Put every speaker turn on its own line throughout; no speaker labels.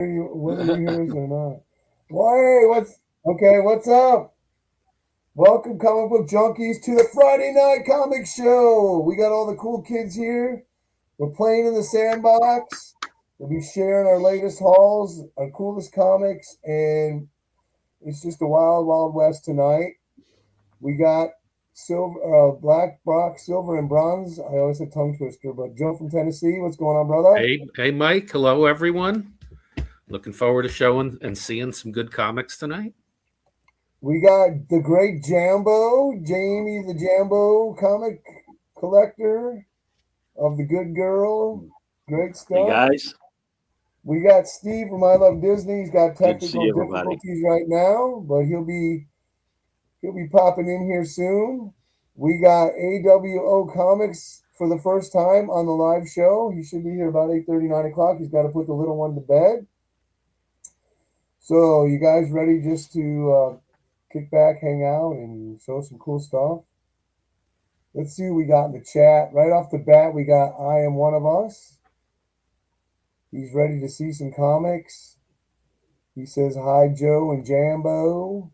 whether you hear us or not. Why? What's up? Welcome, comic book junkies, to the Friday Night Comic Show. We got all the cool kids here. We're playing in the sandbox. We'll be sharing our latest hauls, our coolest comics, and it's just a wild, wild west tonight. We got black, brock, silver, and bronze. I always say tongue twister, but Joe from Tennessee, what's going on, brother?
Hey, Mike. Hello, everyone. Looking forward to showing and seeing some good comics tonight.
We got the great Jambo, Jamie the Jambo, comic collector of the Good Girl. Great stuff.
Hey guys.
We got Steve from I Love Disney. He's got
Good to see
technical
everybody.
difficulties right now, but he'll be popping in here soon. We got AWO Comics for the first time on the live show. He should be here about 8:30, 9 o'clock. He's got to put the little one to bed. So, you guys ready just to kick back, hang out, and show some cool stuff? Let's see what we got in the chat. Right off the bat, we got I Am One of Us. He's ready to see some comics. He says, hi, Joe and Jambo.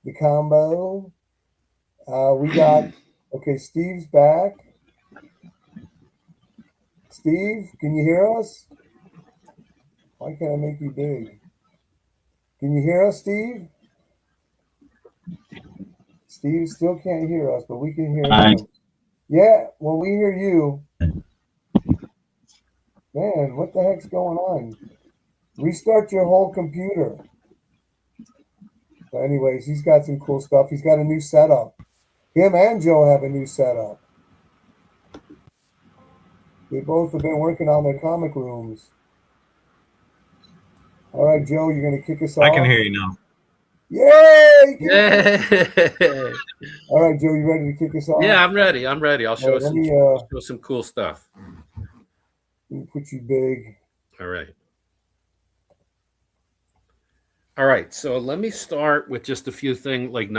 The combo. We got, okay, Steve's back. Steve, can you hear us? Why can't I make you big? Can you hear us, Steve? Steve still can't hear us, but we can hear him. Yeah, well, we hear you. Man, what the heck's going on? Restart your whole computer. But anyways, he's got some cool stuff. He's got a new setup. Him and Joe have a new setup. They both have been working on their comic rooms. All right, Joe, you're going to kick us off?
I can hear you now.
Yay!
Yeah.
All right, Joe, you ready to kick us off?
Yeah, I'm ready. I'll show show some cool stuff.
Let me put you big.
All right. So let me start with just a few things like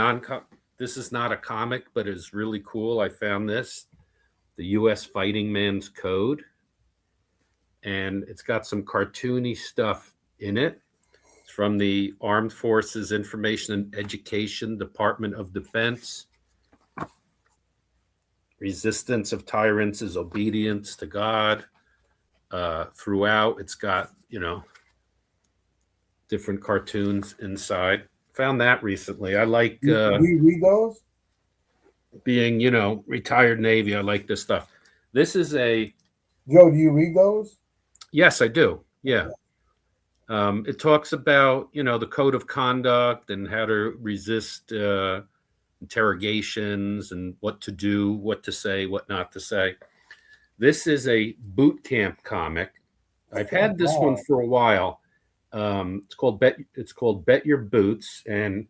this is not a comic, but it's really cool. I found this, the U.S. Fighting Man's Code, and it's got some cartoony stuff in it. It's from the Armed Forces Information and Education Department of Defense. Resistance of tyrants is obedience to God. Throughout, it's got, different cartoons inside. Found that recently. I like
Do you read those?
Being, retired Navy. I like this stuff. This is a
Joe, do you read those?
Yes, I do. Yeah. It talks about, the code of conduct and how to resist interrogations and what to do, what to say, what not to say. This is a boot camp comic. I've had this one for a while. It's called Bet Your Boots, and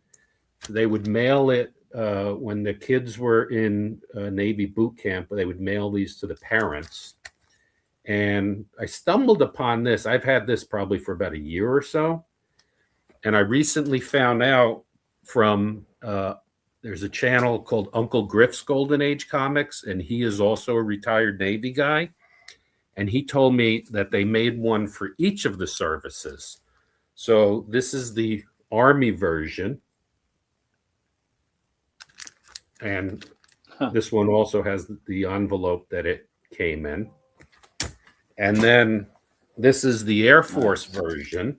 they would mail it when the kids were in Navy boot camp. They would mail these to the parents. And I stumbled upon this. I've had this probably for about a year or so. And I recently found out from there's a channel called Uncle Griff's Golden Age Comics, and he is also a retired Navy guy. And he told me that they made one for each of the services. So this is the Army version. And this one also has the envelope that it came in. And then this is the Air Force version.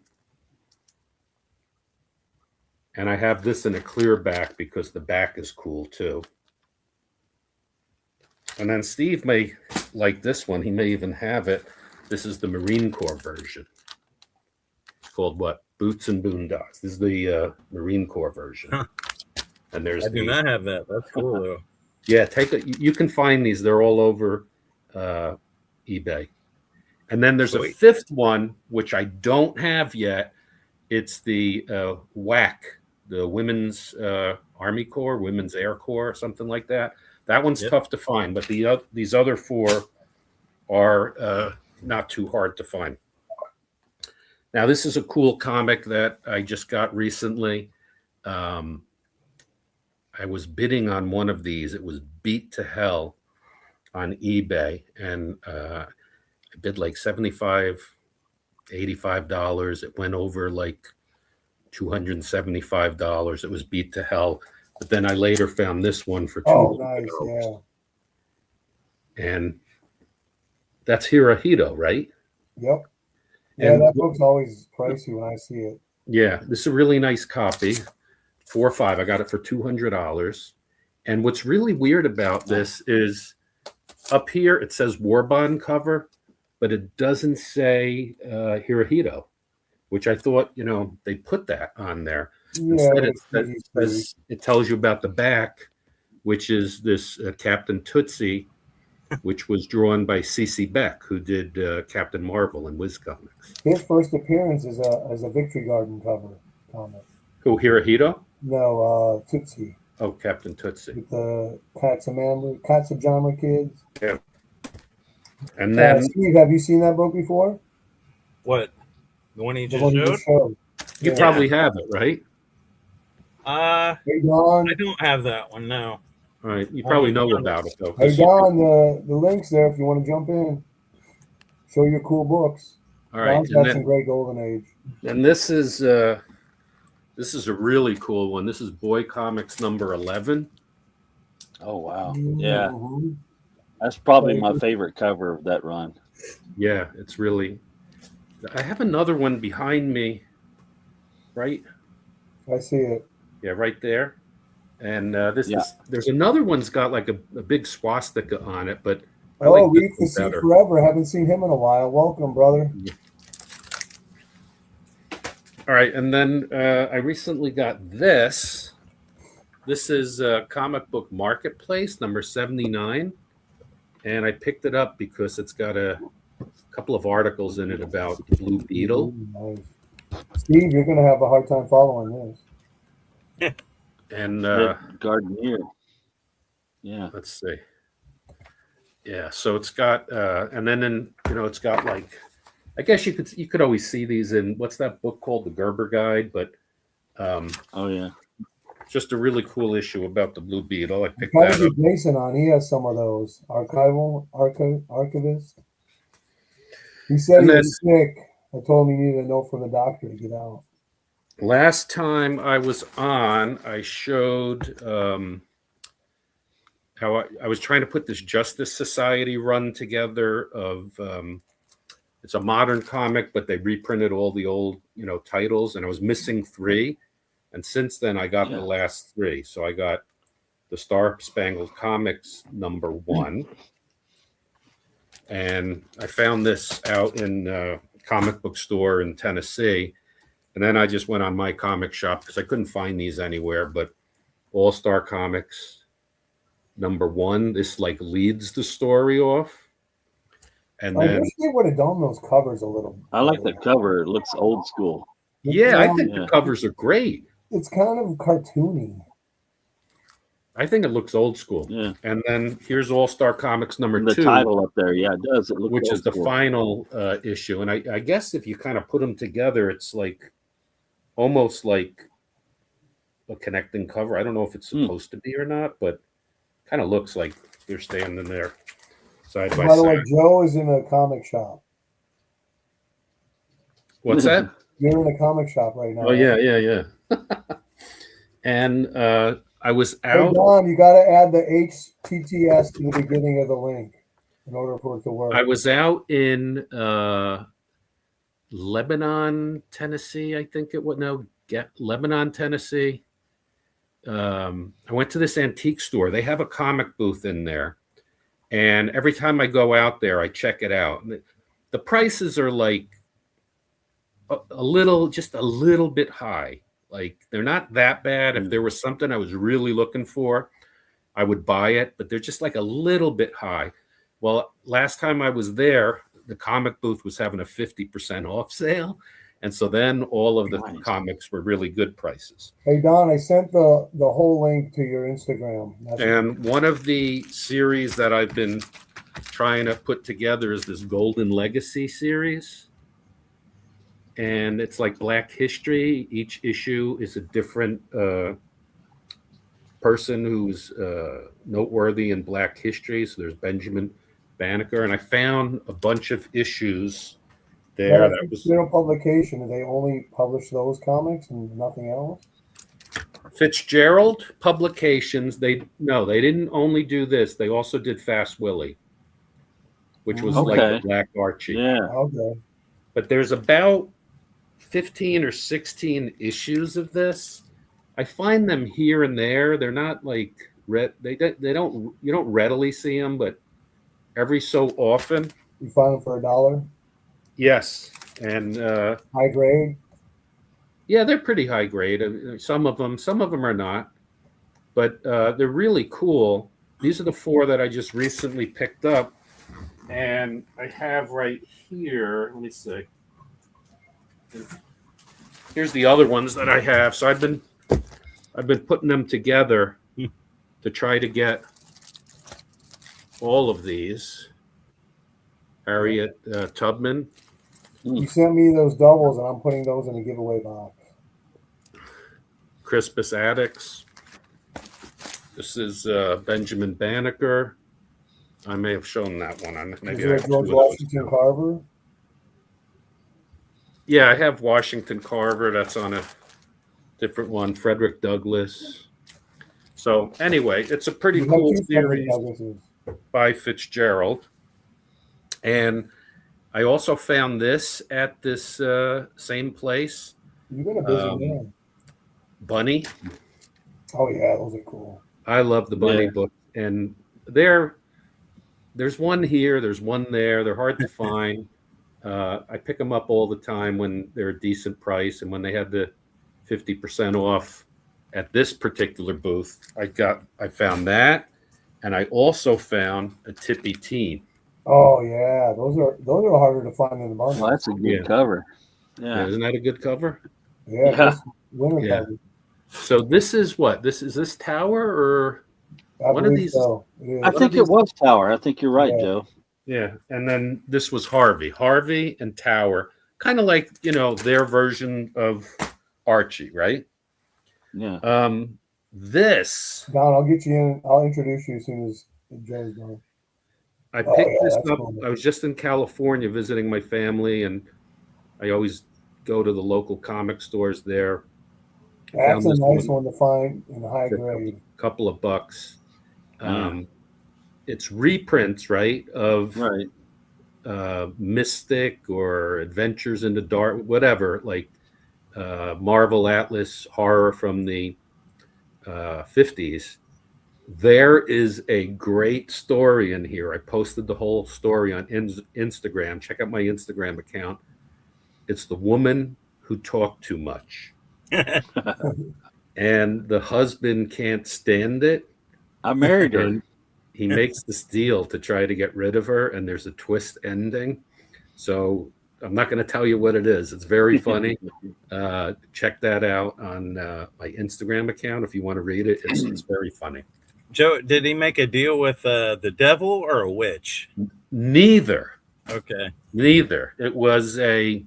And I have this in a clear back because the back is cool too. And then Steve may like this one. He may even have it. This is the Marine Corps version. It's called what? Boots and Boondocks. This is the Marine Corps version. And there's
I do not have that. That's cool though.
Yeah, you can find these. They're all over eBay. And then there's a fifth one, which I don't have yet. It's the WAC, the Women's Army Corps, Women's Air Corps, something like that. That one's tough to find, but these other four are not too hard to find. Now, this is a cool comic that I just got recently. I was bidding on one of these. It was Beat to Hell on eBay, and I bid like $75 $85. It went over like $275. It was beat to hell. But then I later found this one for
Oh,
$200.
nice. Yeah.
And that's Hirohito, right?
Yep. Yeah,
And
that book's always pricey when I see it.
yeah, this is a really nice copy. 4 or 5. I got it for $200. And what's really weird about this is up here it says War Bond cover, but it doesn't say Hirohito, which I thought, they put that on there.
Yeah,
Instead,
it's easy to see.
it tells you about the back, which is this Captain Tootsie, which was drawn by C.C. Beck, who did Captain Marvel and Wiz Comics.
His first appearance is a Victory Garden cover comic.
Who, Hirohito?
No, Tootsie
Oh, Captain Tootsie.
with the Katsujama kids.
Yeah. And then
Steve, have you seen that book before?
What? The one he
The
just
one you
showed?
just showed.
you
Yeah.
probably have it, right?
Hey Don,
I don't have that one, no.
All right. You probably know about it, though.
hey Don, the link's there if you want to jump in. Show your cool books.
All right.
Don's got some great golden age.
And this is a really cool one. This is Boy Comics number 11.
Oh wow. Yeah.
Mhm.
That's probably my favorite cover of that run.
Yeah, it's really. I have another one behind me, right?
I see it.
Yeah, right there. And
Yeah.
there's another one's got like a big swastika on it, but I
Oh,
like this
Reef the
one
Sea
better.
Forever. Haven't seen him in a while. Welcome, brother.
All right, and then I recently got this. This is Comic Book Marketplace number 79, and I picked it up because it's got a couple of articles in it about the Blue Beetle.
Nice. Steve, you're going to have a hard time following this.
And
Gardener. Yeah.
let's see. Yeah, so it's got and then it's got like, I guess you could always see these in, what's that book called, the Gerber Guide, but
Oh yeah.
just a really cool issue about the Blue Beetle. I picked
Try to
that up.
get Jason on. He has some of those. Archivist. He said
And
he was sick. I told him he needed a note from the doctor to get out.
Last time I was on, I showed how I was trying to put this Justice Society run together of it's a modern comic, but they reprinted all the old, titles, and I was missing 3. And since then, I got the last 3. So I got the Star Spangled Comics number 1. And I found this out in a comic book store in Tennessee. And then I just went on my comic shop because I couldn't find these anywhere. But All Star Comics number 1, this like leads the story off. And
I
then,
wish they would have done those covers a little.
I like the cover. It looks old school.
yeah, I think
Yeah.
the covers are great.
It's kind of cartoony.
I think it looks old school.
Yeah.
And then here's All Star Comics number
And the
2,
title up there, yeah, it does. It looks
which
old
is the
school.
final issue. And I guess if you kind of put them together, it's like almost like a connecting cover. I don't know if it's supposed to be or not, but kind of looks like they're standing there side by
By the way,
side.
Joe is in a comic shop.
What's that?
You're in a comic shop right now.
Oh, yeah. And I was
Hey,
out.
Don, you got to add the HTTS to the beginning of the link in order for it to work.
I was out in Lebanon, Tennessee. I think it would Lebanon, Tennessee. I went to this antique store. They have a comic booth in there, and every time I go out there, I check it out. The prices are like just a little bit high. Like they're not that bad. If there was something I was really looking for, I would buy it, but they're just like a little bit high. Well, last time I was there, the comic booth was having a 50% off sale. And so then all of the comics were really good prices.
Hey, Don, I sent the whole link to your Instagram.
And one of the series that I've been trying to put together is this Golden Legacy series. And it's like Black History. Each issue is a different person who's noteworthy in Black history. So there's Benjamin Banneker. And I found a bunch of issues there.
Now,
That was
Fitzgerald publication. Do they only publish those comics and nothing else?
Fitzgerald Publications. They didn't only do this. They also did Fast Willie, which was like the
Okay.
Black Archie.
Yeah.
Okay.
But there's about 15 or 16 issues of this. I find them here and there. They're not like they don't you don't readily see them, but every so often.
You find them for $1.
Yes, and
High grade.
yeah, they're pretty high grade. Some of them are not, but they're really cool. These are the 4 that I just recently picked up, and I have right here. Let me see. Here's the other ones that I have. So I've been putting them together to try to get all of these. Harriet Tubman.
You sent me those doubles, and I'm putting those in a giveaway box.
Crispus Attucks. This is Benjamin Banneker. I may have shown that one.
Is
Maybe I
there
have
George
2 of those.
Washington Carver?
Yeah, I have Washington Carver. That's on a different one. Frederick Douglass. So anyway, it's a pretty
You have
cool
2 Frederick
series
Douglasses.
by Fitzgerald. And I also found this at this same place,
You've been a busy man.
Bunny.
Oh yeah, those are cool.
I love the Bunny
Yeah.
book. And there's one here, there's one there. They're hard to find. I pick them up all the time when they're a decent price, and when they had the 50% off at this particular booth, I found that, and I also found a Tippy Teen.
Oh yeah, those are harder to find than the Bunny.
Well, that's a good
Yeah.
cover.
Yeah,
Yeah.
isn't that a good cover?
Yeah,
Yeah.
just winter
Yeah.
cover.
So this is what? Is this Tower or
I
One of
believe
these-
so. It is.
I think it was Tower. I think you're right,
Yeah.
Joe.
yeah? And then this was Harvey and Tower, kind of like their version of Archie, right?
Yeah.
This
Don, I'll get you in. I'll introduce you as soon as Joe's done.
I
Oh,
picked
yeah,
this
that's
up.
cool.
I was just in California visiting my family, and I always go to the local comic stores there.
That's a
this
nice
one.
one to find in high grade.
Couple of bucks.
Yeah.
It's reprints, right, of
Right.
Mystic or Adventures in the Dark, whatever, like Marvel Atlas horror from the 50s. There is a great story in here. I posted the whole story on Instagram. Check out my Instagram account. It's the woman who talked too much. And the husband can't stand it.
I married her.
And he makes this deal to try to get rid of her, and there's a twist ending. So I'm not going to tell you what it is. It's very funny. Check that out on my Instagram account if you want to read it. It's very funny.
Joe, did he make a deal with the devil or a witch?
Neither.
Okay.
It was a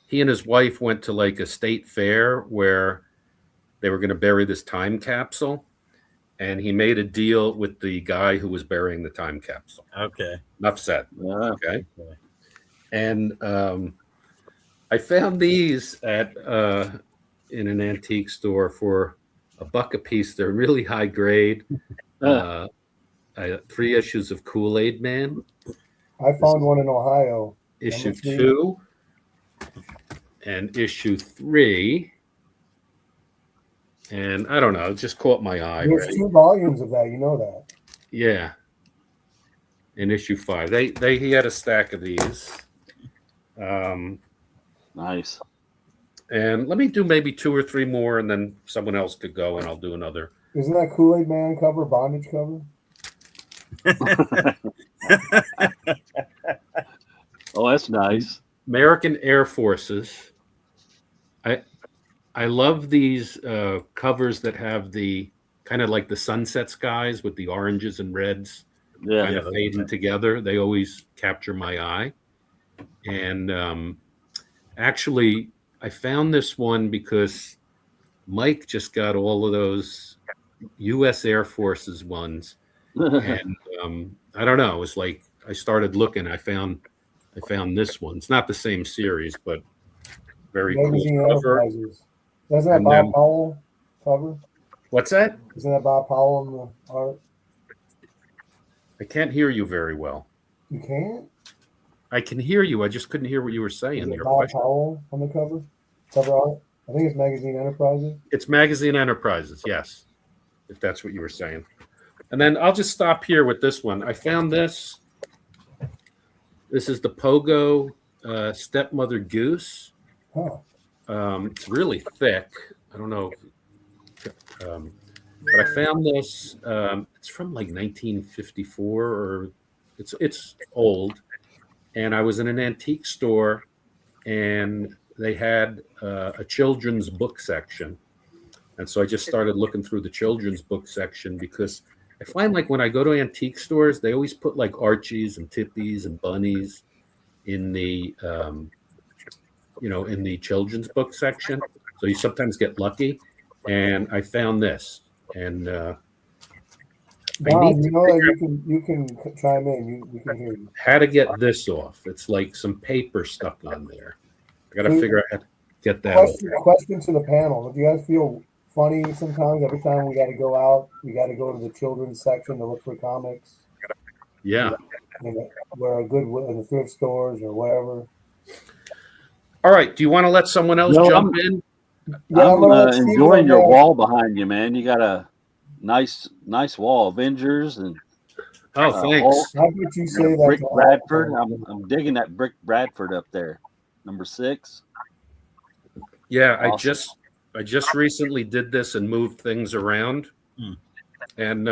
he and his wife went to like a state fair where they were going to bury this time capsule, and he made a deal with the guy who was burying the time capsule.
Okay.
Enough said.
Yeah.
Okay. And I found these at in an antique store for $1 a piece. They're really high grade. 3 issues of Kool-Aid Man.
I found one in Ohio.
Issue
Number 3.
2 and issue 3. And I don't know, it just caught my eye.
There's
Right?
2 volumes of that. You know that.
Yeah. In issue 5. He had a stack of these.
Nice.
And let me do maybe 2 or 3 more, and then someone else could go, and I'll do another.
Isn't that Kool-Aid Man cover, bondage cover?
Oh, that's nice.
American Air Forces. I love these covers that have the kind of like the sunset skies with the oranges and reds
Yeah.
kind of fading together. They always capture my eye. And actually, I found this one because Mike just got all of those U.S. Air Forces ones. And I don't know, it was like I started looking. I found I found this one. It's not the same series, but very cool
Magazine
cover.
Enterprises. Doesn't that
And
Bob
then-
Powell cover?
What's that?
Isn't that Bob Powell in the art?
I can't hear you very well.
You can't?
I can hear you. I just couldn't hear what you were
Is
saying.
it
Your
Bob
question.
Powell on the cover? Cover art? I think it's Magazine Enterprises.
It's Magazine Enterprises, yes, if that's what you were saying. And then I'll just stop here with this one. I found this. This is the Pogo Stepmother Goose.
Huh.
It's really thick. I don't know. But I found this. It's from like 1954, or it's old. And I was in an antique store, and they had a children's book section. And so I just started looking through the children's book section, because I find like when I go to antique stores, they always put like Archies and Tippies and Bunnies in the in the children's book section. So you sometimes get lucky. And I found this, and
Don,
need to
you know that
figure
you can chime in. We can hear you.
how to get this off. It's like some paper stuck on there. I got to figure out how to get that off.
Question to the panel. Do you guys feel funny sometimes? Every time we got to go out, we got to go to the children's section to look for comics.
Yeah.
Where a good in the thrift stores or wherever.
All right. Do you want to let someone else
No,
jump in?
Yeah, I'm
I'm
gonna let Steve
enjoying
go
your
next.
wall behind you, man. You got a nice wall. Avengers and
Oh, thanks.
Hulk.
How could you say that?
Brick
to all
Bradford.
of them?
I'm digging that Brick Bradford up there. Number 6.
Yeah,
Awesome.
I just recently did this and moved things around, and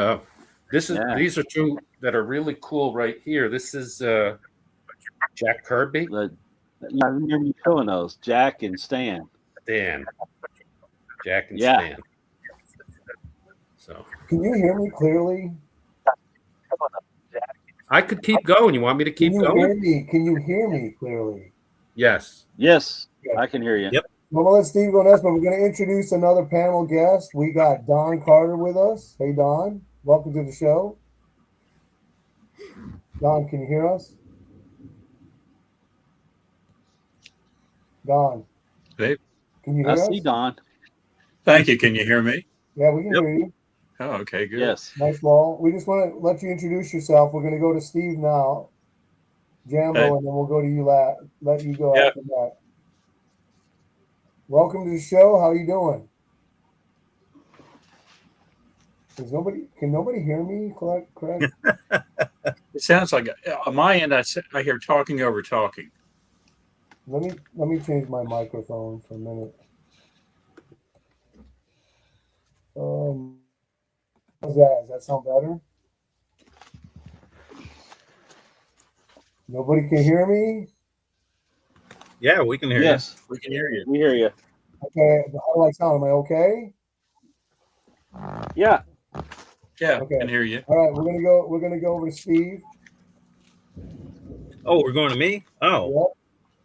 these are two that are really cool right here. This is Jack Kirby,
I remember you showing those, Jack and Stan.
Jack and
Yeah.
Stan. So
Can you hear me clearly?
I could keep going. You want me to keep
Can you
going?
hear me? Can you hear me clearly?
Yes.
Yes, I can hear you.
Yep.
Well, we'll let Steve go next, but we're going to introduce another panel guest. We got Don Carter with us. Hey, Don. Welcome to the show. Don, can you hear us? Don.
Hey,
Can you hear
I
us?
see Don.
thank you. Can you hear me?
Yeah, we can
Yep.
hear you.
Oh, okay, good.
Yes.
Nice wall. We just want to let you introduce yourself. We're going to go to Steve now, Jambo,
Okay.
and then we'll go to you. Let you go
Yeah.
after that. Welcome to the show. How you doing? Can nobody hear me? Correct.
It sounds like on my end, I hear talking over talking.
Let me change my microphone for a minute. How's that? Does that sound better? Nobody can hear me?
Yeah, we can hear
Yes,
We can hear you.
we hear you.
Okay. How do I sound? Am I okay?
Yeah.
Yeah,
Okay.
can hear you.
All right, we're gonna go over to Steve.
you. Oh, we're going to me? Oh,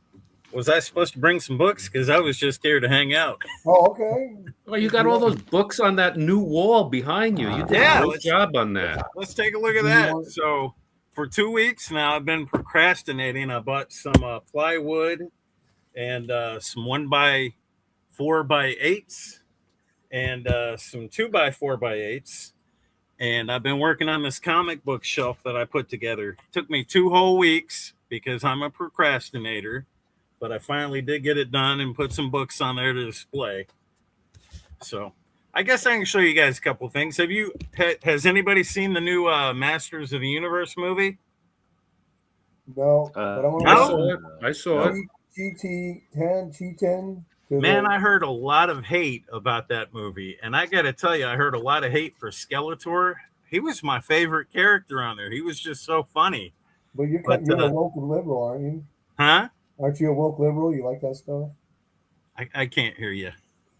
Yep.
was I supposed to bring some books? Because I was just here to hang out.
Oh, okay.
Well, you got all those books on that new wall behind you. You did
Yeah,
a great
let's-
job on that.
Let's take a look at
Do you
that.
want-
So, for 2 weeks now, I've been procrastinating. I bought some plywood and some 1x4x8s and some 2x4x8s. And I've been working on this comic book shelf that I put together. It took me 2 whole weeks because I'm a procrastinator, but I finally did get it done and put some books on there to display. So I guess I can show you guys a couple things. Has anybody seen the new Masters of the Universe movie?
No, but I'm
I
gonna
No?
saw it. I saw it.
GT10.
Man, I heard a lot of hate about that movie, and I got to tell you, I heard a lot of hate for Skeletor. He was my favorite character on there. He was just so funny,
But you're
but,
a woke liberal, aren't you?
huh?
Aren't you a woke liberal? You like that stuff?
I can't hear you.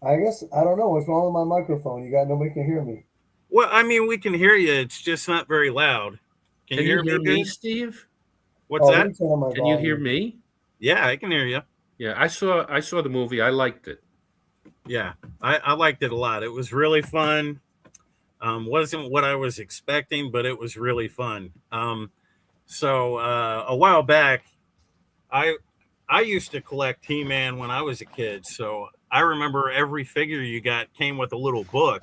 I guess I don't know what's wrong with my microphone. Nobody can hear me.
Well, I mean, we can hear you. It's just not very loud. Can you hear me, good?
Steve?
What's
Let
that?
me turn on my
Can you hear
volume.
me?
Yeah, I can hear you.
Yeah, I saw the movie. I liked it.
Yeah, I liked it a lot. It was really fun. Wasn't what I was expecting, but it was really fun. So a while back, I used to collect He-Man when I was a kid, so I remember every figure you got came with a little book.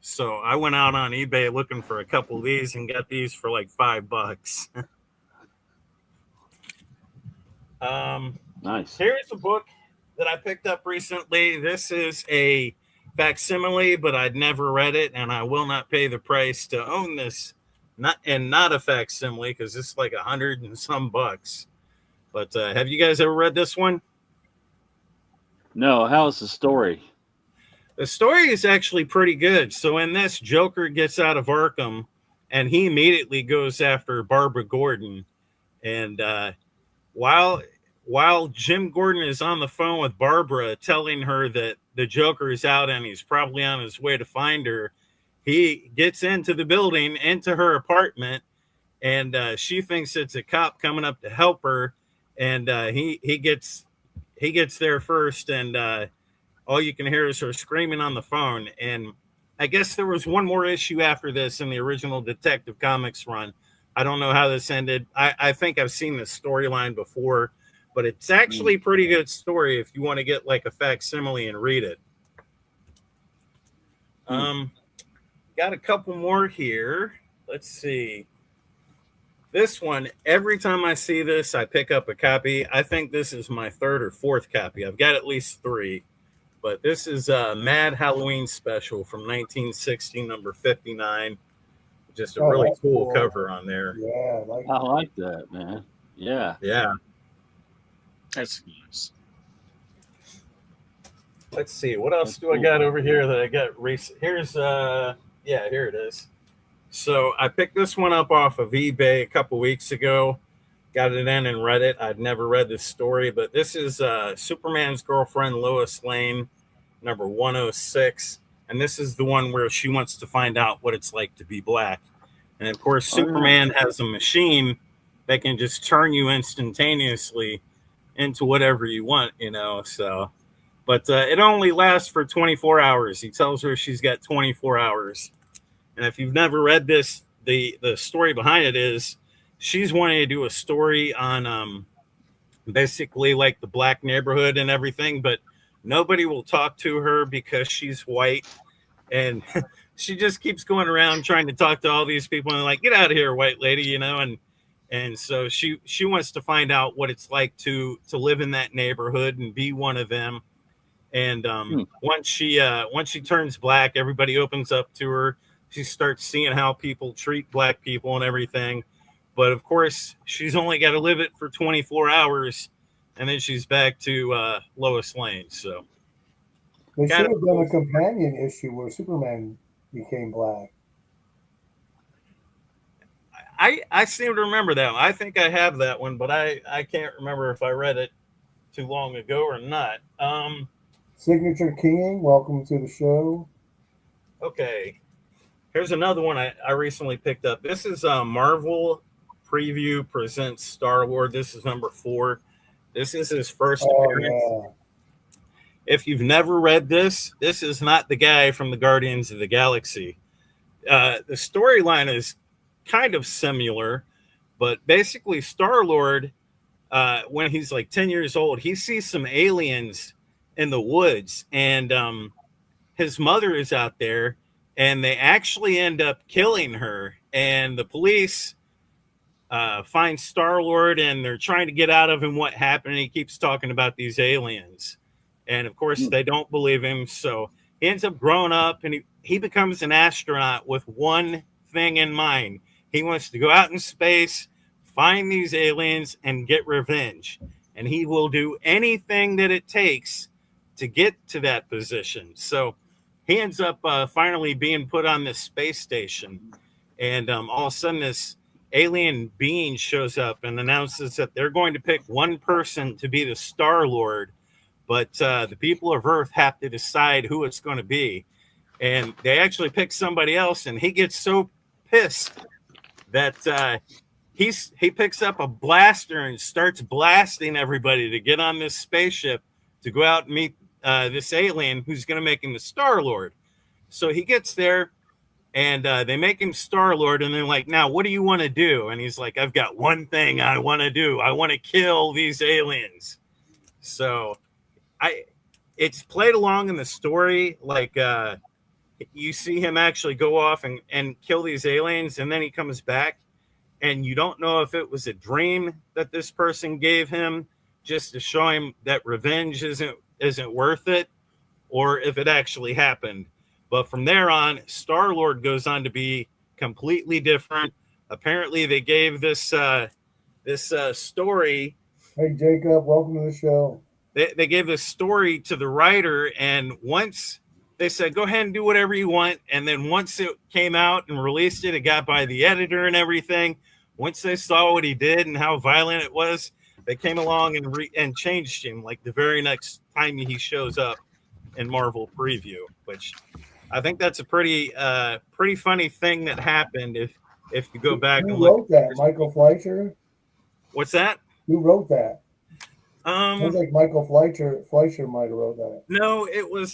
So I went out on eBay looking for a couple of these and got these for like $5.
Nice.
Here's a book that I picked up recently. This is a facsimile, but I'd never read it, and I will not pay the price to own this. Not a facsimile, because it's like $100 and some bucks. But have you guys ever read this one?
No, how's the story?
The story is actually pretty good. So in this, Joker gets out of Arkham, and he immediately goes after Barbara Gordon. And while Jim Gordon is on the phone with Barbara, telling her that the Joker is out and he's probably on his way to find her, he gets into the building, into her apartment, and she thinks it's a cop coming up to help her. And he gets there first, and all you can hear is her screaming on the phone. And I guess there was one more issue after this in the original Detective Comics run. I don't know how this ended. I think I've seen this storyline before, but it's actually a pretty good story if you want to get like a facsimile and read it. Got a couple more here. Let's see. This one, every time I see this, I pick up a copy. I think this is my third or fourth copy. I've got at least 3. But this is a Mad Halloween special from 1960, number 59. Just a really cool cover on there.
Yeah,
I like that, man. Yeah.
Yeah.
That's nice.
Let's see. What else do I got over here that I got recent? Here's, here it is. So I picked this one up off of eBay a couple weeks ago. Got it in and read it. I'd never read this story, but this is Superman's girlfriend, Lois Lane, number 106. And this is the one where she wants to find out what it's like to be black. And of course, Superman has a machine that can just turn you instantaneously into whatever you want, so. But it only lasts for 24 hours. He tells her she's got 24 hours. And if you've never read this, the story behind it is she's wanting to do a story on basically like the black neighborhood and everything, but nobody will talk to her because she's white. And she just keeps going around trying to talk to all these people and like, get out of here, white lady, and so she wants to find out what it's like to live in that neighborhood and be one of them. And once she turns black, everybody opens up to her. She starts seeing how people treat black people and everything. But of course, she's only got to live it for 24 hours, and then she's back to Lois Lane. So
they should have done a companion issue where Superman became black.
I seem to remember that one. I think I have that one, but I can't remember if I read it too long ago or not.
Signature King, welcome to the show.
Okay. Here's another one I recently picked up. This is Marvel Preview Presents Star-Lord. This is number 4. This is his first appearance.
Yeah.
If you've never read this is not the guy from the Guardians of the Galaxy. The storyline is kind of similar, but basically Star-Lord, when he's like 10 years old, he sees some aliens in the woods, and his mother is out there, and they actually end up killing her, and the police find Star-Lord, and they're trying to get out of him what happened, and he keeps talking about these aliens. And of course, they don't believe him, so he ends up growing up, and he becomes an astronaut with one thing in mind. He wants to go out in space, find these aliens, and get revenge. And he will do anything that it takes to get to that position. So he ends up finally being put on this space station. And all of a sudden, this alien being shows up and announces that they're going to pick one person to be the Star-Lord, but the people of Earth have to decide who it's going to be. And they actually pick somebody else, and he gets so pissed that he picks up a blaster and starts blasting everybody to get on this spaceship to go out and meet this alien who's going to make him the Star-Lord. So he gets there, and they make him Star-Lord, and they're like, now what do you want to do? And he's like, I've got one thing I want to do. I want to kill these aliens. So it's played along in the story, like you see him actually go off and kill these aliens, and then he comes back, and you don't know if it was a dream that this person gave him just to show him that revenge isn't worth it, or if it actually happened. But from there on, Star-Lord goes on to be completely different. Apparently, they gave this story.
Hey, Jacob, welcome to the show.
They gave this story to the writer, and once they said, go ahead and do whatever you want. And then once it came out and released it, it got by the editor and everything. Once they saw what he did and how violent it was, they came along and changed him like the very next time he shows up in Marvel Preview, which I think that's a pretty funny thing that happened if you go back
Who
and look.
wrote that? Michael Fleischer?
What's that?
Who wrote that? Sounds like Michael Fleischer might have wrote that.
No, it was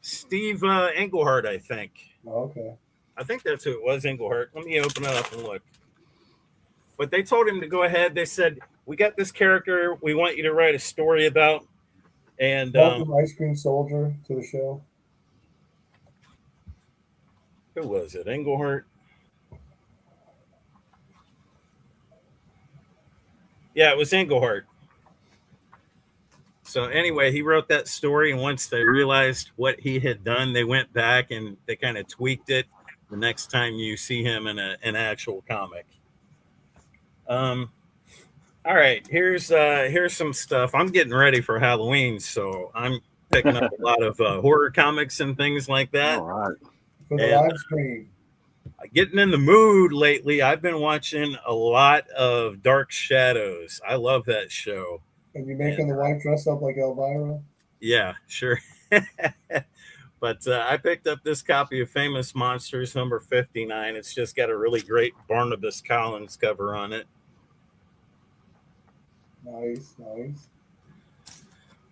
Steve Englehart, I think.
Oh, okay.
I think that's who it was, Englehart. Let me open it up and look. But they told him to go ahead. They said, we got this character we want you to write a story about. And
Welcome, Ice Cream Soldier, to the show.
who was it? Englehart? Yeah, it was Englehart. So anyway, he wrote that story, and once they realized what he had done, they went back and they kind of tweaked it the next time you see him in an actual comic. All right, here's some stuff. I'm getting ready for Halloween, so I'm picking up a lot of horror comics and things like that.
All right.
For the live stream.
Getting in the mood lately. I've been watching a lot of Dark Shadows. I love that show.
And you're making the wife dress up like Elvira?
Yeah, sure. But I picked up this copy of Famous Monsters number 59. It's just got a really great Barnabas Collins cover on it.
Nice.
Let's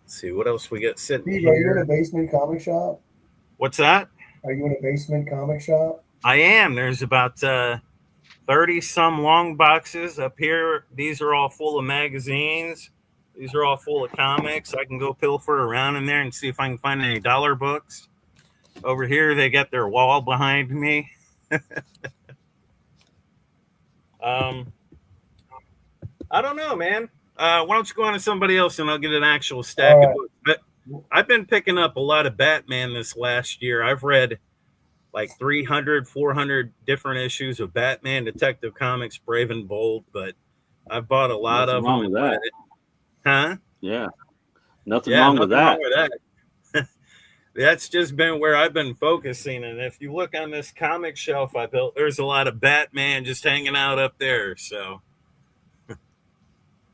see what else we got sitting
Steve,
here.
are you in a basement comic shop?
What's that?
Are you in a basement comic shop?
I am. There's about 30 some long boxes up here. These are all full of magazines. These are all full of comics. I can go pilfer around in there and see if I can find any dollar books. Over here, they got their wall behind me. I don't know, man. Why don't you go on to somebody else and I'll get an actual stack of books. But I've been picking up a lot of Batman this last year. I've read like 300, 400 different issues of Batman Detective Comics, Brave and Bold, but I've bought a lot of them.
With that.
Huh?
Yeah. Nothing wrong with that.
That's just been where I've been focusing. And if you look on this comic shelf I built, there's a lot of Batman just hanging out up there. So,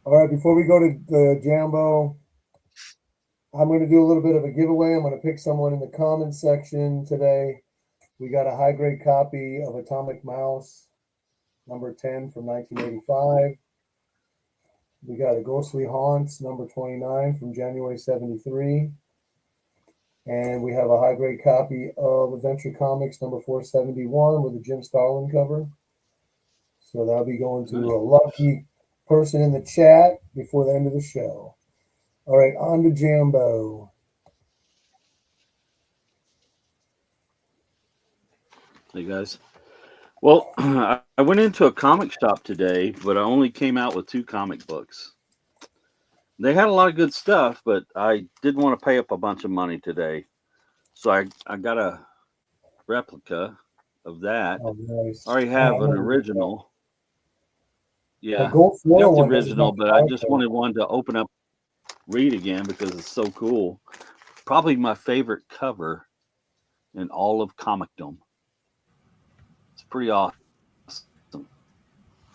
all right, before we go to the Jambo, I'm going to do a little bit of a giveaway. I'm going to pick someone in the comments section today. We got a high-grade copy of Atomic Mouse, number 10 from 1985. We got a Ghostly Haunts, number 29 from January 73. And we have a high-grade copy of Adventure Comics, number 471, with a Jim Starlin cover. So that'll be going to a lucky person in the chat before the end of the show. All right, on to Jambo.
Hey, guys. Well, I went into a comic shop today, but I only came out with 2 comic books. They had a lot of good stuff, but I didn't want to pay up a bunch of money today. So I got a replica of that.
Oh, nice.
I already have an original. Yeah,
The gold
I
foil
got the
one
original,
doesn't
but I
have
just
the
wanted one to open up, read again because it's so cool. Probably my favorite cover in all of comicdom. It's pretty awesome.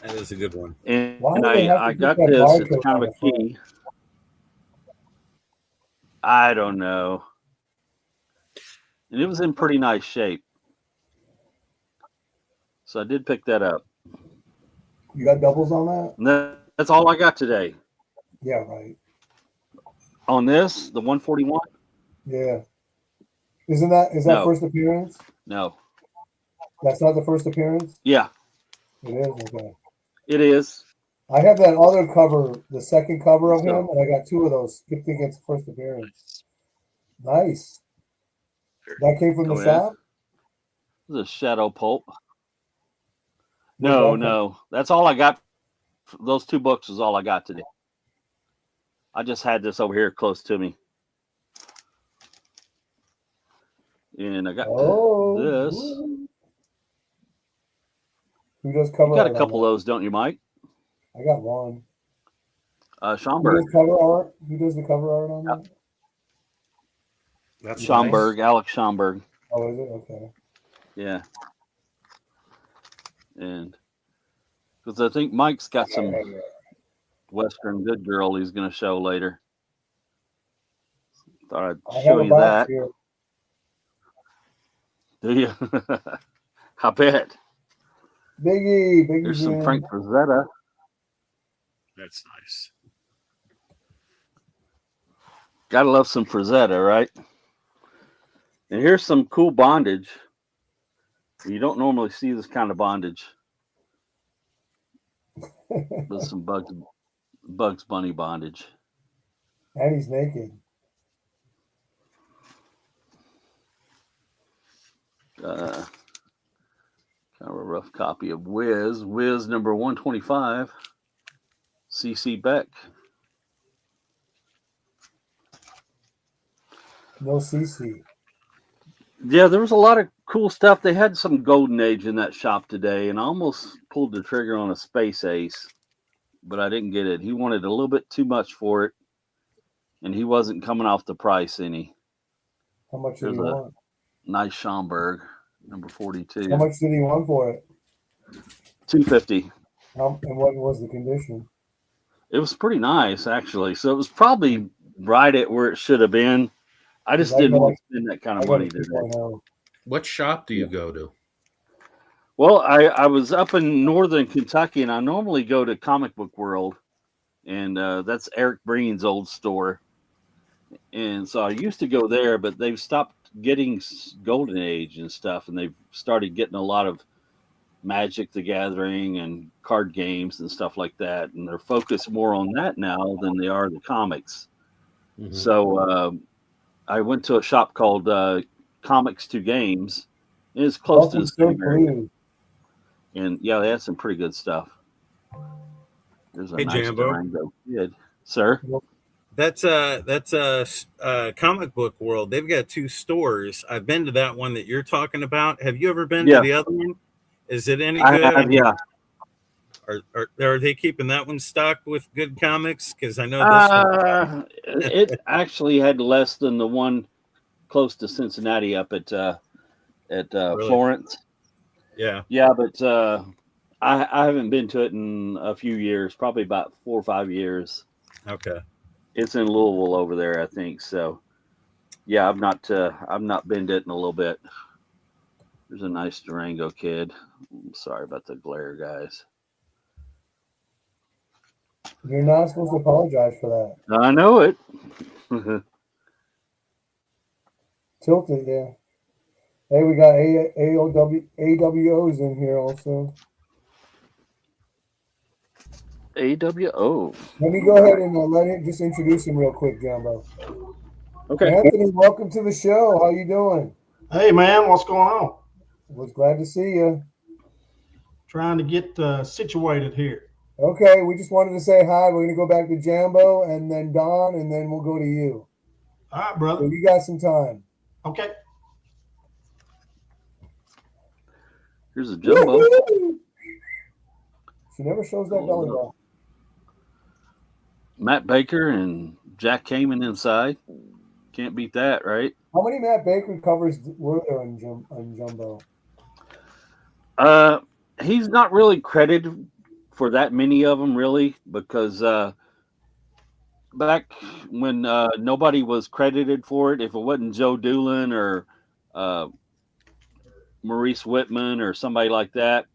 that is a good one.
And,
Why
and
do they have to
I
put
got
that
this.
barcode
It's kind
on
of a
the front?
key. I don't know. And it was in pretty nice shape. So I did pick that up.
You got doubles on that?
And that's all I got today.
Yeah, right.
On this, the 141?
Yeah. Is that
No.
first appearance?
No.
That's not the first appearance?
Yeah,
It is? Okay.
it is.
I have that other cover, the second cover of
So-
him, and I got two of those. Good thing it's the first appearance. Nice. That came from the
Oh, yeah?
shop?
This is Shadow Pulp.
Where'd that
No,
come-
no. That's all I got. Those 2 books is all I got today. I just had this over here close to me. And I got
Oh.
this.
Ooh. Who does cover
You got
art
a
on
couple
that?
of those, don't you, Mike?
I got one. Who
Schomburg.
does cover art? Who does the cover art on that?
That's
Schomburg,
nice.
Alex Schomburg.
Oh, is it? Okay.
Yeah. And because I think Mike's got some Western Good Girl he's going to show later. Thought
I
I'd
have
show
a
you
box
that.
here.
Do you? I bet.
Biggie
There's some
Jim.
Frank Frazetta.
That's nice.
Gotta love some Frazetta, right? And here's some cool bondage. You don't normally see this kind of bondage. With some Bugs Bunny bondage.
And he's naked.
Kind of a rough copy of Wiz number 125. CC Beck.
No CC.
Yeah, there was a lot of cool stuff. They had some Golden Age in that shop today, and I almost pulled the trigger on a Space Ace, but I didn't get it. He wanted a little bit too much for it, and he wasn't coming off the price any.
How much did
There's
he
a
want?
nice Schomburg, number 42.
How much did he want for it?
$250.
And what was the condition?
It was pretty nice, actually. So it was probably right at where it should have been. I just
I
didn't
got
want to spend that kind
I
of
got a
money today.
2.0.
What shop do you go to?
Well, I was up in northern Kentucky, and I normally go to Comic Book World, and that's Eric Breen's old store. And so I used to go there, but they've stopped getting Golden Age and stuff, and they've started getting a lot of Magic the Gathering and card games and stuff like that, and they're focused more on that now than they are the comics.
Mhm.
So I went to a shop called Comics to Games. And it's close to
Welcome,
the
Sir
same area.
Blue.
And yeah, they had some pretty good stuff. There's a
Hey,
nice
Jambo.
Durango kid. Sir?
That's Comic Book World. They've got 2 stores. I've been to that one that you're talking about. Have you ever been
Yeah.
to the other one? Is it any
I
good?
have, yeah.
Are they keeping that one stocked with good comics? Because I know this one.
It actually had less than the one close to Cincinnati up at
Really?
Florence.
Yeah.
Yeah, but I haven't been to it in a few years, probably about 4 or 5 years.
Okay.
It's in Louisville over there, I think. So, yeah, I've not been to it in a little bit. There's a nice Durango kid. I'm sorry about the glare, guys.
You're not supposed to apologize for that.
I know it.
Tilted, yeah. Hey, we got AWOs in here also.
AWO.
Let me go ahead and let him just introduce him real quick, Jambo.
Okay.
Anthony, welcome to the show. How you doing?
Hey man, what's going on?
Was glad to see you.
Trying to get situated here.
Okay, we just wanted to say hi. We're gonna go back to Jambo and then Don, and then we'll go to you.
All right,
So
brother.
you got some time.
Okay.
Here's a jumbo.
She never shows that belly button.
Matt Baker and Jack Kamen inside. Can't beat that, right?
How many Matt Baker covers were there on Jumbo?
He's not really credited for that many of them, really, because back when nobody was credited for it, if it wasn't Joe Doolin or Maurice Whitman or somebody like that,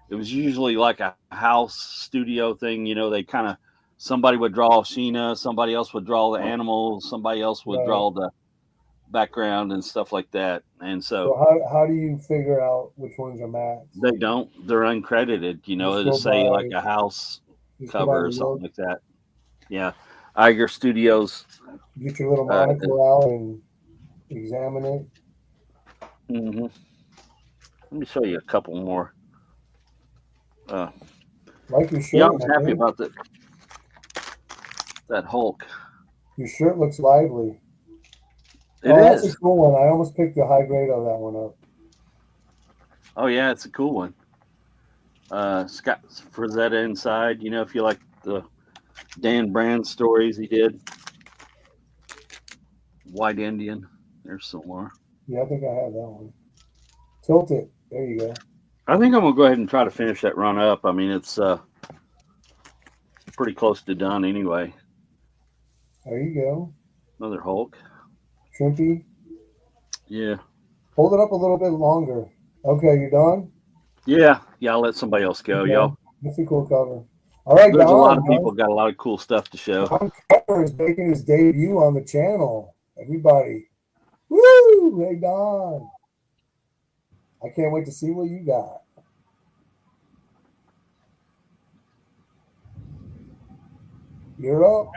it was usually like a house studio thing. You know, they kind of, somebody would draw Sheena, somebody else would draw the animals, somebody else would
Right.
draw the background and stuff like that. And
So
so
how do you figure out which ones are Matt's?
they're uncredited,
Just
it'll
go
say
by-
like a house
Just go by
cover or
the
something
look,
like that. Yeah. Iger Studios.
get your little
Uh,
monocle out and examine it.
hmm Let me show you a couple more.
Like your shirt.
Yeah, I was
my
happy
friend.
about that Hulk.
Your shirt looks lively.
It
That's
is.
a cool one. I almost picked the high grade of that one up.
Oh yeah, it's a cool one. Scott Frazetta inside. If you like the Dan Brand stories he did. White Indian. There's some more.
Yeah, I think I have that one. Tilt it. There you go.
I think I'm gonna go ahead and try to finish that run up. I mean, it's pretty close to done anyway.
There you go.
Another Hulk.
Trimpy.
Yeah.
Hold it up a little bit longer. Okay, you done?
Yeah. I'll let somebody else go.
Okay.
Y'all.
That's a cool cover. All right,
There's
Don.
a lot of people got a lot of cool stuff to show.
Don Pepper is making his debut on the channel. Everybody. Woo! Hey, Don. I can't wait to see what you got. You're up.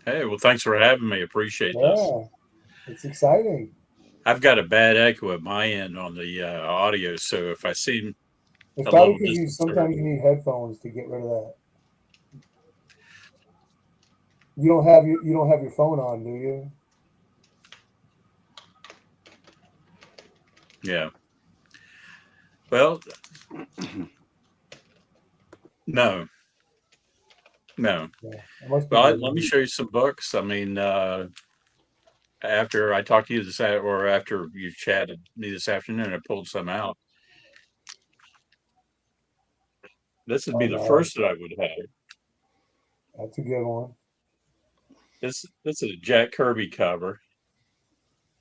Hey, well, thanks for having me. Appreciate this.
Yeah. It's exciting.
I've got a bad echo at my end on the audio, so if I seem
It's
a
probably
little
because sometimes you need headphones to get rid of that. You don't have your phone on, do you?
yeah. Well, no.
Yeah. It must be
Well,
good.
let me show you some books. I mean, after I talked to you or after you chatted me this afternoon, I pulled some out. This would be the
nice.
first that I would have.
That's a good one.
This is a Jack Kirby cover,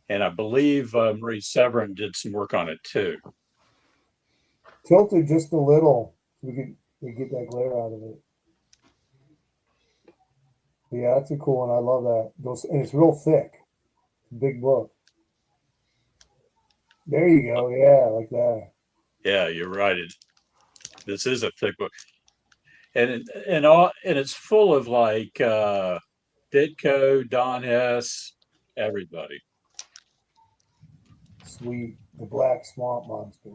and I believe Marie Severin did some work on it too.
Tilt it just a little so we could get that glare out of it. But yeah, that's a cool one. I love that. And it's real thick. Big book. There you go. Yeah, like that.
Yeah, you're right. This is a thick book, and it's full of like Ditko, Don Hess, everybody.
Sweet. The Black Swamp Monster.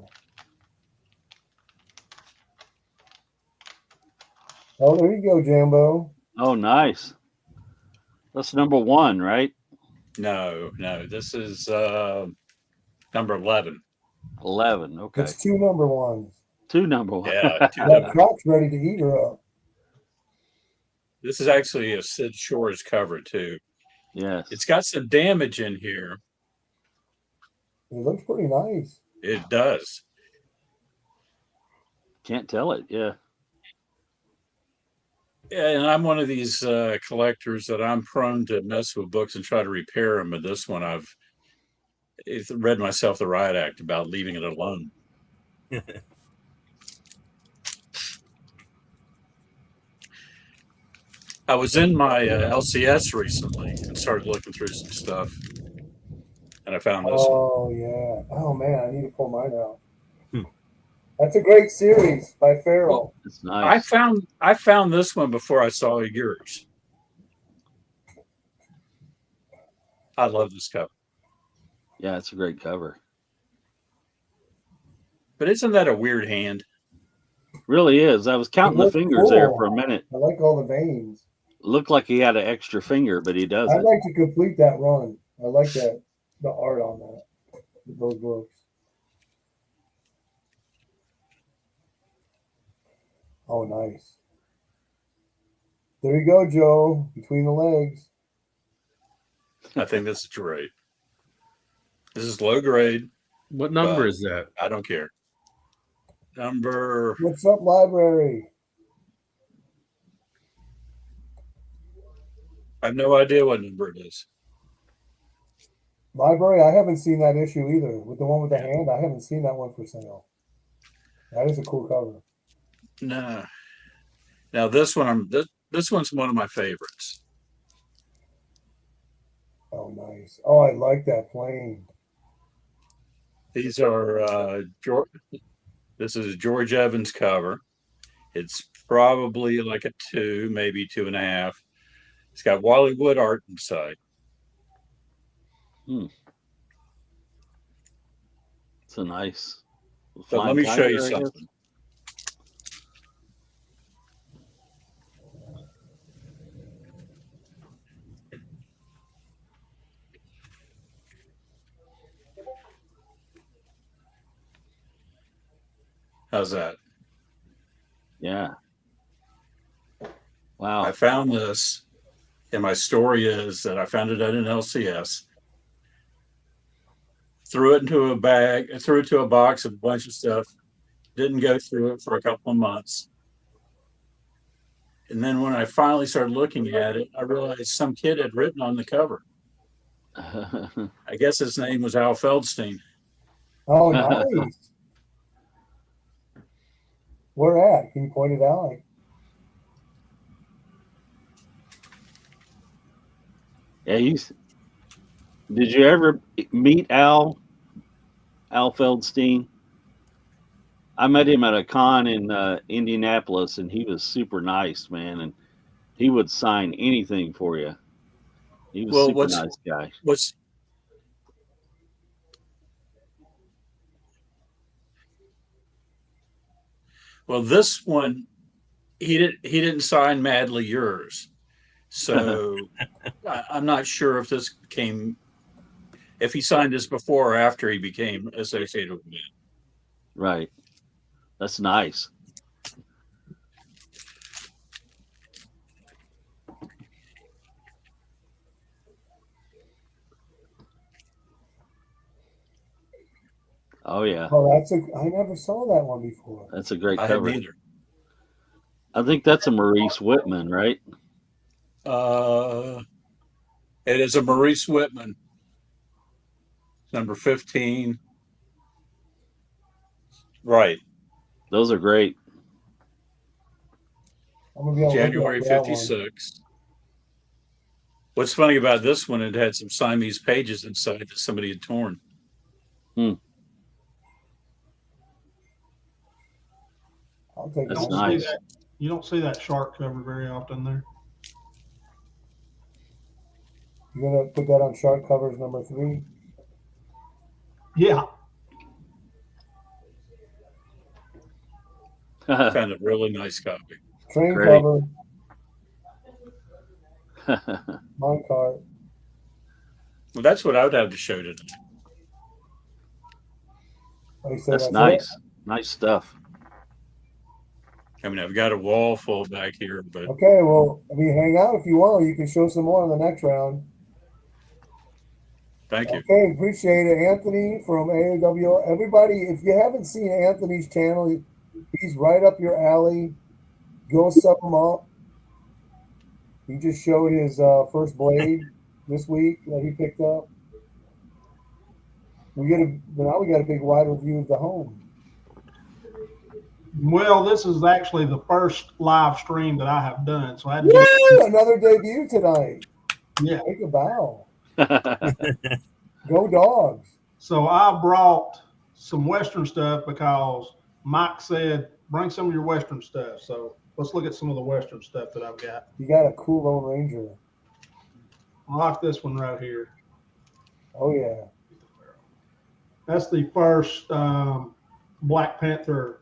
Oh, there you go, Jambo.
Oh, nice. That's number 1, right?
No, this is number 11.
11. Okay.
It's 2 number ones.
2 number 1.
Yeah,
That croc's ready to eat her up.
this is actually a Sid Shores cover too.
Yes.
It's got some damage in here.
It looks pretty nice.
It does.
Can't tell it. Yeah.
Yeah, and I'm one of these collectors that I'm prone to mess with books and try to repair them. But this one, I've read myself the riot act about leaving it alone. I was in my LCS recently and started looking through some stuff, and I found this one.
Oh, yeah. Oh, man, I need to pull mine out. That's a great series by Farrell.
It's nice.
I found this one before I saw yours. I love this cover.
Yeah, it's a great cover.
But isn't that a weird hand?
Really is. I was counting the
looks
fingers there
cool.
for a minute.
I like all the veins.
Looked like he had an extra finger, but he
I'd
doesn't.
like to complete that run. I like that, the art on that, those books. Oh, nice. There you go, Joe, between the legs.
I think this is great. This is low grade.
What number is that?
I don't care. Number,
What's up, library?
I have no idea what number it is.
Library, I haven't seen that issue either. With the one with the hand, I haven't seen that one for sale. That is a cool cover.
No. Now this one, this one's one of my favorites.
Oh, Nice. Oh, I like that plane.
These are this is a George Evans cover. It's probably like a 2, maybe 2.5. It's got Wally Wood art inside.
It's a nice.
But let me
flying
show you
tiger, I guess.
something. How's that?
Yeah. Wow.
I found this, and my story is that I found it at an LCS. Threw it into a bag, threw it to a box of a bunch of stuff. Didn't go through it for a couple of months. And then when I finally started looking at it, I realized some kid had written on the cover. I guess his name was Al Feldstein.
Oh, nice. Where at? Can you point it out?
Yeah, did you ever meet Al Feldstein? I met him at a con in Indianapolis, and he was super nice, man. And he would sign anything for you. He was super nice guy.
Well, this one, he didn't sign Madly Yours. So I'm not sure if if he signed this before or after he became associated with me.
Right. That's nice. Oh yeah.
Oh, I never saw that one before.
That's a great
I
cover.
hadn't either.
I think that's a Maurice Whitman, right?
It is a Maurice Whitman, number 15. Right.
Those are great.
I'm gonna be able to
January
look at that one.
56. What's funny about this one, it had some Siamese pages inside that somebody had torn.
I'll take
That's
that.
nice.
You don't see that shark cover very often there.
You're gonna put that on shark covers number 3.
Yeah.
Found a really nice copy.
Train
Great.
cover, minecart.
Well, that's what I would have to show today.
Like I said,
That's
it.
nice. Nice stuff.
I mean, I've got a wall full back here, but
Okay, well, I mean, hang out if you want. You can show some more in the next round.
thank you.
Okay, appreciate it. Anthony from AAWO. Everybody, if you haven't seen Anthony's channel, he's right up your alley. Go sub him up. He just showed his first blade this week that he picked up. Now we got a big wide review of the home.
Well, this is actually the first live stream that I have done. So I had to
Woo! Another debut tonight.
yeah.
Take a bow. Go Dogs.
So I brought some Western stuff because Mike said, bring some of your Western stuff. So let's look at some of the Western stuff that I've got.
You got a cool Lone Ranger.
I like this one right here.
Oh, yeah.
That's the first Black Panther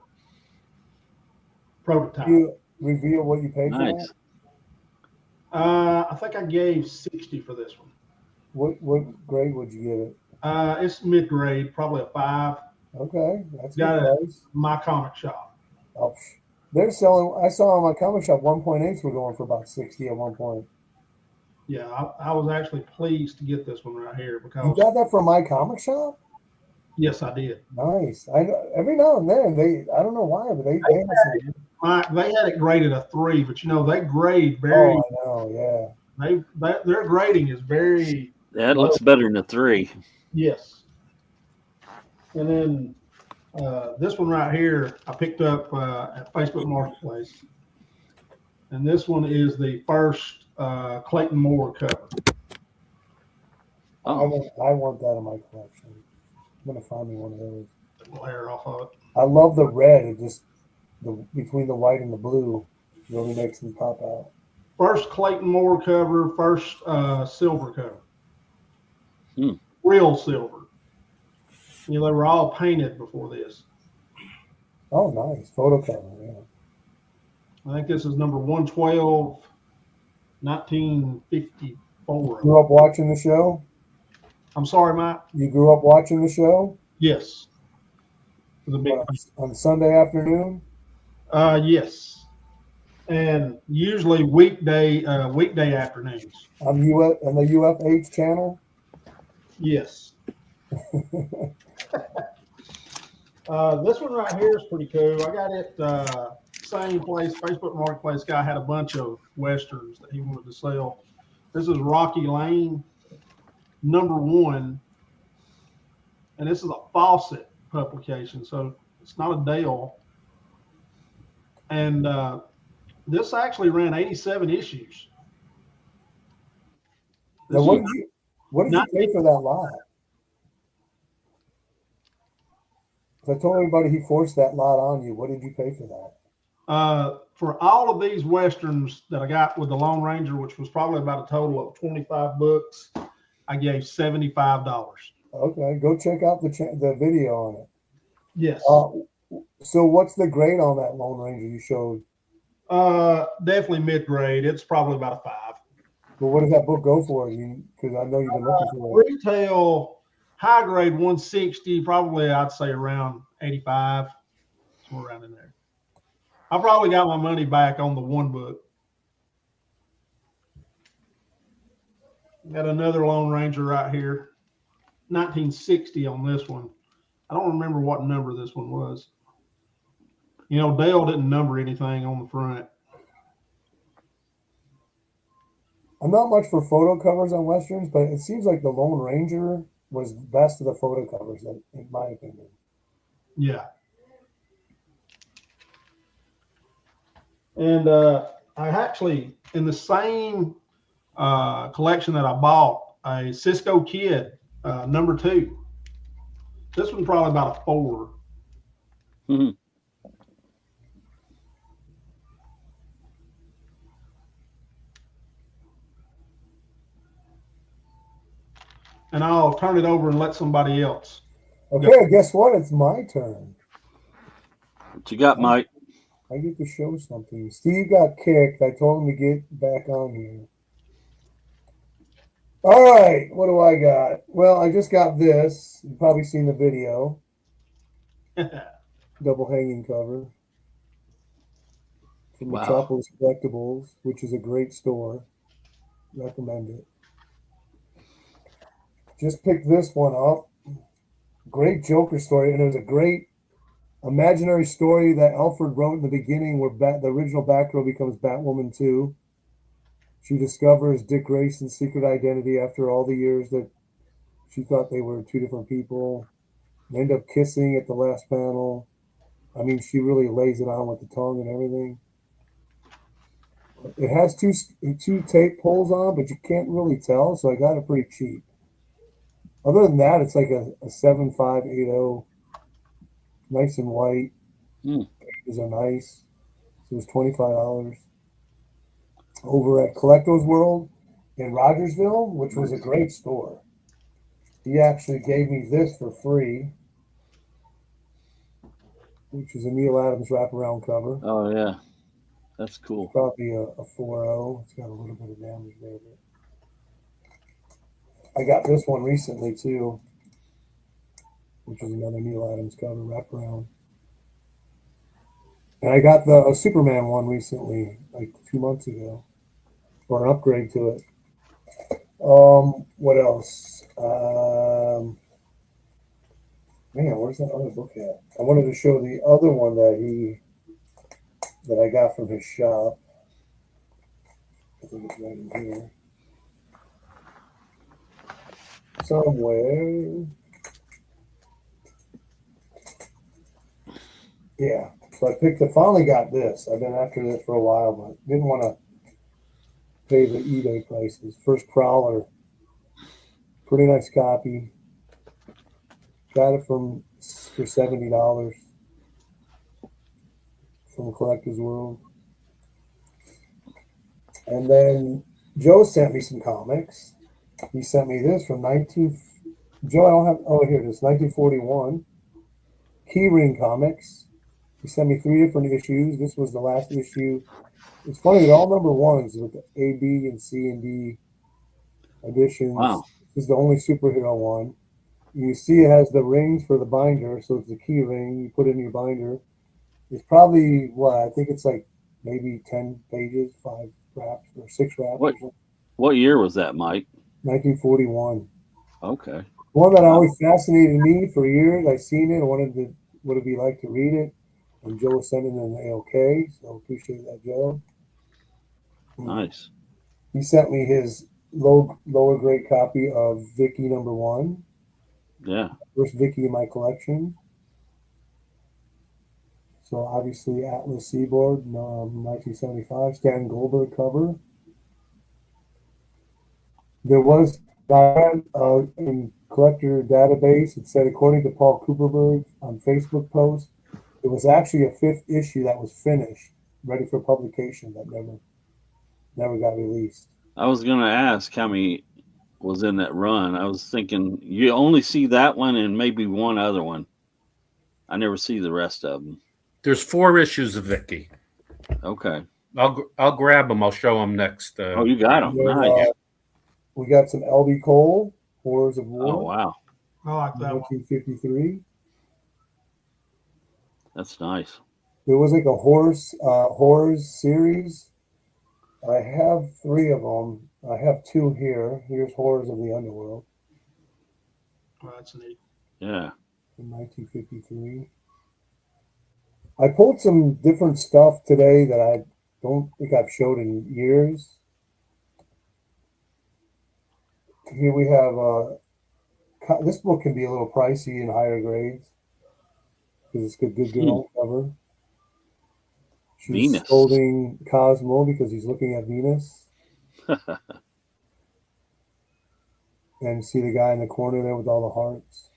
prototype.
You reveal what you paid
Nice.
for
I think I gave 60 for this one.
that? What grade would you give it?
It's mid grade, probably a 5.
Okay, that's a
Got
good
it.
price.
My comic shop.
Oh, they're selling. I saw on my comic shop 1.8s were going for about 60 at one point.
Yeah, I was actually pleased to get this one right here
You
because
got that from my comic shop?
yes, I did.
Nice. I know every now and then I don't know why, but they have some.
Mike, they had it graded a 3, but they grade
Oh,
very.
I know. Yeah.
Their grading is very
That looks better than a 3.
yes. And then this one right here, I picked up at Facebook Marketplace, and this one is the first Clayton Moore cover.
Oh,
I want that in my collection. I'm gonna find me one of those.
We'll hair off of it.
I love the red. It just between the white and the blue really makes them pop out.
First Clayton Moore cover, first silver cover.
Hmm.
Real silver. You know, they were all painted before this.
Oh, nice photo cover. Yeah.
I think this is number 112, 1954.
Grew up watching the show.
I'm sorry, Mike.
You grew up watching the show.
Yes. The big.
On Sunday afternoon.
Yes. And usually weekday afternoons.
On the UFH channel.
Yes. This one right here is pretty cool. I got it same place, Facebook Marketplace guy had a bunch of Westerns that he wanted to sell. This is Rocky Lane, #1. And this is a Fawcett publication, so it's not a Dale. And this actually ran 87 issues.
Now, what did you pay for that lot? I told everybody he forced that lot on you. What did you pay for that?
For all of these Westerns that I got with the Lone Ranger, which was probably about a total of 25 bucks, I gave $75.
Okay, go check out the video on it.
Yes.
So what's the grade on that Lone Ranger you showed?
Definitely mid-grade. It's probably about a 5.
But what does that book go for? Because I know you've been looking for it.
Retail, high grade 160, probably I'd say around 85, somewhere around in there. I probably got my money back on the one book. Got another Lone Ranger right here, 1960 on this one. I don't remember what number this one was. You know, Dale didn't number anything on the front.
I'm not much for photo covers on Westerns, but it seems like the Lone Ranger was best of the photo covers, in my opinion.
Yeah. And I actually, in the same collection that I bought, a Cisco Kid, #2. This one's probably about a 4.
Mm-hmm.
And I'll turn it over and let somebody else.
Okay, guess what? It's my turn.
What you got, Mike?
I get to show something. Steve got kicked. I told him to get back on here. All right, what do I got? Well, I just got this. You've probably seen the video. Double hanging cover from
Wow.
Metropolis Collectibles, which is a great store. Recommend it. Just picked this one up. Great Joker story, and it was a great imaginary story that Alfred wrote in the beginning where the original Batgirl becomes Batwoman 2. She discovers Dick Grayson's secret identity after all the years that she thought they were two different people. They end up kissing at the last panel. I mean, she really lays it on with the tongue and everything. It has two tape pulls on, but you can't really tell, so I got it pretty cheap. Other than that, it's like a 7580. Nice and white. Pages are nice. So it was $25. Over at Collector's World in Rogersville, which was a great store. He actually gave me this for free, which is a Neil Adams wraparound cover.
Oh, yeah. That's cool.
Probably a 4.0. It's got a little bit of damage there. But I got this one recently, too, which is another Neil Adams cover wraparound. And I got a Superman one recently, like 2 months ago, or an upgrade to it. What else? Man, where's that other book at? I wanted to show the other one that I got from his shop. I think it's right in here. Somewhere. Yeah. So I finally got this. I've been after this for a while, but didn't want to pay the eBay prices. First Prowler Pretty nice copy. Got it for $70 from Collector's World. And then Joe sent me some comics. He sent me this from Joe, I don't have, oh, here it is, 1941. Keyring Comics. He sent me 3 different issues. This was the last issue. It's funny, they're all number 1s with the A, B, and C and D editions.
Wow.
This is the only superhero one. You see it has the rings for the binder, so it's a key ring. You put it in your binder. It's probably, I think it's like maybe 10 pages, 5 wraps, or 6 wraps.
What? What year was that, Mike?
1941.
Okay.
One that always fascinated me for years. I seen it. I wanted to, what it'd be like to read it. And Joe was sending an AOK, so appreciate that, Joe.
Nice.
He sent me his lower grade copy of Vicky #1.
Yeah.
First Vicky in my collection. So obviously Atlas Seaboard, 1975, Stan Goldberg cover. There was in collector database. It said, according to Paul Cooperberg on Facebook post, it was actually a 5th issue that was finished, ready for publication, that never got released.
I was going to ask how many was in that run. I was thinking you only see that one and maybe one other one. I never see the rest of them.
There's 4 issues of Vicky.
Okay.
I'll grab them. I'll show them next.
Oh, you got them.
Then,
Nice.
we got some L.B. Cole, Horrors of War,
Oh, wow.
I like that one.
1953.
That's nice.
There was like a horrors series. I have 3 of them. I have 2 here. Here's Horrors of the Underworld
Oh, that's neat.
Yeah.
in 1953. I pulled some different stuff today that I don't think I've showed in years. Here we have this book can be a little pricey in higher grades because it's got good on cover. She's
Venus.
scolding Cosmo because he's looking at Venus. And see the guy in the corner there with all the hearts.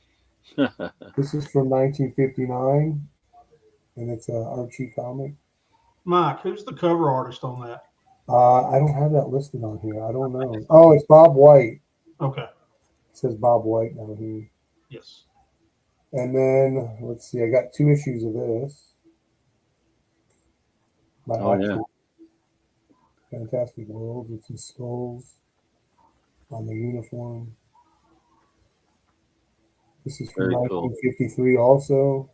This is from 1959, and it's an Archie comic.
Mike, who's the cover artist on that?
I don't have that listed on here. I don't know. Oh, it's Bob White.
Okay.
It says Bob White down here.
Yes.
And then, let's see, I got 2 issues of this. My actual Fantastic World with some skulls on the uniform. This is from
Very cool.
1953 also.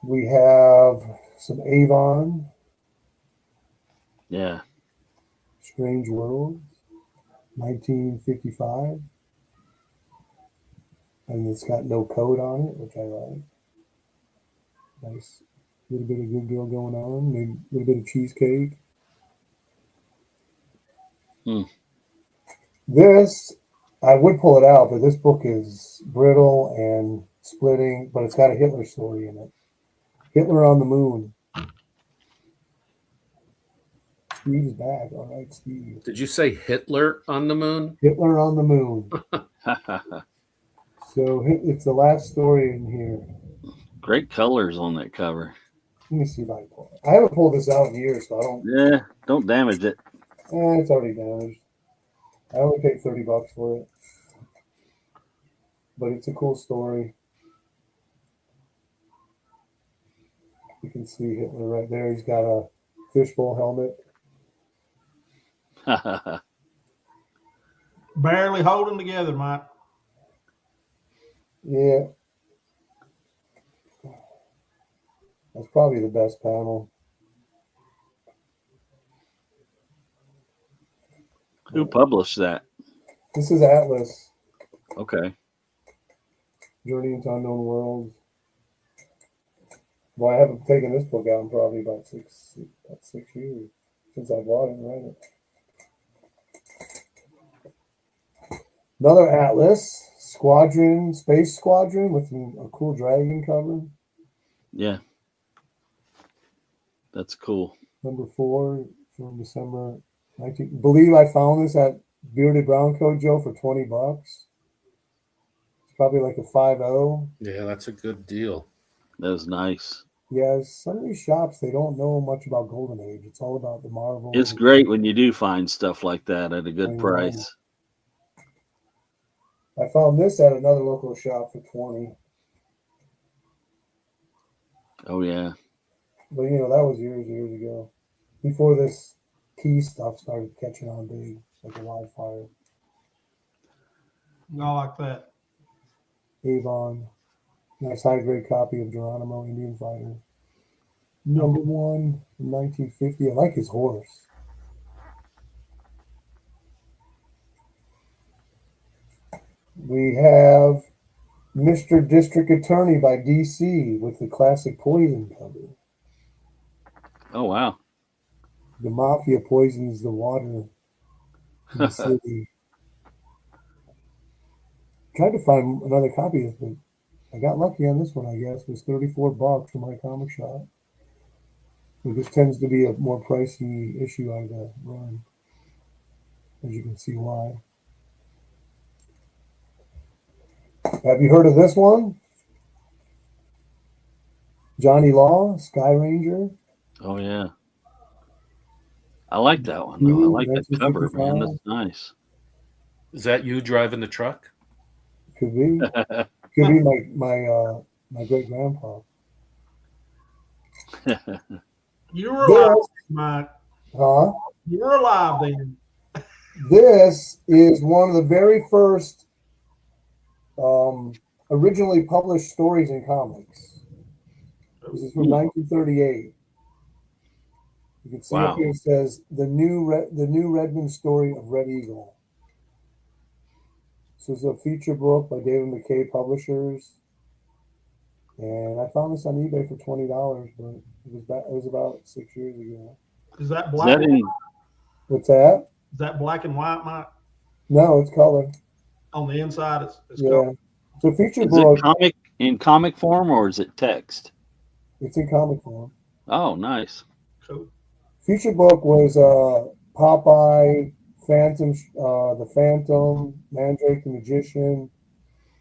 We have some Avon,
Yeah.
Strange Worlds, 1955. And it's got no code on it, which I like. Nice little bit of good girl going on, maybe a little bit of cheesecake. This, I would pull it out, but this book is brittle and splitting, but it's got a Hitler story in it. Hitler on the Moon. Steve's back. All right, Steve.
Did you say Hitler on the moon?
Hitler on the Moon. So it's the last story in here.
Great colors on that cover.
Let me see if I can pull it. I haven't pulled this out in years, so I don't.
Yeah. Don't damage it.
It's already damaged. I only paid $30 for it, but it's a cool story. You can see Hitler right there. He's got a fishbowl helmet.
Barely holding together, Mike.
Yeah. That's probably the best panel.
Who published that?
This is Atlas,
Okay.
Journey into Unknown Worlds. Well, I haven't taken this book out in probably about six years since I bought it and read it. Another Atlas, Squadron, Space Squadron with a cool dragon cover.
Yeah. That's cool.
Number 4 from December Believe I found this at Bearded Brown Coat, Joe, for $20. It's probably like a 5.0.
Yeah, that's a good deal.
That was nice.
Yeah, some of these shops, they don't know much about Golden Age. It's all about the Marvel.
It's great when you do find stuff like that at a
I
good
know.
price.
I found this at another local shop for 20.
Oh yeah.
But you know, that was years ago. Before this key stuff started catching on big, like a wildfire.
I like that.
Avon. Nice high grade copy of Geronimo, Indian Fighter. Number 1 from 1950. I like his horse. We have Mr. District Attorney by DC with the classic Poison cover.
Oh wow.
The mafia poisons the water in the city. Tried to find another copy of it, but I got lucky on this one, I guess. It was $34 from my comic shop. But this tends to be a more pricey issue out of the run, as you can see why. Have you heard of this one? Johnny Law, Sky Ranger.
Oh yeah. I like that one though. I like that cover, man. That's nice.
Is that you driving the truck?
Could be. Could be my great grandpa.
You were alive,
This,
Mike.
huh?
You were alive then.
This is one of the very first originally published stories in comics. This is from 1938. You can see
Wow.
up here it says the new Redmond story of Red Eagle. This is a feature book by David McKay Publishers, and I found this on eBay for $20, but it was about 6 years ago.
Is that
Is
black?
that in,
What's that?
Is that black and white, Mike?
No, it's color.
On the inside, it's
Yeah,
color.
it's a feature
is
book.
it comic in comic form or is it text?
It's in comic form.
Oh, nice.
Cool.
Feature book was Popeye, Phantom, the Phantom, Mandrake the Magician.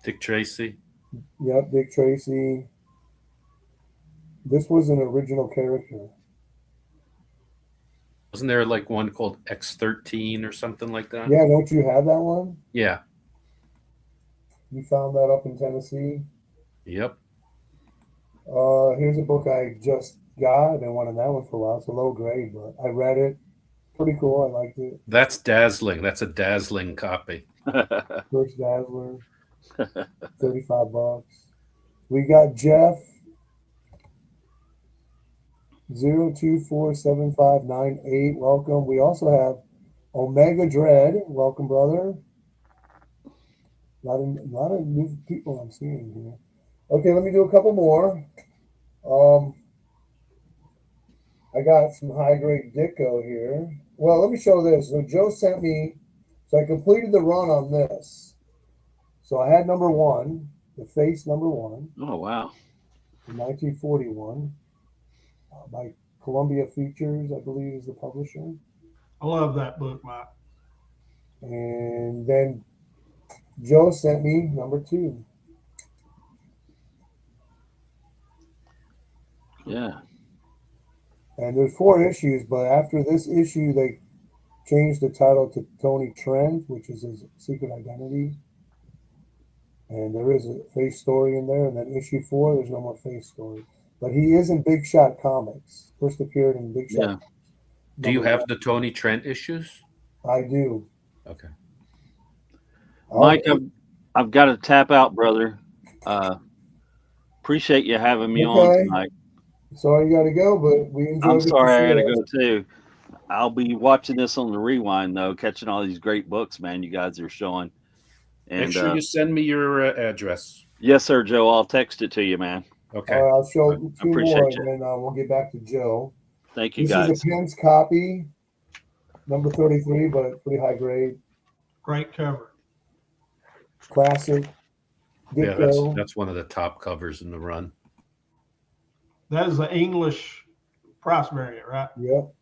Dick Tracy.
Yep, Dick Tracy. This was an original character.
Wasn't there like one called X13 or something like that?
Yeah, don't you have that one?
Yeah.
You found that up in Tennessee.
Yep.
Here's a book I just got. I've been wanting that one for a while. It's a low grade, but I read it. Pretty cool. I liked it.
That's dazzling. That's a dazzling copy.
First Dazzler, $35. We got Jeff 0247598. Welcome. We also have Omega Dread. Welcome, brother. A lot of new people I'm seeing here. Okay, let me do a couple more. I got some high grade Ditko here. Well, let me show this. So Joe sent me. So I completed the run on this. So I had number 1, the Face number 1,
Oh wow.
in 1941, by Columbia Features, I believe, is the publisher.
I love that book, Mike.
And then Joe sent me number 2.
Yeah.
And there's 4 issues, but after this issue, they changed the title to Tony Trent, which is his secret identity. And there is a Face story in there. And then issue 4, there's no more Face story. But he is in Big Shot Comics. First appeared in Big Shot.
Yeah.
Do you
number
have
1.
the Tony Trent issues?
I do.
Okay.
Mike, I've got to tap out, brother. Appreciate you having me on
Okay.
tonight.
Sorry you got to go, but we enjoyed
I'm
it.
sorry I got to go too. I'll be watching this on the rewind though, catching all these great books, man. You guys are showing. And
Make sure you send me your address.
yes, sir, Joe. I'll text it to you, man.
Okay.
All right, I'll show
I
2
appreciate
more,
you.
and then we'll get back to Joe.
Thank you,
This
guys.
is a Penn's copy, number 33, but pretty high grade.
Great cover.
Classic.
Yeah,
Ditko.
that's one of the top covers in the run.
That is the English price variant, right?
Yep.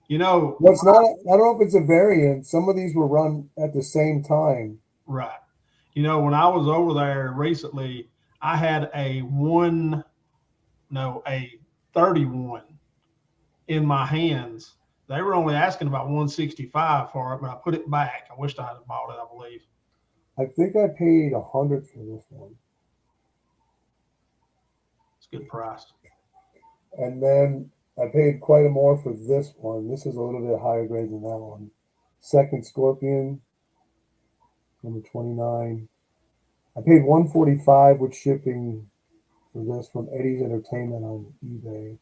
You know,
What's not? I don't know if it's a variant. Some of these were run at the same time.
right. You know, when I was over there recently, I had a 31 in my hands. They were only asking about 165 for it, but I put it back. I wished I had bought it, I believe.
I think I paid 100 for this one,
It's a good price.
and then I paid quite a more for this one. This is a little bit higher grade than that one. Second Scorpion, number 29. I paid 145 with shipping for this from Eddie's Entertainment on eBay.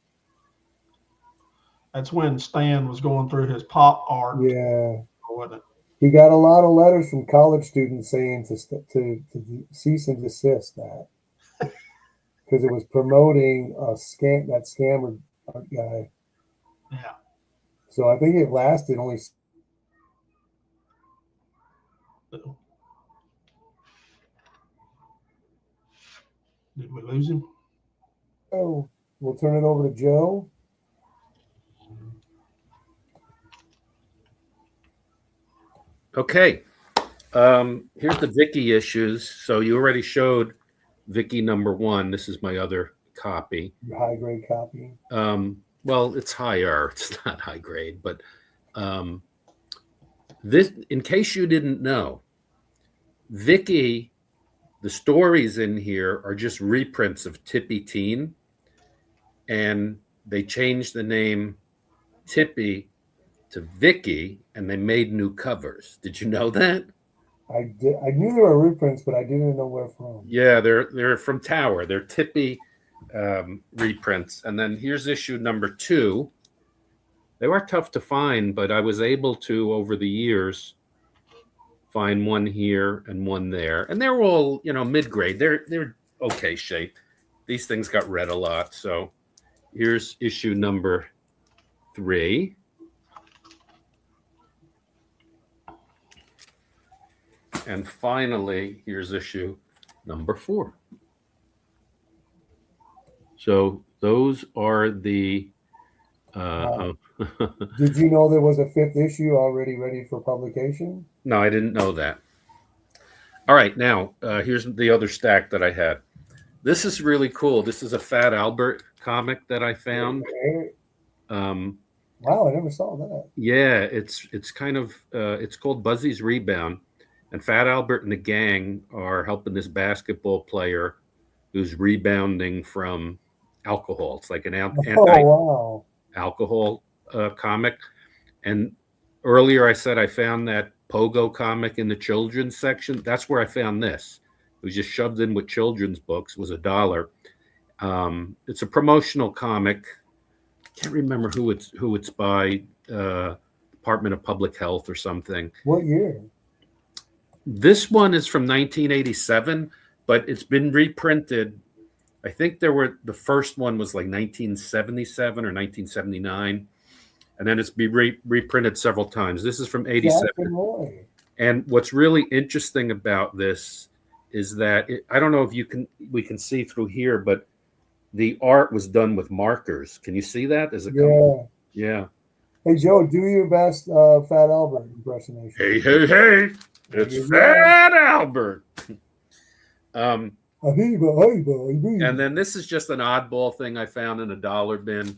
That's when Stan was going through his pop art,
Yeah,
wasn't it?
he got a lot of letters from college students saying to cease and desist that because it was promoting that scammer art guy.
Yeah.
So I think it lasted only.
Did we lose him?
Oh, we'll turn it over to Joe.
Okay. Here's the Vicky issues. So you already showed Vicky number 1. This is my other copy.
Your high grade copy.
Well, it's higher. It's not high grade, but this, in case you didn't know, Vicky, the stories in here are just reprints of Tippy Teen, and they changed the name Tippy to Vicky, and they made new covers. Did you know that?
I did. I knew there were reprints, but I didn't know where from.
Yeah, they're from Tower. They're Tippy reprints. And then here's issue number 2. They were tough to find, but I was able to, over the years, find one here and one there. And they're all, mid-grade. They're okay shape. These things got read a lot. So here's issue number 3. And finally, here's issue number 4. So those are the.
Did you know there was a 5th issue already ready for publication?
No, I didn't know that. All right, now here's the other stack that I had. This is really cool. This is a Fat Albert comic that I found.
Okay. Wow, I never saw that.
Yeah, it's kind of it's called Buzzy's Rebound, and Fat Albert and the gang are helping this basketball player who's rebounding from alcohol. It's like an anti-alcohol comic. And earlier I said I found that Pogo comic in the children's section. That's where I found this. It was just shoved in with children's books. It was $1. It's a promotional comic. Can't remember who it's by. Department of Public Health or something.
What year?
This one is from 1987, but it's been reprinted. I think the first one was like 1977 or 1979, and then it's been reprinted several times. This is from 87. And what's really interesting about this is that I don't know if we can see through here, but the art was done with markers. Can you see that? Yeah.
Hey, Joe, do your best Fat Albert impersonation.
Hey. It's Fat Albert. And then this is just an oddball thing I found in a dollar bin,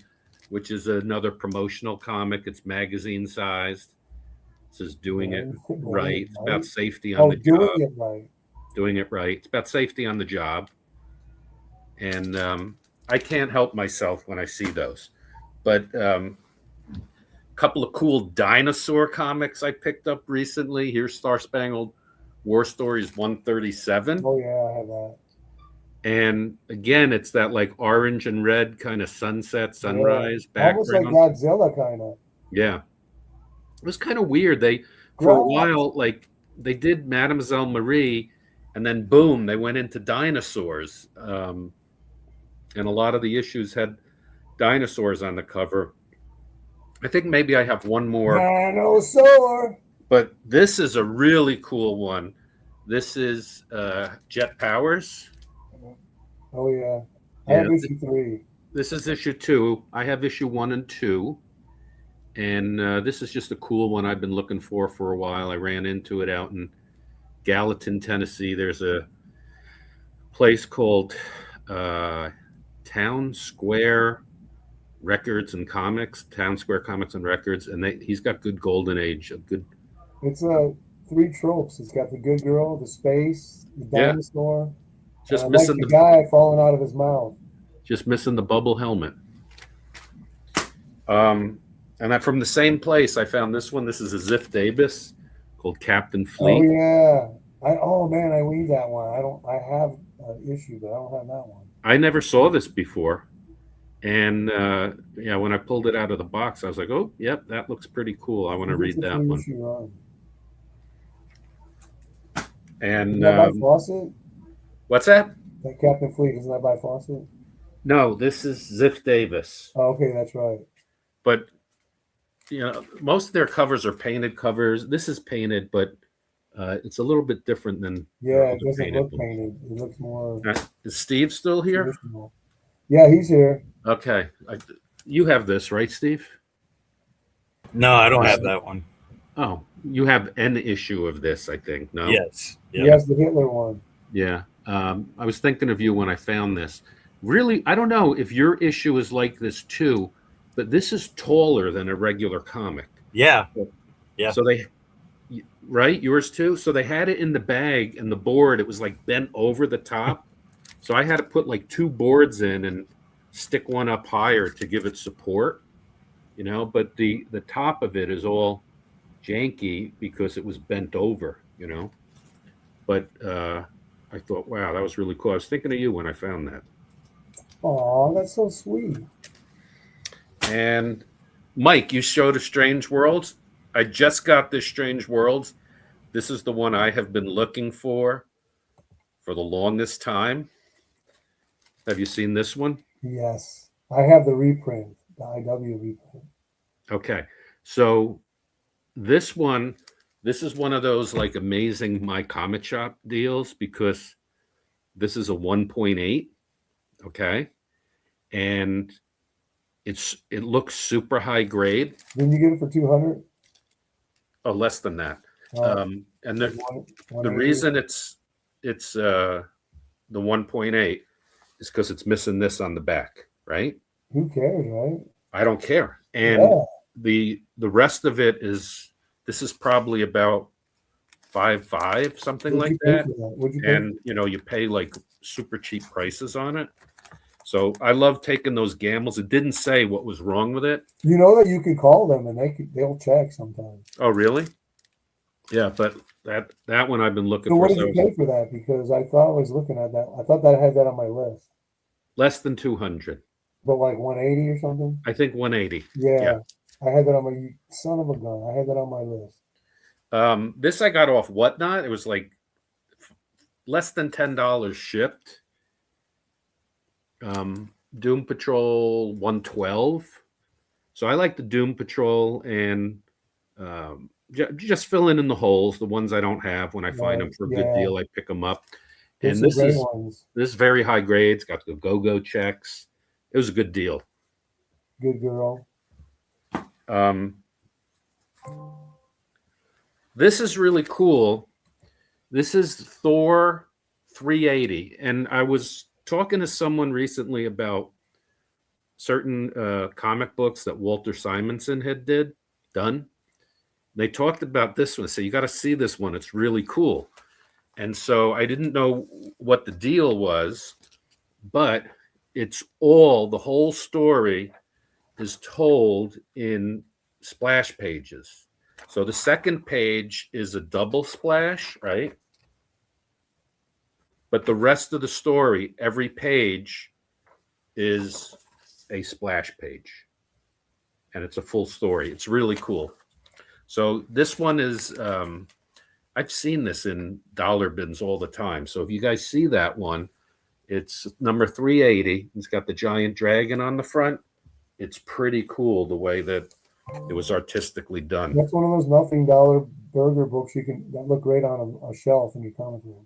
which is another promotional comic. It's magazine sized. It says doing it right. It's about safety on the job. Doing it right. It's about safety on the job. And I can't help myself when I see those. But couple of cool dinosaur comics I picked up recently. Here's Star Spangled War Stories 137.
Oh yeah, I have that.
And again, it's that like orange and red kind of sunset, sunrise background.
Almost like Godzilla kind of.
Yeah. It was kind of weird. For a while, like they did Mademoiselle Marie, and then boom, they went into dinosaurs. And a lot of the issues had dinosaurs on the cover. I think maybe I have one more.
Dinosaur.
But this is a really cool one. This is Jet Powers.
Oh, yeah. I have issue 3.
This is issue 2. I have issue 1 and 2. And this is just a cool one I've been looking for a while. I ran into it out in Gallatin, Tennessee. There's a place called Town Square Records and Comics, Town Square Comics and Records, and he's got good Golden Age, a good.
It's 3 tropes. It's got the good girl, the space, the dinosaur.
Just
and
missing
the guy falling out of his mouth.
Just missing the bubble helmet. And from the same place, I found this one. This is a Ziff Davis called Captain Fleet.
Oh yeah. I need that one. I have an issue, but I don't have that one.
I never saw this before. And when I pulled it out of the box, I was like, oh, yep, that looks pretty cool. I want to read that one. And
by Fawcett?
What's that?
That Captain Fleet, isn't that by Fawcett?
No, this is Ziff Davis.
Oh, okay, that's right.
But most of their covers are painted covers. This is painted, but it's a little bit different than
it doesn't look painted. It looks more.
Is Steve still here?
Traditional. Yeah, he's here.
Okay, you have this, right, Steve?
No, I don't have that one.
Oh, you have an issue of this, I think. No.
Yes.
He has the Hitler one.
Yeah. I was thinking of you when I found this. Really, I don't know if your issue is like this too, but this is taller than a regular comic.
Yeah. Yeah.
So right? Yours too? So they had it in the bag and the board, it was like bent over the top. So I had to put like 2 boards in and stick one up higher to give it support, but the top of it is all janky because it was bent over, But I thought, wow, that was really cool. I was thinking of you when I found that.
Oh, that's so sweet.
And Mike, you showed a Strange Worlds. I just got this Strange Worlds. This is the one I have been looking for the longest time. Have you seen this one?
Yes. I have the reprint, the IW reprint.
Okay. So this is one of those like amazing My Comic Shop deals because this is a 1.8. Okay. And it looks super high grade.
Didn't you get it for 200?
Oh, less than that. And the
180?
reason it's the 1.8 is because it's missing this on the back, right?
Who cares, right?
I don't care. And the rest of it this is probably about 5.5, something like that. And you pay like super cheap prices on it. So I love taking those gambles. It didn't say what was wrong with it.
You know that you can call them and they'll check sometimes.
Oh, really? Yeah, but that one I've been looking
so
for.
What did you pay for that? Because I thought I was looking at that. I thought that I had that on my list.
Less than 200.
But like 180 or something?
I think 180.
Yeah. I had that on my son of a gun. I had that on my list.
This I got off Whatnot. It was like less than $10 shipped. Doom Patrol 112. So I like the Doom Patrol and just filling in the holes, the ones I don't have. When I find them for a good deal, I pick them up. And this is very high grade. It's got the go-go checks. It was a good deal.
Good girl.
This is really cool. This is Thor 380. And I was talking to someone recently about certain comic books that Walter Simonson had done. They talked about this one. So you got to see this one. It's really cool. And so I didn't know what the deal was, but the whole story is told in splash pages. So the second page is a double splash, right? But the rest of the story, every page is a splash page. And it's a full story. It's really cool. So this one is, I've seen this in dollar bins all the time. So if you guys see that one, it's number 380. It's got the giant dragon on the front. It's pretty cool the way that it was artistically done.
That's one of those nothing dollar burger books that look great on a shelf in your comic room.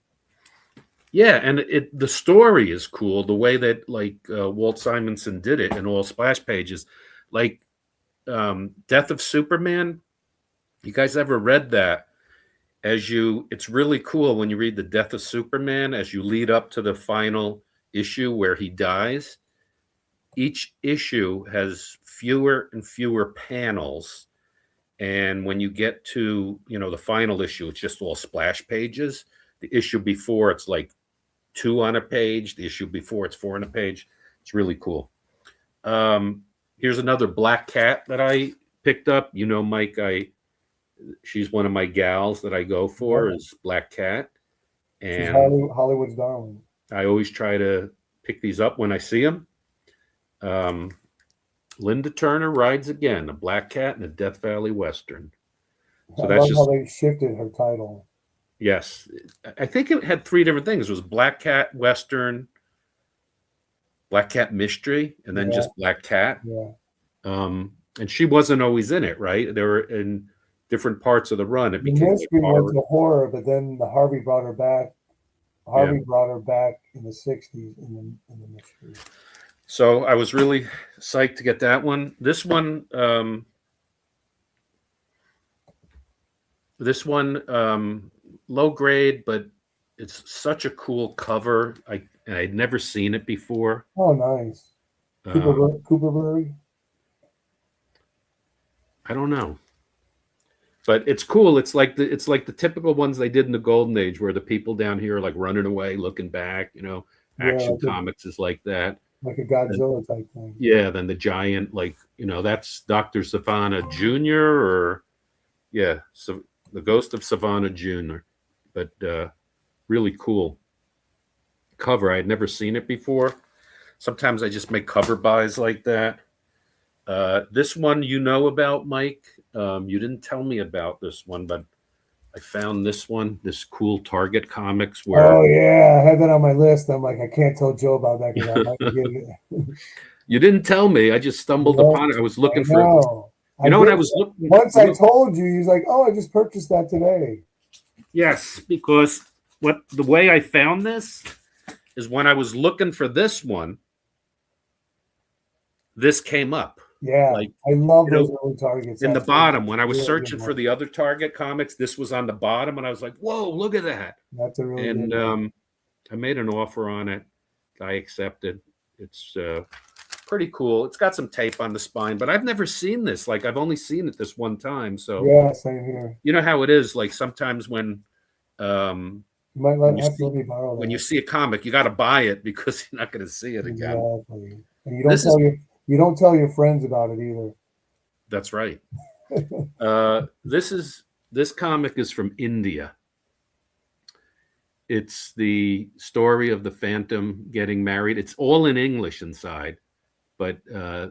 Yeah, and the story is cool. The way that Walt Simonson did it in all splash pages, like Death of Superman. You guys ever read that? It's really cool when you read the Death of Superman as you lead up to the final issue where he dies. Each issue has fewer and fewer panels, and when you get to the final issue, it's just all splash pages. The issue before, it's like 2 on a page. The issue before, it's 4 on a page. It's really cool. Here's another Black Cat that I picked up. Mike, she's one of my gals that I go for, is Black Cat.
She's
And
Hollywood's darling.
I always try to pick these up when I see them. Linda Turner Rides Again, a Black Cat and a Death Valley Western. So
I
that's
love
just,
how they shifted her title.
yes. I think it had 3 different things. It was Black Cat Western, Black Cat Mystery, and then just Black Cat.
Yeah.
And she wasn't always in it, right? They were in different parts of the run. It
The
became
mystery went to horror, but then the Harvey brought her back. Harvey brought her back in the 60s in the mystery.
So I was really psyched to get that one. This one, low grade, but it's such a cool cover. I'd never seen it before.
Oh, nice. Cooperberry?
I don't know, but it's cool. It's like the typical ones they did in the Golden Age, where the people down here are like running away, looking back. Action comics is like that.
Like a Godzilla type thing.
Yeah, then the giant, that's Dr. Savannah Jr. So the Ghost of Savannah Jr. But really cool cover. I had never seen it before. Sometimes I just make cover buys like that. This one about, Mike. You didn't tell me about this one, but I found this cool Target Comics where.
Oh yeah, I had that on my list. I'm like, I can't tell Joe about that because I might forget it.
You didn't tell me. I just stumbled upon it. I was looking for. I was looking.
Once I told you, he's like, "Oh, I just purchased that today."
Yes, because the way I found this is when I was looking for this one, this came up.
Yeah, I love those early Targets.
In the bottom, when I was searching for the other Target comics, this was on the bottom, and I was like, "Whoa, look at that!"
That's a really
and
good one.
I made an offer on it. I accepted. It's pretty cool. It's got some tape on the spine, but I've never seen this. Like, I've only seen it this one time. So
yeah, same here.
You know how it is. Like sometimes when
you might let me borrow that.
When you see a comic, you got to buy it because you're not going to see it again.
Exactly. And you don't tell your friends about it either.
That's right. This comic is from India. It's the story of the Phantom getting married. It's all in English inside, but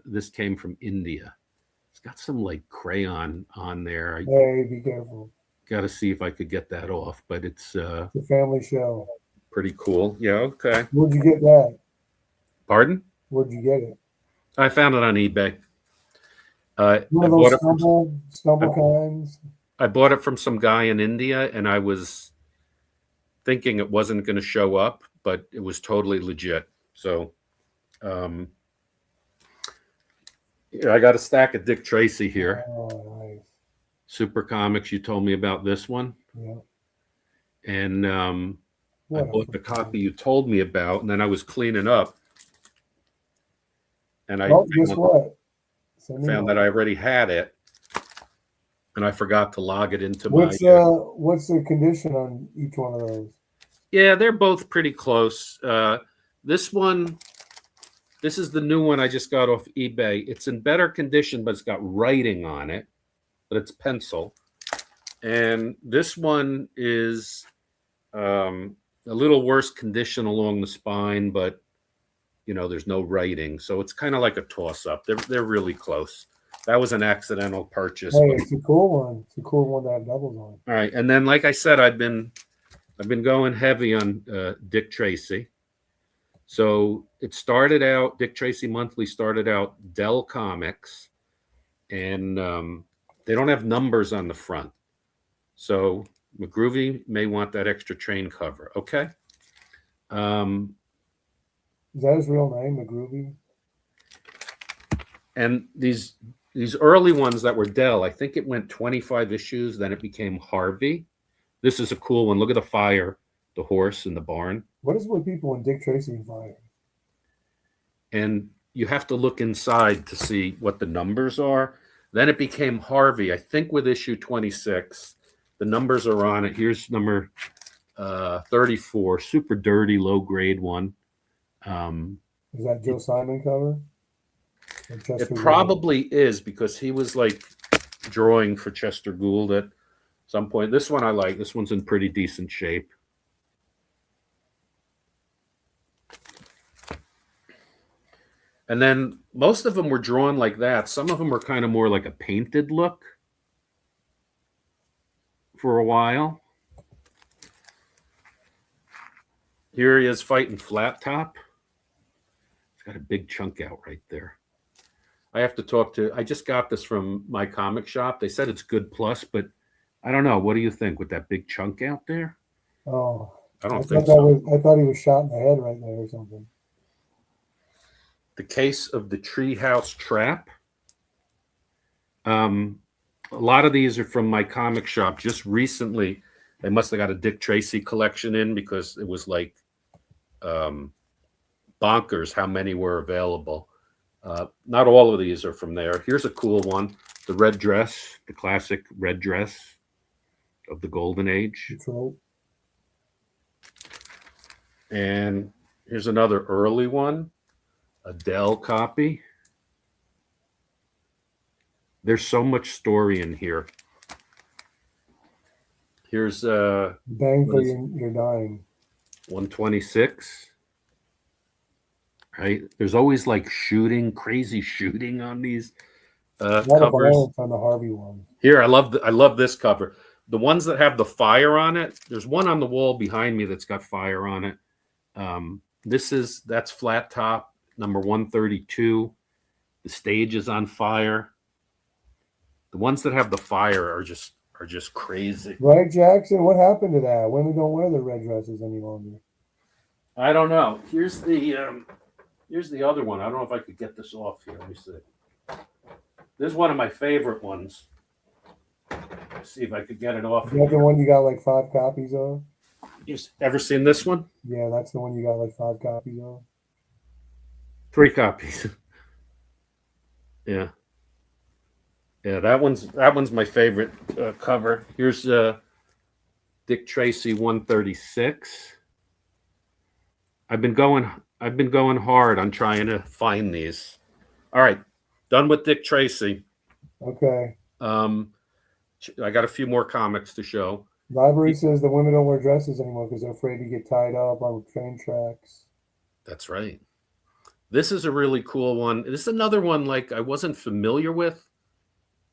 this came from India. It's got some like crayon on there.
Hey, be careful.
Got to see if I could get that off, but it's
a family show.
Pretty cool. Yeah. Okay.
Where'd you get that?
Pardon?
Where'd you get it?
I found it on eBay.
One of those stumble kinds.
I bought it from some guy in India, and I was thinking it wasn't going to show up, but it was totally legit. So, I got a stack of Dick Tracy here.
Oh, nice.
Super Comics. You told me about this one.
Yeah.
And I bought the copy you told me about, and then I was cleaning up. And
guess what?
Found that I already had it, and I forgot to log it into
what's the condition on each one of those?
Yeah, they're both pretty close. This is the new one I just got off eBay. It's in better condition, but it's got writing on it, but it's pencil. And this one is a little worse condition along the spine, but there's no writing, so it's kind of like a toss-up. They're really close. That was an accidental purchase.
Hey, it's a cool one. It's a cool one to have doubles on.
All right, and then like I said, I've been going heavy on Dick Tracy. So it started out, Dick Tracy Monthly started out Dell Comics, and they don't have numbers on the front. So McGroovy may want that extra train cover. Okay.
Is that his real name, McGroovy?
And these these early ones that were Dell, I think it went 25 issues, then it became Harvey. This is a cool one. Look at the fire, the horse in the barn.
What is with people in Dick Tracy and fire?
And you have to look inside to see what the numbers are. Then it became Harvey, I think with issue 26. The numbers are on it. Here's number 34, super dirty, low grade one.
Is that Joe Simon cover? Or Chester
It
Gould?
probably is because he was like drawing for Chester Gould at some point. This one I like. This one's in pretty decent shape. And then most of them were drawn like that. Some of them were kind of more like a painted look for a while. Here he is fighting Flat Top. He's got a big chunk out right there. I have to talk to, I just got this from my comic shop. They said it's good plus, but I don't know. What do you think with that big chunk out there?
Oh,
I
I
don't
thought
think
that
so.
was. I thought he was shot in the head right there or something.
The Case of the Treehouse Trap. A lot of these are from my comic shop. Just recently, they must have got a Dick Tracy collection in because it was like bonkers how many were available. Not all of these are from there. Here's a cool one. The red dress, the classic red dress of the Golden Age.
Control.
And here's another early one, a Dell copy. There's so much story in here. Here's
Bang for
What is-
you're dying.
126. Right? There's always like shooting, crazy shooting on these
A lot of
covers.
violence on the Harvey one.
Here, I love this cover. The ones that have the fire on it. There's one on the wall behind me that's got fire on it. That's Flat Top number 132. The stage is on fire. The ones that have the fire are just crazy.
Right, Jackson? What happened to that? Women don't wear the red dresses any longer.
I don't know. Here's the other one. I don't know if I could get this off here. Let me see. This is one of my favorite ones. Let's see if I could get it off.
Is that the one you got like 5 copies of?
You ever seen this one?
Yeah, that's the one you got like 5 copies of.
3 copies. Yeah. Yeah, that one's my favorite cover. Here's Dick Tracy 136. I've been going hard on trying to find these. All right, done with Dick Tracy.
Okay.
I got a few more comics to show.
Library says the women don't wear dresses anymore because they're afraid to get tied up on train tracks.
That's right. This is a really cool one. This is another one like I wasn't familiar with.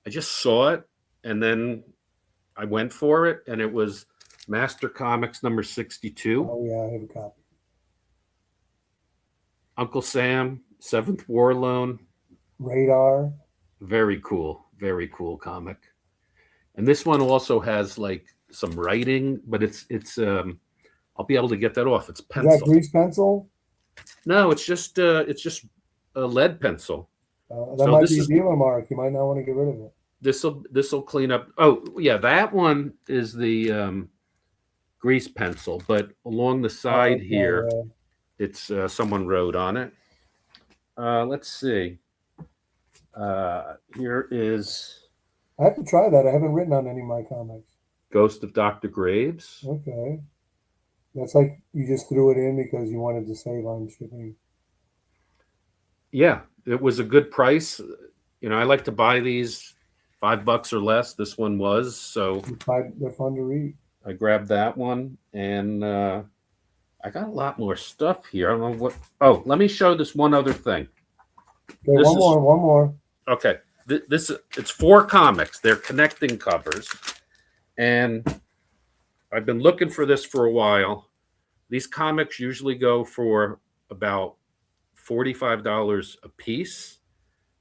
I just saw it and then I went for it, and it was Master Comics number 62.
Oh yeah, I have a copy.
Uncle Sam, Seventh War Loan.
Radar.
Very cool comic. And this one also has like some writing, but it's I'll be able to get that off. It's
Is
pencil.
that grease pencil?
No, it's just a lead pencil.
That
So
might
this
be a
is-
dealer mark. You might not want to get rid of it.
This'll clean up. Oh yeah, that one is the grease pencil, but along the side
Okay,
here,
yeah.
it's someone wrote on it. Let's see. Here is
I have to try that. I haven't written on any of my comics.
Ghost of Dr. Graves.
Okay. That's like you just threw it in because you wanted to save on shipping.
Yeah, it was a good price. You know, I like to buy these $5 or less. This one was, so
They're fun to read.
I grabbed that one, and I got a lot more stuff here. I don't know what. Oh, let me show this one other thing.
Okay,
This
one
is-
more, one more.
Okay, it's 4 comics. They're connecting covers, and I've been looking for this for a while. These comics usually go for about $45 a piece.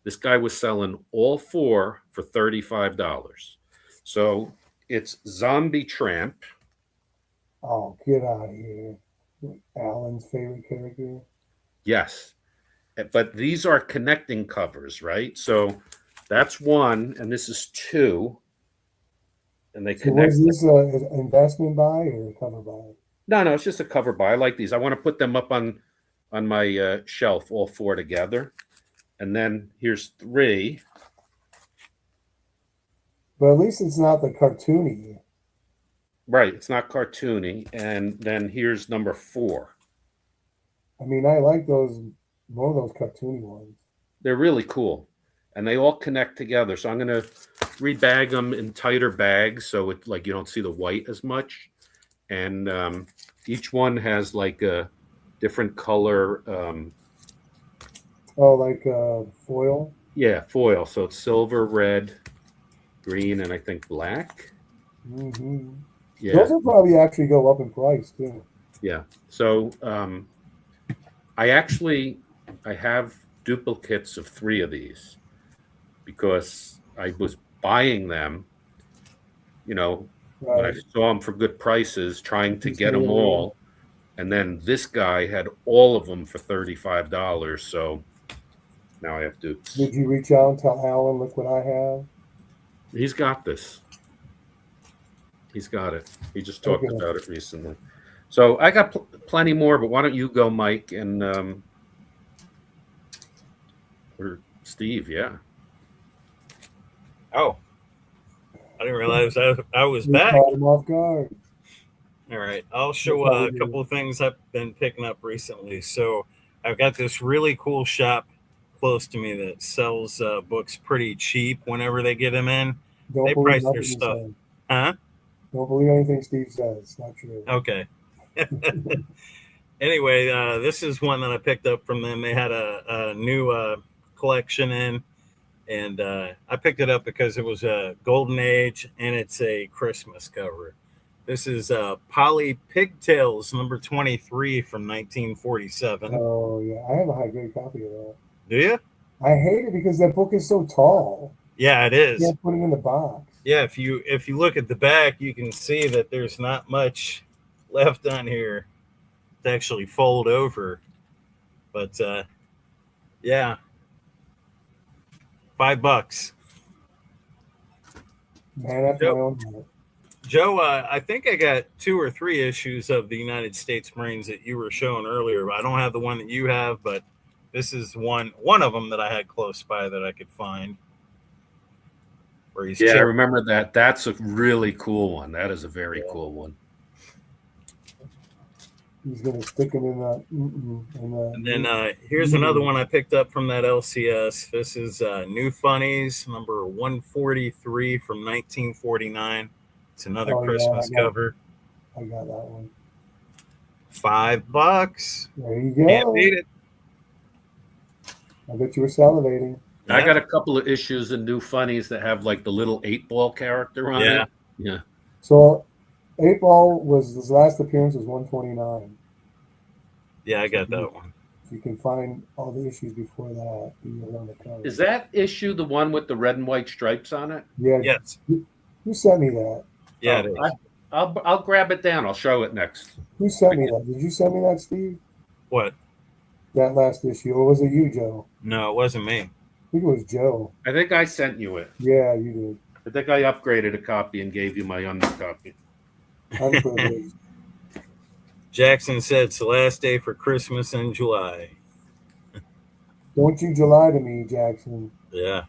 This guy was selling all 4 for $35. So it's Zombie Tramp.
Oh, get out of here. Alan's favorite character.
Yes. But these are connecting covers, right? So That's one, and this is two. And they
So
connect.
was this an investment buy or a cover buy?
No, it's just a cover buy. I like these. I want to put them up on my shelf, all four together. And then here's three.
But at least it's not the cartoony.
Right, it's not cartoony. And then here's number four.
I mean, I like those, more of those cartoony ones.
They're really cool. And they all connect together. So I'm going to rebag them in tighter bags so it like you don't see the white as much. And each one has like a different color.
Like foil?
Yeah, foil. So it's silver, red, green, and I think black.
Mm-hmm.
Yeah.
Those will probably actually go up in price too.
Yeah. So I have duplicates of three of these because I was buying them, when I
Right.
saw them for good prices, trying to get them all. And then this guy had all of them for $35. So now I have dupes.
Did you reach out and tell Alan, look what I have?
He's got this. He's got it. He just talked
Okay.
about it recently. So I got plenty more, but why don't you go, Mike, and or Steve? Yeah.
Oh, I didn't realize I was
You
back.
caught him off guard.
All right, I'll show a couple of things I've been picking up recently. So I've got this really cool shop close to me that sells books pretty cheap whenever they get them in.
Don't
They
believe
price
nothing
their
he
stuff.
says.
Huh?
Don't believe anything Steve says. It's not true.
Okay. Anyway, this is one that I picked up from them. They had a new collection in, and I picked it up because it was a Golden Age and it's a Christmas cover. This is Polly Pigtails number 23 from 1947.
Oh yeah, I have a high grade copy of that.
Do you?
I hate it because that book is so tall.
Yeah, it is.
You can't put it in the box.
Yeah, if you look at the back, you can see that there's not much left on here to actually fold over. But yeah, $5.
Man after my own heart.
Joe, I think I got 2 or 3 issues of the United States Marines that you were showing earlier. I don't have the one that you have, but this is one of them that I had close by that I could find. Where he's
Yeah, I remember that. That's a really cool one. That is a very cool one.
He's gonna stick him in that.
And then here's another one I picked up from that LCS. This is New Funnies number 143 from 1949. It's another Christmas cover.
I got that one.
$5.
There you go.
Can't beat it.
I bet you were salivating.
I got a couple of issues in New Funnies that have like the little 8-ball character on it. Yeah.
So 8-ball was his last appearance was 129.
Yeah, I got that one.
If you can find all the issues before that, you'll learn the cover.
Is that issue the one with the red and white stripes on it?
Yeah.
Yes.
Who sent me that?
Yeah, it is.
I'll grab it down. I'll show it next.
Who sent me that? Did you send me that, Steve?
What?
That last issue, or was it you, Joe?
No, it wasn't me.
I think it was Joe.
I think I sent you it.
Yeah, you did.
I think I upgraded a copy and gave you my copy.
Unprivileged.
Jackson said it's the last day for Christmas in July.
Don't you July to me, Jackson.
Yeah.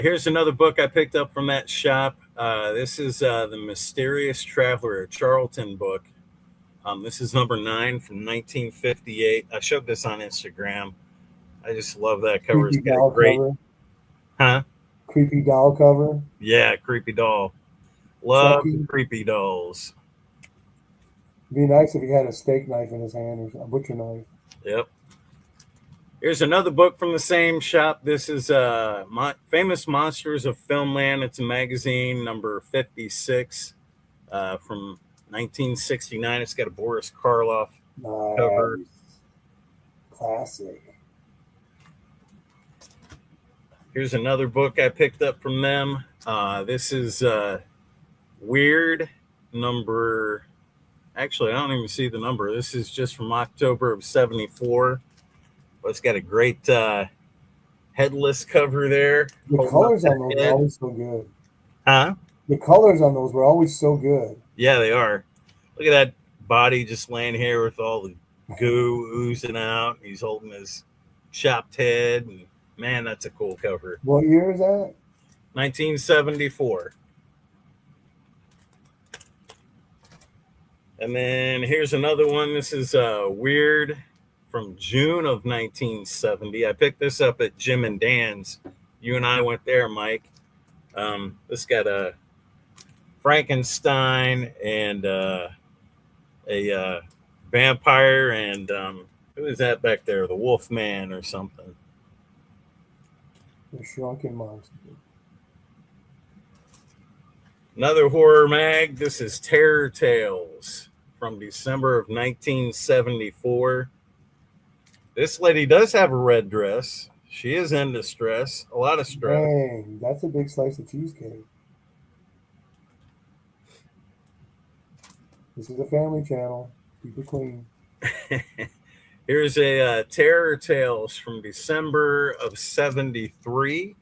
Here's another book I picked up from that shop. This is The Mysterious Traveler, a Charlton book. This is number 9 from 1958. I showed this on Instagram. I just love that cover. It's
Creepy
got
doll
a great,
cover.
huh?
Creepy doll cover.
Yeah, creepy doll. Love
Chucky.
creepy dolls.
It'd be nice if he had a steak knife in his hand or a butcher knife.
Yep. Here's another book from the same shop. This is Famous Monsters of Filmland. It's a magazine, number 56, from 1969. It's got a Boris Karloff cover.
Nice. Classic.
Here's another book I picked up from them. This is Weird number. Actually, I don't even see the number. This is just from October of '74. But it's got a great headless cover there.
The
holding
colors
up
on those
the
are
head.
always so good.
Huh?
The colors on those were always so good.
Yeah, they are. Look at that body just laying here with all the goo oozing out. He's holding his chopped head. And man, that's a cool cover.
What year is that?
1974. And then here's another one. This is Weird from June of 1970. I picked this up at Jim and Dan's. You and I went there, Mike. This got a Frankenstein and a vampire and who is that back there? The Wolfman or something.
The Shrunken Monster.
Another horror mag. This is Terror Tales from December of 1974. This lady does have a red dress. She is in distress. A lot of stress.
Dang, that's a big slice of cheesecake. This is a family channel. Keep it clean.
Here's a Terror Tales from December of 73.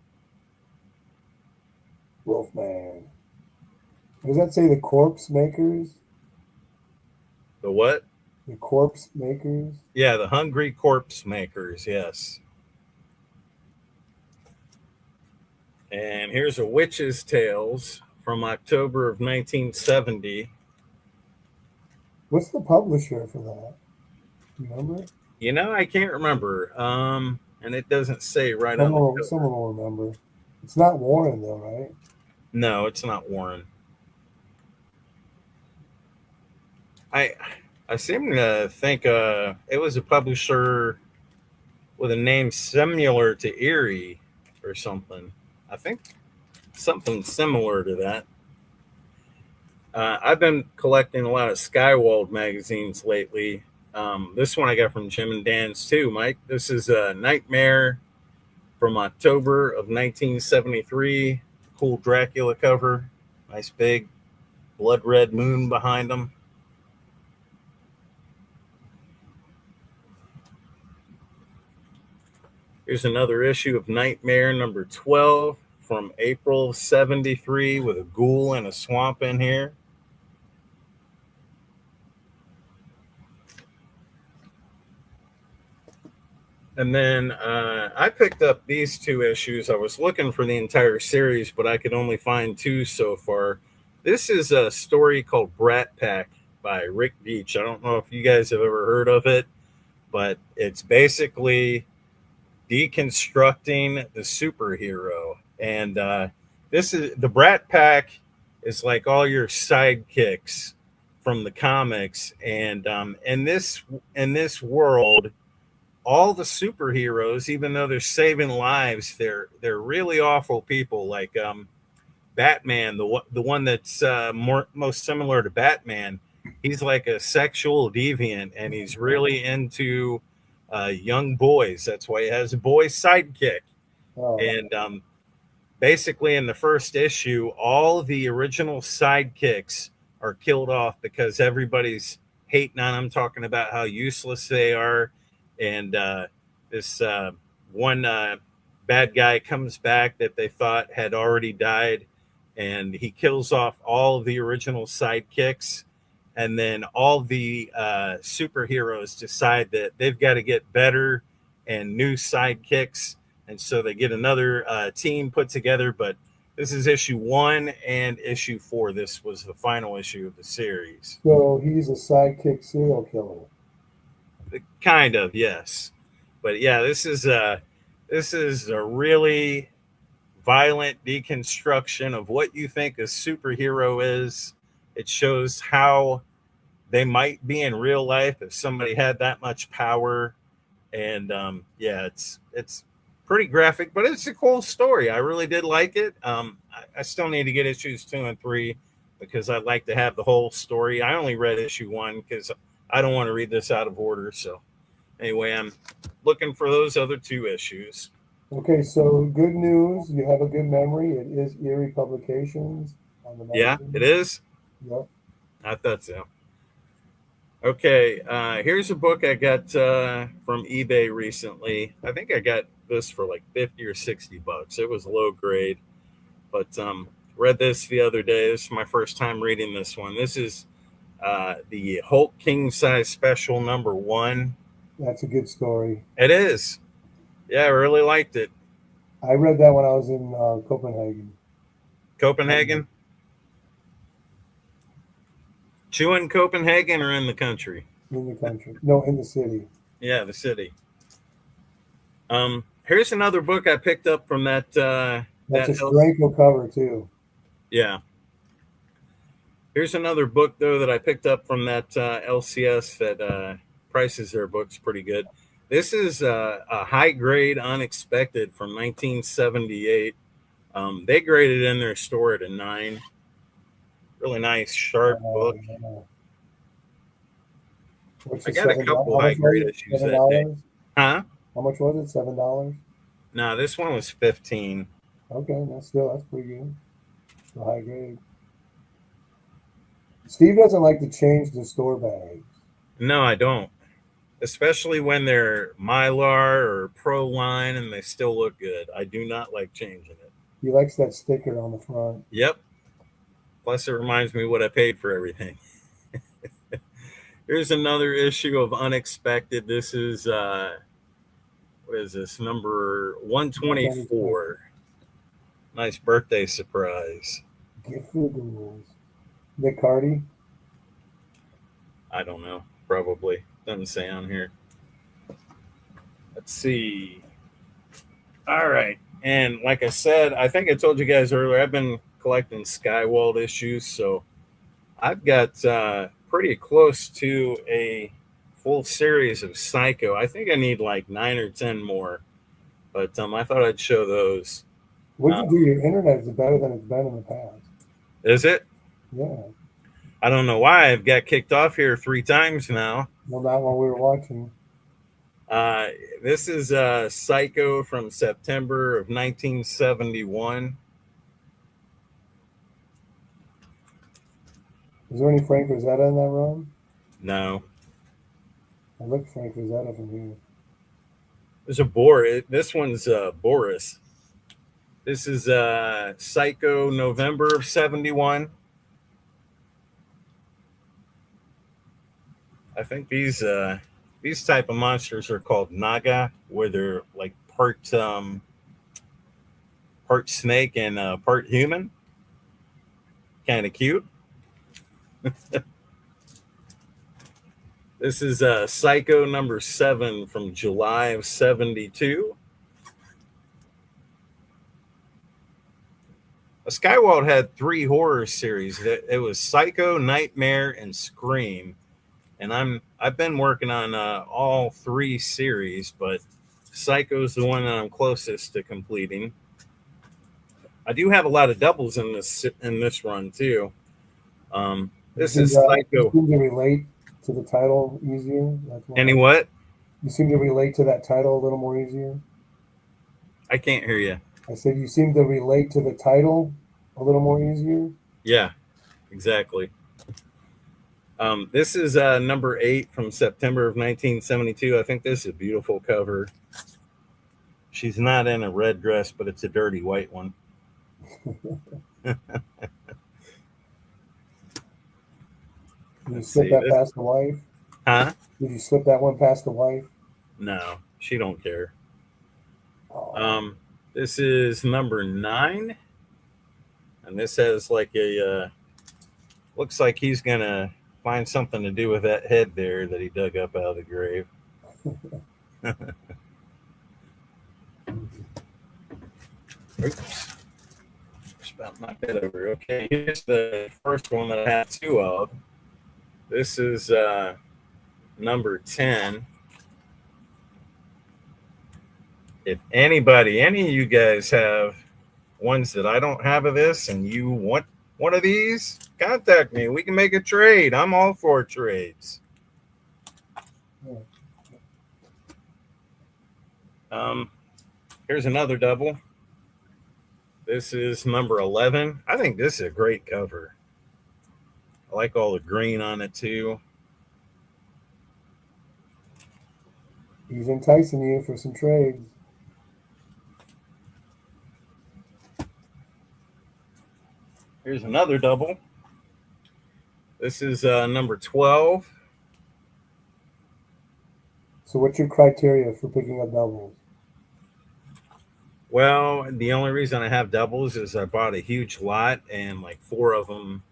Wolfman. Does that say the Corpse Makers?
The what?
The Corpse Makers?
Yeah, the Hungry Corpse Makers, yes. And here's a Witch's Tales from October of 1970.
What's the publisher for that? You remember?
You know, I can't remember. And it doesn't say right on the cover.
Someone will remember. It's not Warren, though, right?
No, it's not Warren. I seem to think it was a publisher with a name similar to Erie or something. I think something similar to that. I've been collecting a lot of Skywald magazines lately. This one I got from Jim and Dan's too, Mike. This is a Nightmare from October of 1973. Cool Dracula cover. Nice big blood red moon behind them. Here's another issue of Nightmare number 12 from April of 73 with a ghoul and a swamp in here. And then I picked up these two issues. I was looking for the entire series, but I could only find two so far. This is a story called Brat Pack by Rick Veitch. I don't know if you guys have ever heard of it, but it's basically deconstructing the superhero. And this is the Brat Pack is like all your sidekicks from the comics. And in this world, all the superheroes, even though they're saving lives, they're really awful people. Like Batman, the one that's most similar to Batman, he's like a sexual deviant, and he's really into young boys. That's why he has a boy sidekick.
Oh.
And basically, in the first issue, all the original sidekicks are killed off because everybody's hating on them, talking about how useless they are. And this one bad guy comes back that they thought had already died, and he kills off all of the original sidekicks. And then all the superheroes decide that they've got to get better and new sidekicks. And so they get another team put together. But this is issue 1 and issue 4. This was the final issue of the series.
So he's a sidekick serial killer.
Kind of, yes. But yeah, this is a really violent deconstruction of what you think a superhero is. It shows how they might be in real life if somebody had that much power. And yeah, it's pretty graphic, but it's a cool story. I really did like it. I still need to get issues 2 and 3 because I'd like to have the whole story. I only read issue 1 because I don't want to read this out of order. So anyway, I'm looking for those other 2 issues.
Okay, so good news. You have a good memory. It is Erie Publications on the magazine.
Yeah, it is.
Yep.
I thought so. Okay, here's a book I got from eBay recently. I think I got this for like 50 or 60 bucks. It was low grade, but read this the other day. This is my first time reading this one. This is the Hulk King Size Special #1.
That's a good story.
It is. Yeah, I really liked it.
I read that when I was in Copenhagen.
Copenhagen? Chewing Copenhagen or in the country?
In the country. No, in the city.
Yeah, the city. Here's another book I picked up from that.
That's a
that
Stranko cover too.
Yeah. Here's another book though that I picked up from that LCS that prices their books pretty good. This is a high grade Unexpected from 1978. They graded in their store at a 9. Really nice, sharp book. I got a couple high grade issues that day. Huh?
How much was it? $7?
No, this one was 15.
Okay, that's pretty good. Still high grade. Steve doesn't like to change the store bags.
No, I don't. Especially when they're Mylar or Proline and they still look good. I do not like changing it.
He likes that sticker on the front.
Yep. Plus, it reminds me what I paid for everything. Here's another issue of Unexpected. This is, what is this? Number 124. Nice birthday surprise.
Gift for the ghouls. Nick Cardy?
I don't know. Probably. Doesn't say on here. Let's see. All right. And like I said, I think I told you guys earlier, I've been collecting Skywald issues. So I've got pretty close to a full series of Psycho. I think I need like 9 or 10 more. But I thought I'd show those.
What you do? Your internet is better than it's been in the past.
Is it?
Yeah.
I don't know why. I've got kicked off here 3 times now.
Well, not while we were watching.
This is Psycho from September of 1971.
Is there any Frank Rosetta in that run?
No.
I look Frank Rosetta from here.
There's a Boris. This one's Boris. This is Psycho November of 71. I think these type of monsters are called Naga, where they're like part snake and part human. Kind of cute. This is Psycho #7 from July of 72. Skywald had 3 horror series. It was Psycho, Nightmare, and Scream. And I've been working on all 3 series, but Psycho's the one that I'm closest to completing. I do have a lot of doubles in this run too. This is Psycho.
You seem to relate to the title easier. That's why.
Any what?
You seem to relate to that title a little more easier.
I can't hear you.
I said you seem to relate to the title a little more easier.
Yeah, exactly. This is number 8 from September of 1972. I think this is a beautiful cover. She's not in a red dress, but it's a dirty white one.
Did you slip that past the wife?
Huh?
Did you slip that one past the wife?
No, she don't care.
Oh.
This is number 9. And this has like a, looks like he's going to find something to do with that head there that he dug up out of the grave. Oops. Just about knocked that over. Okay, here's the first one that I have 2 of. This is number 10. If any of you guys have ones that I don't have of this and you want one of these, contact me. We can make a trade. I'm all for trades. Here's another double. This is number 11. I think this is a great cover. I like all the green on it too.
He's enticing you for some trades.
Here's another double. This is number 12.
So what's your criteria for picking up doubles?
Well, the only reason I have doubles is I bought a huge lot, and like 4 of them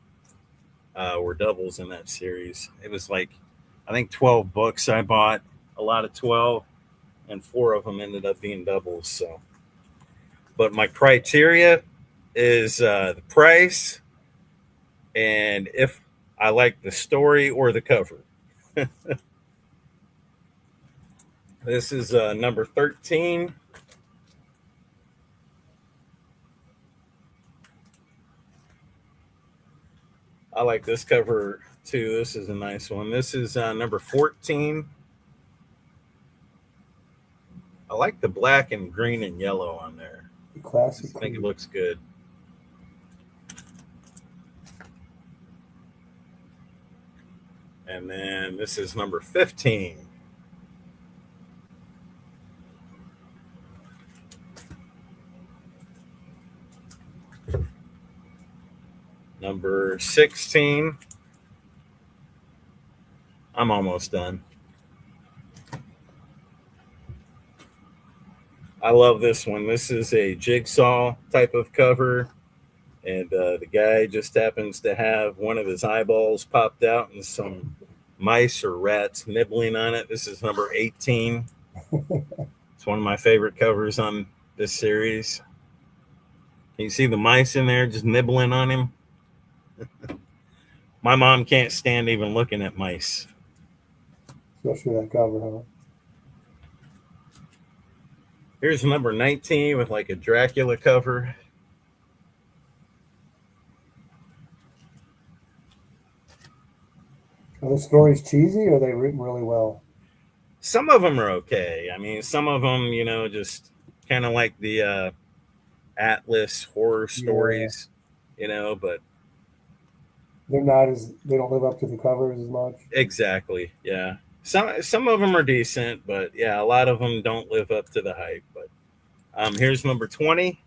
were doubles in that series. It was like, I think 12 books I bought, a lot of 12, and 4 of them ended up being doubles. So, but my criteria is the price and if I like the story or the cover. This is number 13. I like this cover too. This is a nice one. This is number 14. I like the black and green and yellow on there.
The classic.
I think it looks good. And then this is number 15. Number 16. I'm almost done. I love this one. This is a jigsaw type of cover. And the guy just happens to have one of his eyeballs popped out and some mice or rats nibbling on it. This is number 18. It's one of my favorite covers on this series. Can you see the mice in there just nibbling on him? My mom can't stand even looking at mice.
Especially that cover, huh?
Here's number 19 with like a Dracula cover.
Are the stories cheesy or are they written really well?
Some of them are okay. I mean, some of them, just kind of like the Atlas horror stories, but
They don't live up to the covers as much.
exactly. Yeah. Some of them are decent, but yeah, a lot of them don't live up to the hype. But here's number 20.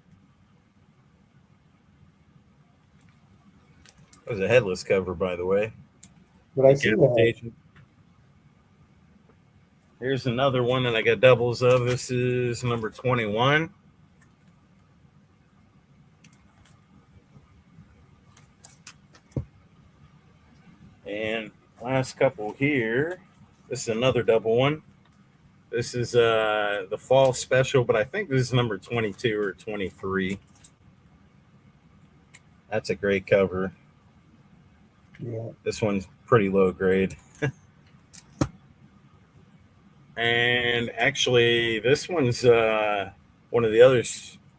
That was a headless cover, by the way.
But I see that.
Decapitation. Here's another one that I got doubles of. This is number 21. And last couple here. This is another double one. This is the fall special, but I think this is number 22 or 23. That's a great cover.
Yeah.
This one's pretty low grade. And actually, this one's one of the other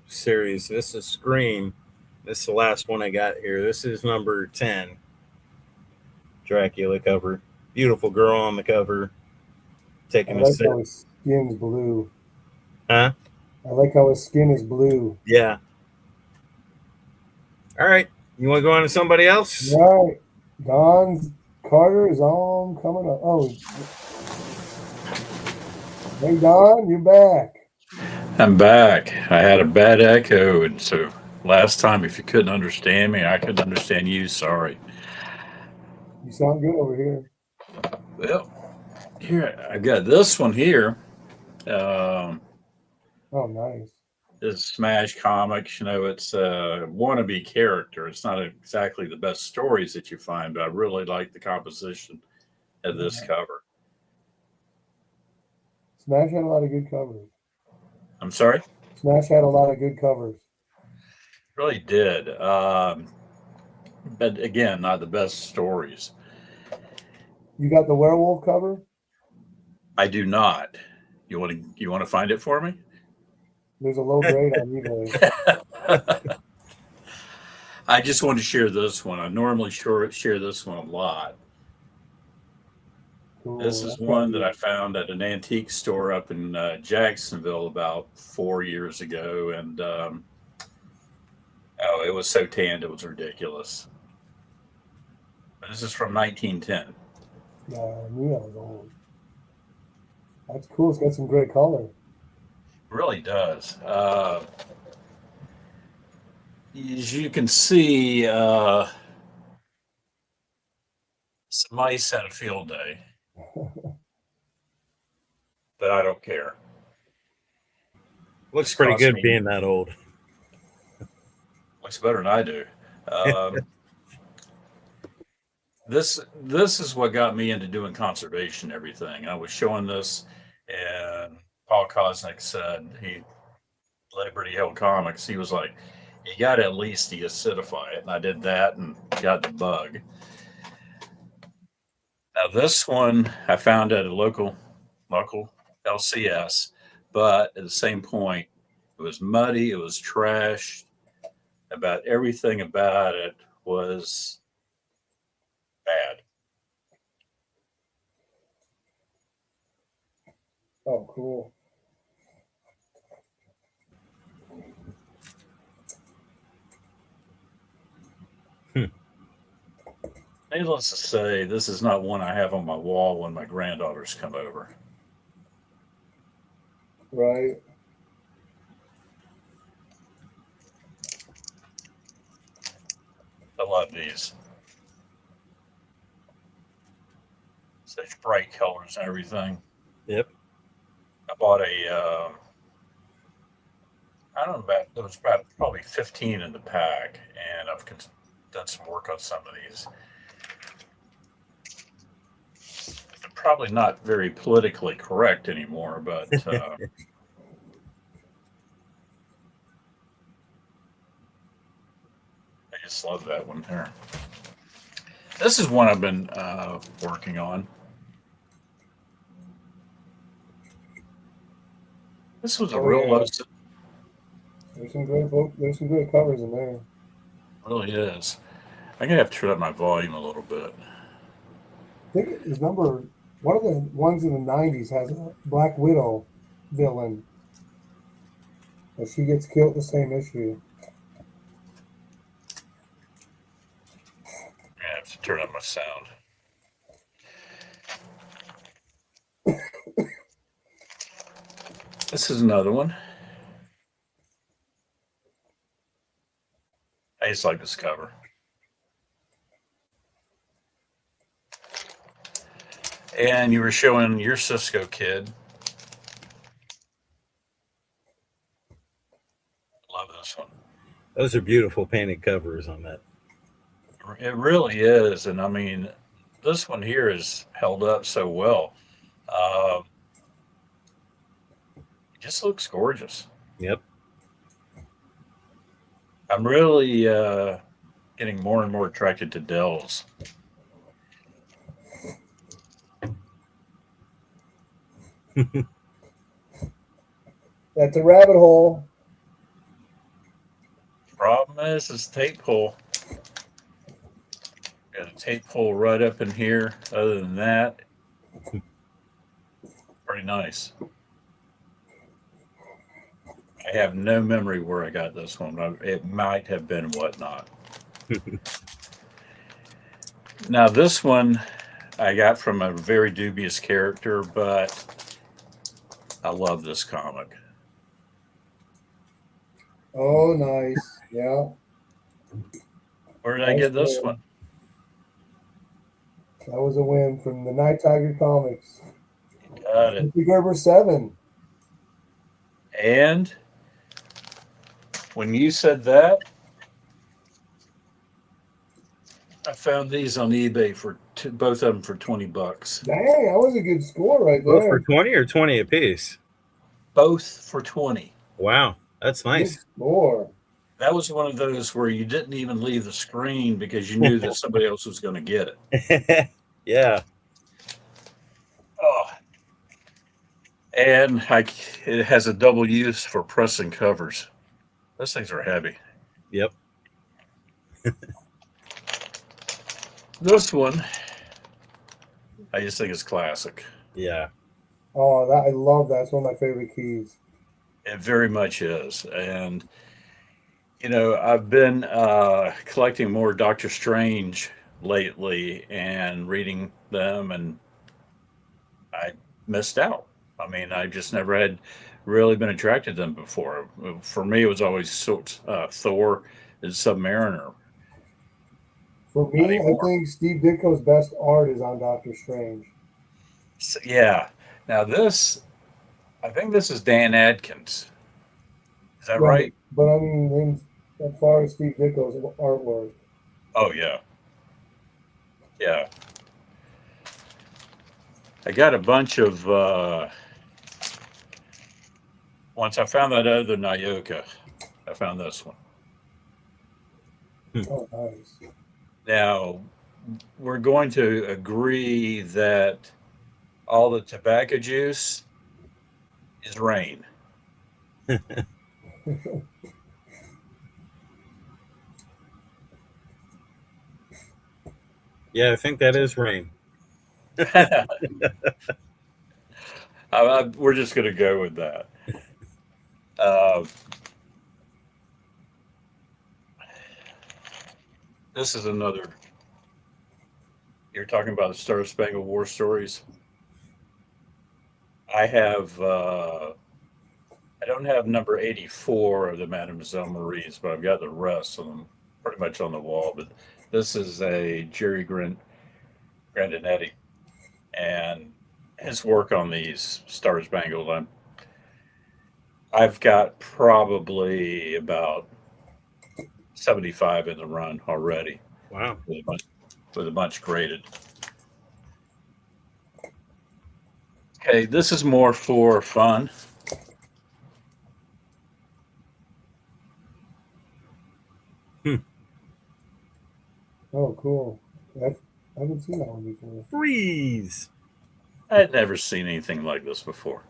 series. This is Scream. This is the last one I got here. This is number 10. Dracula cover. Beautiful girl on the cover.
I
Taking a
like
sip.
how his skin's blue.
Huh?
I like how his skin is blue.
Yeah. All right. You want to go on to somebody else?
All right. Don Carter is on coming up. Oh. Hey, Don, you're back.
I'm back. I had a bad echo, and so last time, if you couldn't understand me, I couldn't understand you. Sorry.
You sound good over here.
Well, here I've got this one here.
Oh, nice.
Is Smash Comics. It's a wannabe character. It's not exactly the best stories that you find, but I really like the composition of this cover.
Smash had a lot of good covers.
I'm sorry?
Smash had a lot of good covers.
Really did. But again, not the best stories.
You got the werewolf cover?
I do not. You want to find it for me?
There's a low grade on eBay.
I just want to share this one. I normally share this one a lot.
Cool.
This is one that I found at an antique store up in Jacksonville about 4 years ago, and it was so tanned it was ridiculous. This is from 1910.
Yeah, I knew that was old. That's cool. It's got some great color.
It really does. as you can see, some mice had a field day, but I don't care.
Looks
This
pretty
cost
good
me-
being that old.
Looks better than I do. This is what got me into doing conservation and everything. I was showing this, and Paul Kosnick said, he Liberty Hill Comics, he was like, you got to at least deacidify it. And I did that and got the bug. Now this one I found at a local LCS, but at the same point, it was muddy, it was trashed. About everything about it was bad.
Oh, cool.
Needless to say, this is not one I have on my wall when my granddaughters come over.
Right.
I love these. Such bright colors and everything.
Yep.
I bought I don't know, there was about probably 15 in the pack, and I've done some work on some of these. They're probably not very politically correct anymore, but I just love that one there. This is one I've been working on. This was a
Oh,
real
yeah.
low.
There's some great book. There's some great covers in there.
Really is. I'm gonna have to turn up my volume a little bit.
I think it is number one of the ones in the '90s has a Black Widow villain, and she gets killed the same issue.
I have to turn up my sound. This is another one. I just like this cover. And you were showing your Cisco kid. Love this one.
Those are beautiful painted covers on that.
It really is. And I mean, this one here is held up so well. It just looks gorgeous.
Yep.
I'm really getting more and more attracted to Dells.
That's a rabbit hole.
Problem is tape pull. Got a tape pull right up in here. Other than that, pretty nice. I have no memory where I got this one. It might have been Whatnot. Now this one I got from a very dubious character, but I love this comic.
Oh, nice. Yeah.
Where did I get this one?
That was a win from the Night Tiger Comics.
Got it.
Mr. Gerber 7.
And when you said that, I found these on eBay for both of them for $20.
Dang, that was a good score right
Both for
there.
20 or 20 a piece?
Both for 20.
Wow. That's
Good
nice.
score.
That was one of those where you didn't even leave the screen because you knew that somebody else was going to get it.
Yeah.
Oh, and it has a double use for pressing covers. Those things are heavy.
Yep.
This one, I just think it's classic.
Yeah.
Oh, I love that. It's one of my favorite keys.
It very much is. And, you know, I've been collecting more Doctor Strange lately and reading them, and I missed out. I mean, I just never had really been attracted to them before. For me, it was always Thor, as Submariner.
For
Not
me, I
anymore.
think Steve Ditko's best art is on Doctor Strange.
So, yeah. Now this, I think this is Dan Adkins. Is that right?
But I mean, as far as Steve Ditko's artwork,
Oh yeah, yeah. I got a bunch of. Once I found that other Nyoka, I found this one.
oh nice.
Now we're going to agree that all the tobacco juice is rain.
Yeah, I think that is rain.
We're just going to go with that. This is another. You're talking about the Star Spangled War stories. I have. I don't have number 84 of the Mademoiselle Marie's, but I've got the rest of them pretty much on the wall. But this is a Jerry Grandinetti, and his work on these Star Spangled. I've got probably about 75 in the run already.
Wow.
With a bunch graded. Okay, this is more for fun.
Oh, cool. I haven't seen that one before.
Freeze.
I had never seen anything like this before.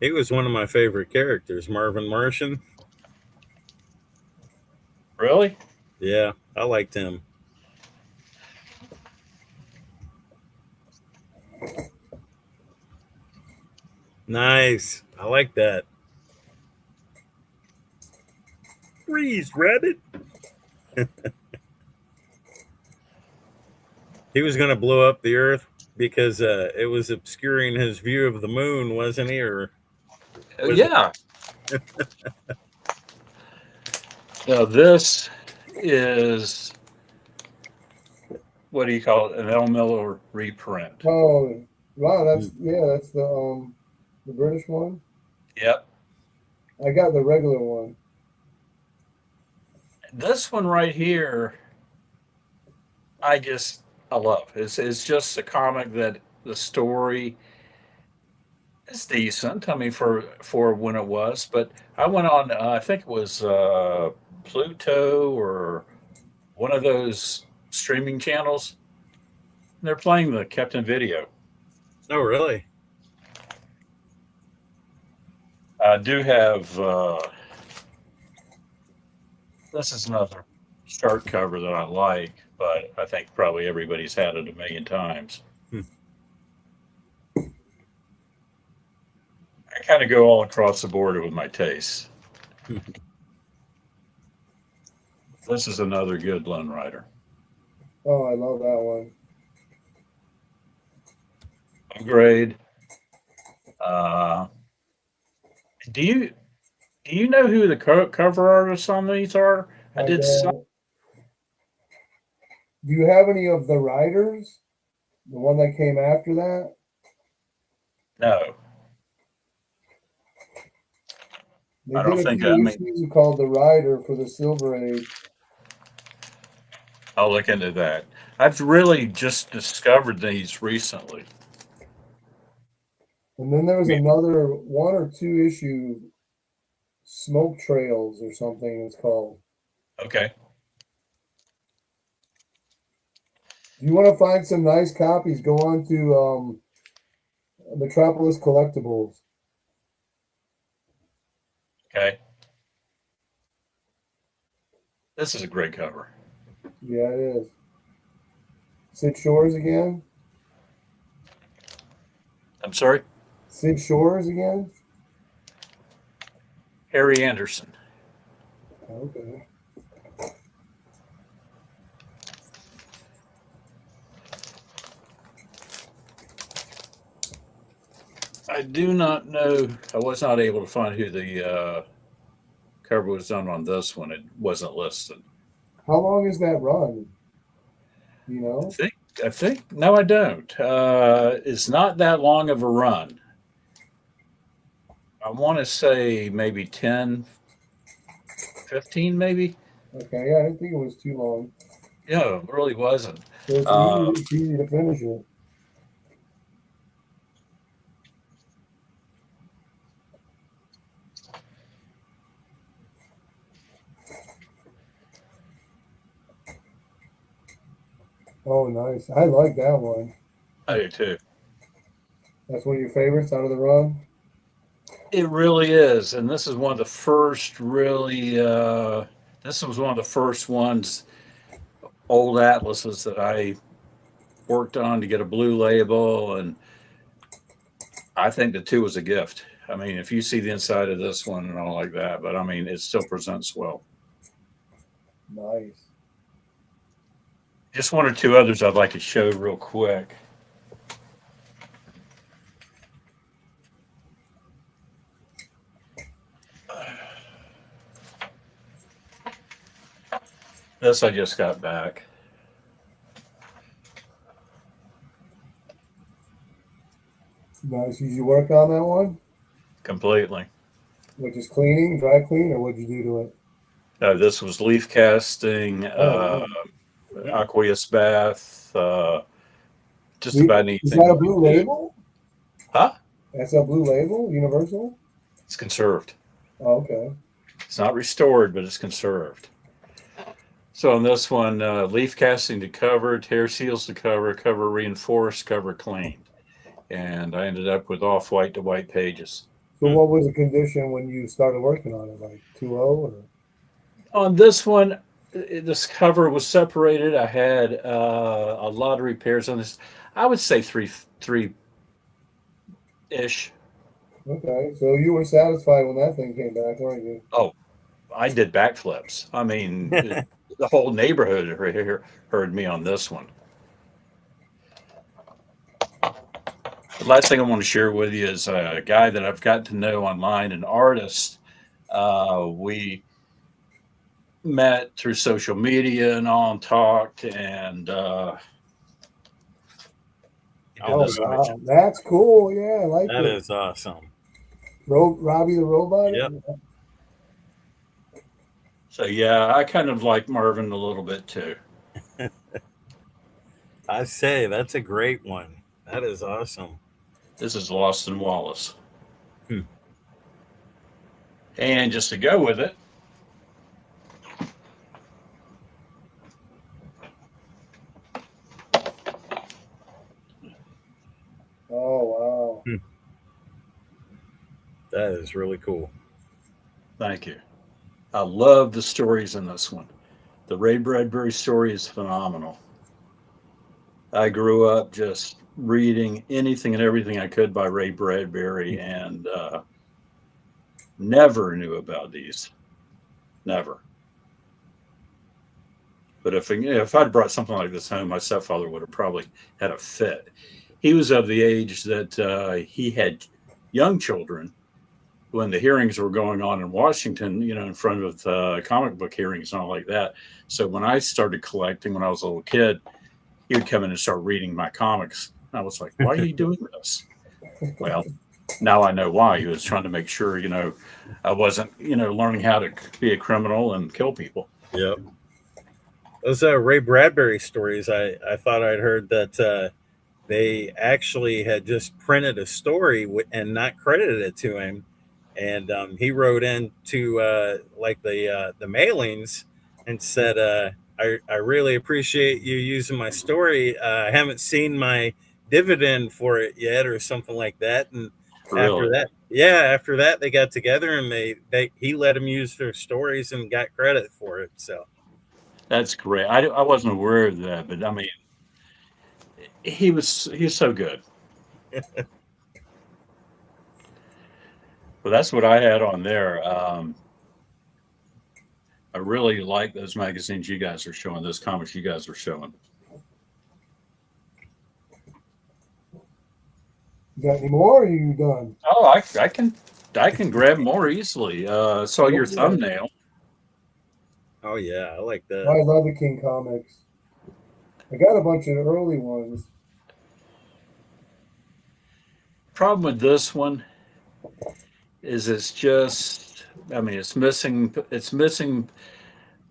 He was one of my favorite characters, Marvin Martian.
Really?
Yeah, I liked him. Nice. I like that. Freeze, rabbit. He was going to blow up the Earth because it was obscuring his view of the moon, wasn't he? Or was
Yeah. Now this is, what do you call it? An L. Miller reprint.
Oh, wow. That's the British one.
Yep.
I got the regular one.
This one right here, I love. It's just a comic that the story is decent. I mean, for when it was, but I went on. I think it was Pluto or one of those streaming channels. And they're playing the Captain Video.
Oh, really?
I do have. This is another start cover that I like, but I think probably everybody's had it a million times. I kind of go all across the board with my tastes. This is another good Lone Rider.
Oh, I love that one.
Grade. Do you know who the cover artists on these are? I did some.
Do you have any of the Riders? The one that came after that?
No.
They
I don't
did a
think
few
I mean-
issues called The Rider for the Silver Age.
I'll look into that. I've really just discovered these recently.
And then there was another 1 or 2 issue Smoke Trails or something it's called.
Okay.
If you want to find some nice copies, go on to Metropolis Collectibles.
Okay. This is a great cover.
Yeah, it is. Sid Shores again?
I'm sorry?
Sid Shores again?
Harry Anderson.
Okay.
I do not know. I was not able to find who the cover was done on this one, it wasn't listed.
How long is that run? You
I
know?
think no, I don't. It's not that long of a run. I want to say maybe 10, 15 maybe.
Okay, yeah, I didn't think it was too long.
Yeah, it really wasn't.
So it's easy to finish it. Oh, nice. I like that one.
I do too.
That's one of your favorites out of the run?
It really is, and this is one of the first really. This was one of the first ones, old atlases that I worked on to get a blue label, and I think the two was a gift. I mean, if you see the inside of this one and all like that, but I mean, it still presents well.
Nice.
Just one or two others I'd like to show real quick. This I just got back.
Nice. Did you work on that one?
Completely.
What, just cleaning, dry clean, or what'd you do to it?
This was leaf casting, aqueous bath, just about anything.
Is that a blue label?
Huh?
That's a blue label, universal?
It's conserved.
Oh, okay.
It's not restored, but it's conserved. So on this one, leaf casting to cover, tear seals to cover, cover reinforced, cover cleaned. And I ended up with off-white to white pages.
So what was the condition when you started working on it? Like 2.0 or?
On this one, this cover was separated. I had a lot of repairs on this. I would say three-ish.
Okay, so you were satisfied when that thing came back, weren't you?
Oh, I did backflips. I mean, the whole neighborhood heard me on this one. The last thing I want to share with you is a guy that I've gotten to know online, an artist. We met through social media and all and talked, and
Oh, wow. That's cool. Yeah, I like
That
it.
is awesome.
Robbie the Robot?
Yep.
so yeah, I kind of like Marvin a little bit too.
I say that's a great one. That is awesome.
This is Lost in Wallace. And just to go with it,
Oh, wow.
That is really cool.
thank you. I love the stories in this one. The Ray Bradbury story is phenomenal. I grew up just reading anything and everything I could by Ray Bradbury, and never knew about these. Never. But if I'd brought something like this home, my stepfather would have probably had a fit. He was of the age that he had young children when the hearings were going on in Washington, in front of comic book hearings and all like that. So when I started collecting when I was a little kid, he would come in and start reading my comics. I was like, why are you doing this? Well, now I know why. He was trying to make sure, I wasn't, learning how to be a criminal and kill people.
Yep. Those Ray Bradbury stories, I thought I'd heard that they actually had just printed a story and not credited it to him. And he wrote into like the mailings and said, I really appreciate you using my story. I haven't seen my dividend for it yet, or something like that. And
Really?
after that, they got together and he let them use their stories and got credit for it. So
That's great. I wasn't aware of that, but I mean, he's so good. Well, that's what I had on there. I really like those magazines you guys are showing, those comics you guys are showing.
You got any more, or are you done?
Oh, I can I can grab more easily. Saw your thumbnail.
Oh yeah, I like that.
I love the King comics. I got a bunch of early ones.
Problem with this one is it's just, I mean, it's missing the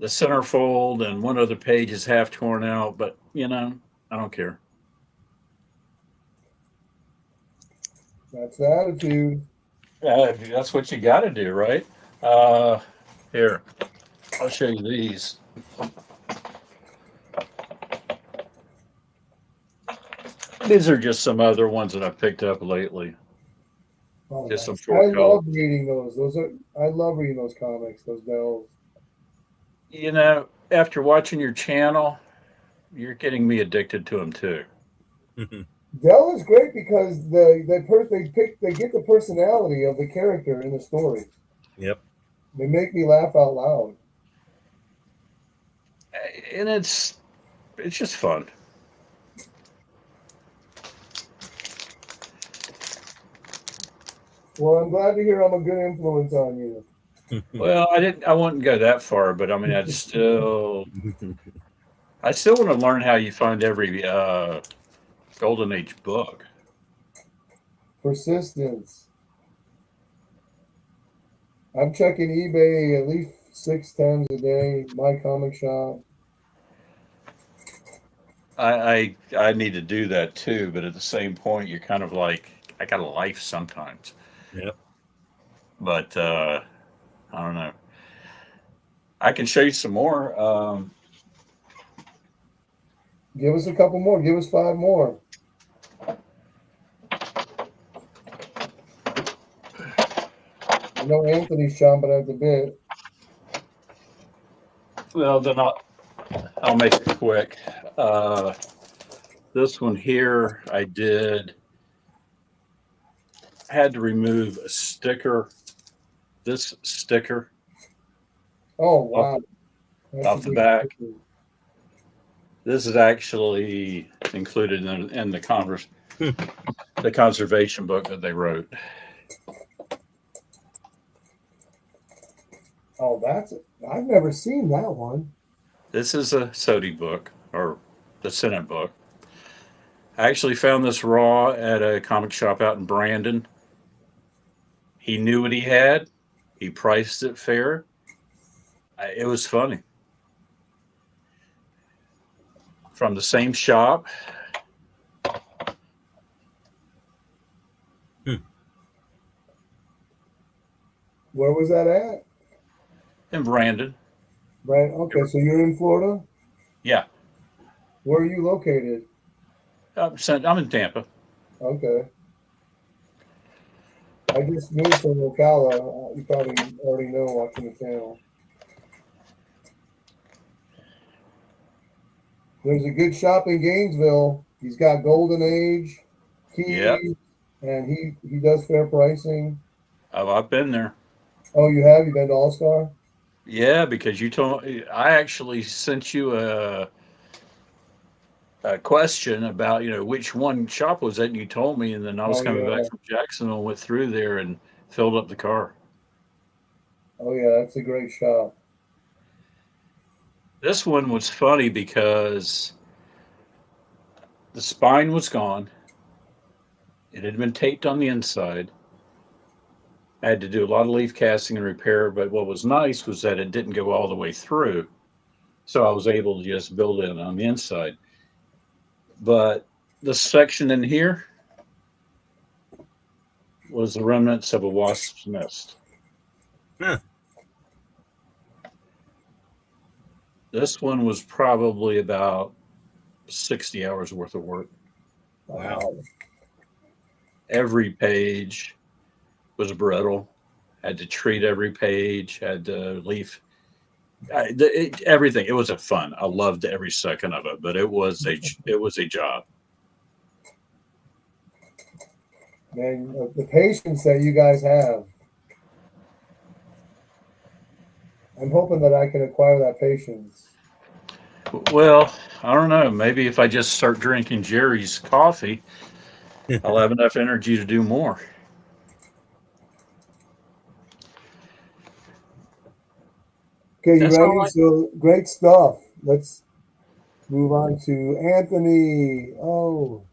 centerfold, and one other page is half torn out, but I don't care.
That's the attitude.
That's what you got to do, right? Here, I'll show you these. These are just some other ones that I picked up lately.
Oh,
Just some
nice.
short
I love
colors.
reading those. I love reading those comics. Those delves.
After watching your channel, you're getting me addicted to them too.
Dell is great because they get the personality of the character in the story.
Yep.
They make me laugh out loud.
And it's just fun.
Well, I'm glad to hear I'm a good influence on you.
Well, I wouldn't go that far, but I mean, I still want to learn how you find every Golden Age book.
Persistence. I'm checking eBay at least 6 times a day. My comic shop.
I need to do that too, but at the same point, you're kind of like, I got a life sometimes.
Yep.
But I don't know. I can show you some more.
Give us a couple more. Give us 5 more. I know Anthony's chomping at the bit.
Well, then I'll make it quick. This one here, I had to remove a sticker. This sticker
Oh, wow. That's
off
a
the
big
back.
picture.
This is actually included in the conservation book that they wrote.
Oh, I've never seen that one.
This is a SOTI book, or the Senate book. I actually found this raw at a comic shop out in Brandon. He knew what he had. He priced it fair. It was funny. From the same shop.
Where was that at?
In Brandon.
Right. Okay, so you're in Florida?
Yeah.
Where are you located?
I'm in Tampa.
Okay. I just moved from Ocala. You probably already know watching the channel. There's a good shop in Gainesville. He's got Golden Age, keys,
Yep.
and he does fair pricing.
I've been there.
Oh, you have? You been to All Star?
Yeah, because I actually sent you a question about, which one shop was that, and you told me, and then I was coming back from Jacksonville, went through there and filled up the car.
Oh yeah, that's a great shop.
This one was funny because the spine was gone. It had been taped on the inside. I had to do a lot of leaf casting and repair, but what was nice was that it didn't go all the way through. So I was able to just build it on the inside. But the section in here was the remnants of a wasp's nest.
Huh.
This one was probably about 60 hours worth of work.
Wow.
Every page was brittle. Had to treat every page. Had to leaf. Everything. It was a fun. I loved every second of it, but it was a job.
Man, the patience that you guys have. I'm hoping that I can acquire that patience.
Well, I don't know. Maybe if I just start drinking Jerry's coffee, I'll have enough energy to do more.
Okay, you
That's
ready?
all right.
So great stuff. Let's move on to Anthony. Oh,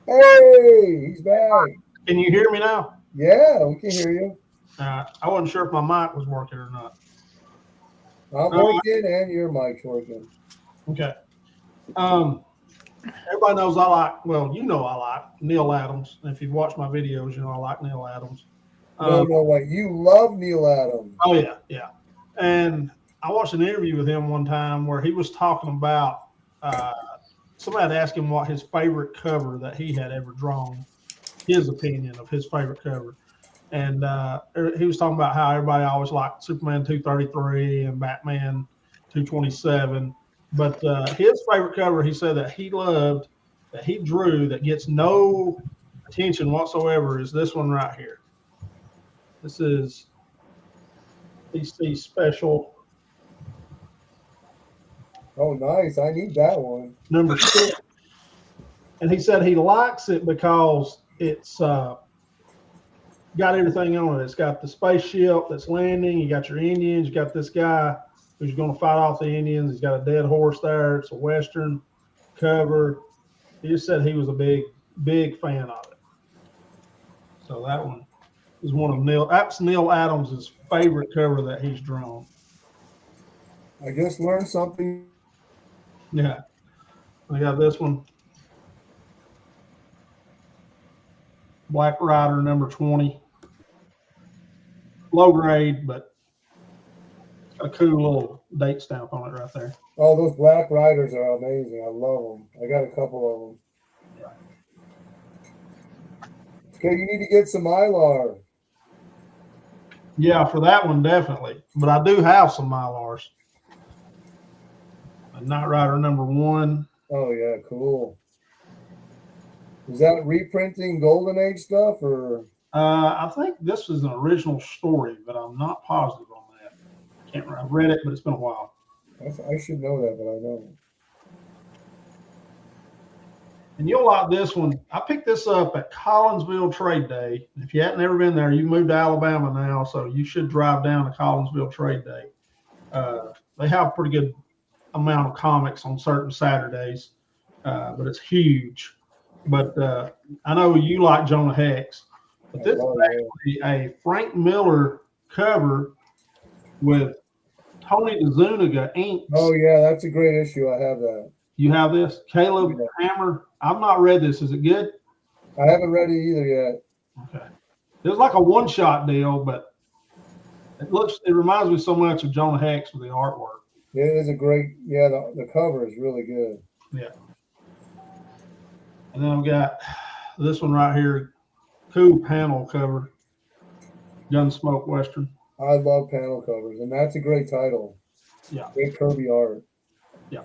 hey, he's back.
Can you hear me now?
Yeah, we can hear you.
I wasn't sure if my mic was working or not.
I'm working and your mic's working.
Okay. Everybody knows I like, well, you know I like Neil Adams. If you've watched my videos, you know I like Neil Adams.
No, wait. You love Neil Adams.
Oh, yeah, yeah. And I watched an interview with him one time where he was talking about somebody had asked him what his favorite cover that he had ever drawn, his opinion of his favorite cover. And he was talking about how everybody always liked Superman 233 and Batman 227. But his favorite cover, he said that he loved, that he drew, that gets no attention whatsoever, is this one right here. This is DC Special
Oh, nice. I need that one.
number 6. And he said he likes it because it's got everything on it. It's got the spaceship that's landing. You got your Indians. You got this guy who's going to fight off the Indians. He's got a dead horse there. It's a Western cover. He just said he was a big fan of it. So that one is one of that's Neil Adams' favorite cover that he's drawn.
I just learned something.
Yeah. I got this one. Black Rider number 20. Low grade, but got a cool little date stamp on it right there.
Oh, those Black Riders are amazing. I love them. I got a couple of them. Okay, you need to get some Mylar.
Yeah, for that one, definitely. But I do have some Mylars. Knight Rider number 1.
Oh, yeah, cool. Is that reprinting Golden Age stuff or?
I think this is an original story, but I'm not positive on that. Can't remember. I've read it, but it's been a while.
I should know that, but I don't.
And you'll like this one. I picked this up at Collinsville Trade Day. If you hadn't ever been there, you moved to Alabama now, so you should drive down to Collinsville Trade Day. They have a pretty good amount of comics on certain Saturdays, but it's huge. But I know you like Jonah Hex, but this is actually a Frank Miller cover with Tony DeZuniga inks.
Oh, yeah, that's a great issue. I have that.
You have this? Caleb Hammer. I've not read this. Is it good?
I haven't read it either yet.
Okay. It's like a one-shot deal, but it reminds me so much of Jonah Hex with the artwork.
It is a great, yeah, the cover is really good.
Yeah. And then we got this one right here, cool panel cover, Gunsmoke Western.
I love panel covers, and that's a great title.
Yeah.
Great Kirby art.
Yeah.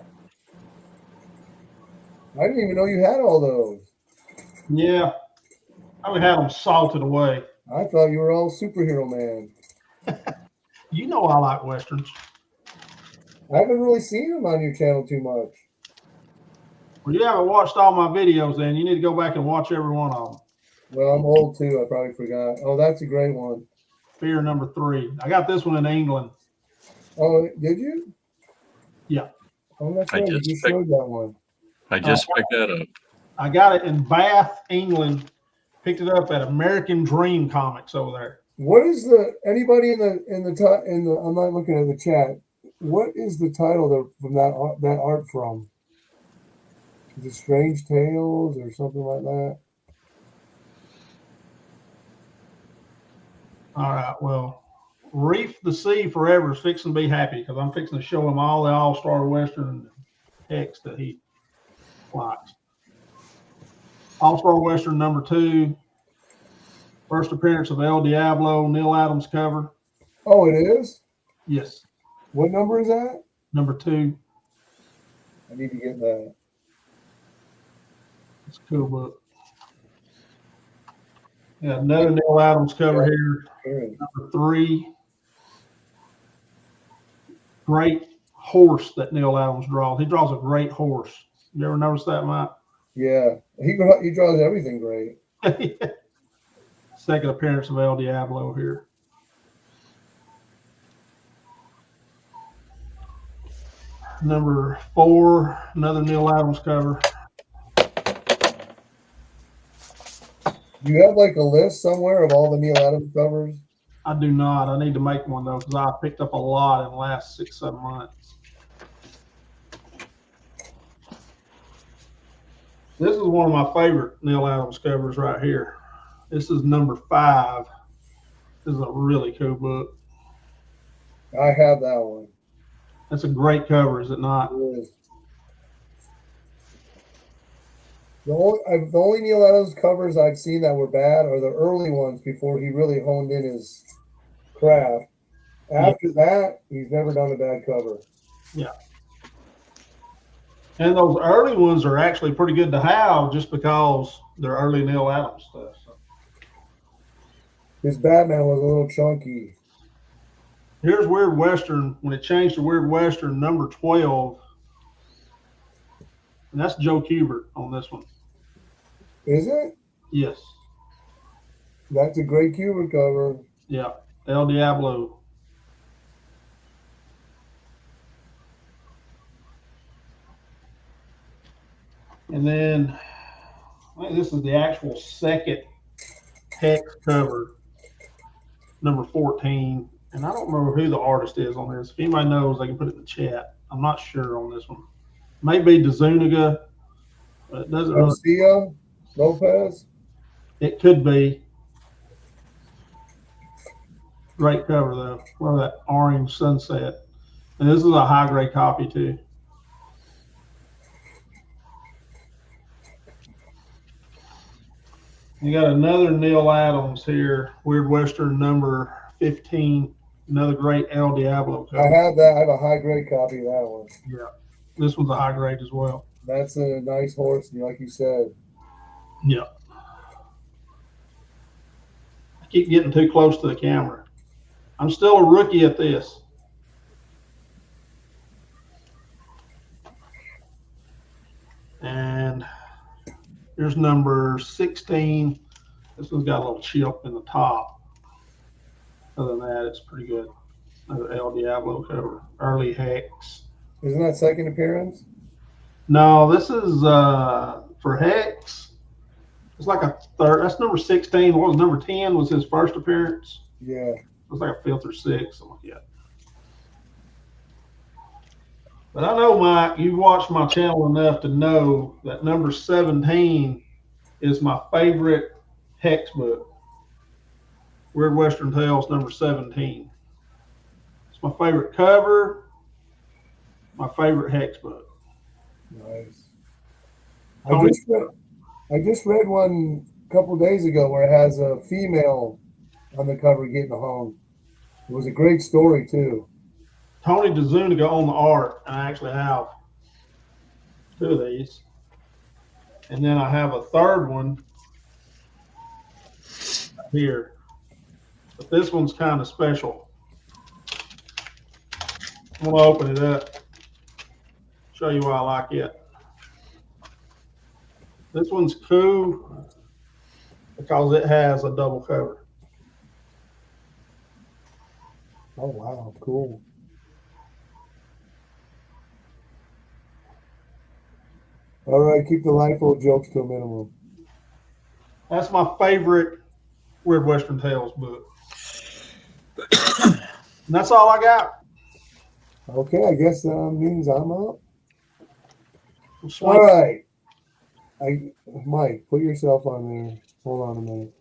I didn't even know you had all those.
Yeah. I would have them salted away.
I thought you were all superhero man.
You know I like Westerns.
I haven't really seen them on your channel too much.
Well, you haven't watched all my videos then. You need to go back and watch every one of them.
Well, I'm old too. I probably forgot. Oh, that's a great one.
Fear number 3. I got this one in England.
Oh, did you?
Yeah.
Oh, that's
I
right. You
just
showed that one.
I just picked that up.
I got it in Bath, England. Picked it up at American Dream Comics over there.
What is anybody in the I'm not looking at the chat. What is the title from that art from? Is it Strange Tales or something like that?
All right. Well, Reef the Sea Forever is fixing to be happy because I'm fixing to show him all the All-Star Western X that he likes. All-Star Western number 2. First appearance of El Diablo, Neil Adams cover.
Oh, it is?
Yes.
What number is that?
Number 2.
I need to get that.
It's a cool book. Yeah, another Neil Adams cover here.
Good.
Number 3. Great horse that Neil Adams draws. He draws a great horse. You ever notice that, Mike?
Yeah, he draws everything great.
Second appearance of El Diablo here. Number 4, another Neil Adams cover.
Do you have like a list somewhere of all the Neil Adams covers?
I do not. I need to make one though, because I picked up a lot in the last 6-7 months. This is one of my favorite Neil Adams covers right here. This is number 5. This is a really cool book.
I have that one.
That's a great cover, is it not?
It is. The only Neil Adams covers I've seen that were bad are the early ones before he really honed in his craft. After that, he's never done a bad cover.
Yeah. And those early ones are actually pretty good to have just because they're early Neil Adams stuff. So.
His Batman was a little chunky.
Here's Weird Western. When it changed to Weird Western, number 12. And that's Joe Kubert on this one.
Is it?
Yes.
That's a great Kubert cover.
Yeah. El Diablo. And then I think this is the actual second hex cover, number 14. And I don't remember who the artist is on this. If anybody knows, they can put it in the chat. I'm not sure on this one. Maybe DeZuniga, but it doesn't really.
Garcia Lopez.
It could be. Great cover though. Look at that orange sunset. And this is a high grade copy too. You got another Neil Adams here, Weird Western number 15. Another great El Diablo cover.
I have that. I have a high grade copy of that one.
Yeah. This one's a high grade as well.
That's a nice horse, like you said.
Yeah. I keep getting too close to the camera. I'm still a rookie at this. And here's number 16. This one's got a little chip in the top. Other than that, it's pretty good. Another El Diablo cover. Early Hex.
Isn't that second appearance?
No, this is for Hex. It's like a third. That's number 16. What was number 10? Was his first appearance?
Yeah.
It was like a 5th or 6th, something like that. But I know, Mike, you've watched my channel enough to know that number 17 is my favorite hex book. Weird Western Tales number 17. It's my favorite cover, my favorite hex book.
Nice. I just read one a couple of days ago where it has a female on the cover getting hung. It was a great story too.
Tony DeZuniga on the art. I actually have 2 of these. And then I have a third one here. But this one's kind of special. I'm going to open it up. Show you why I like it. This one's cool because it has a double cover.
Oh wow, cool. All right, keep the rifle jokes to a minimum.
That's my favorite Weird Western Tales book. And that's all I got.
Okay, I guess that means I'm up. All right. Mike, put yourself on there. Hold on a minute.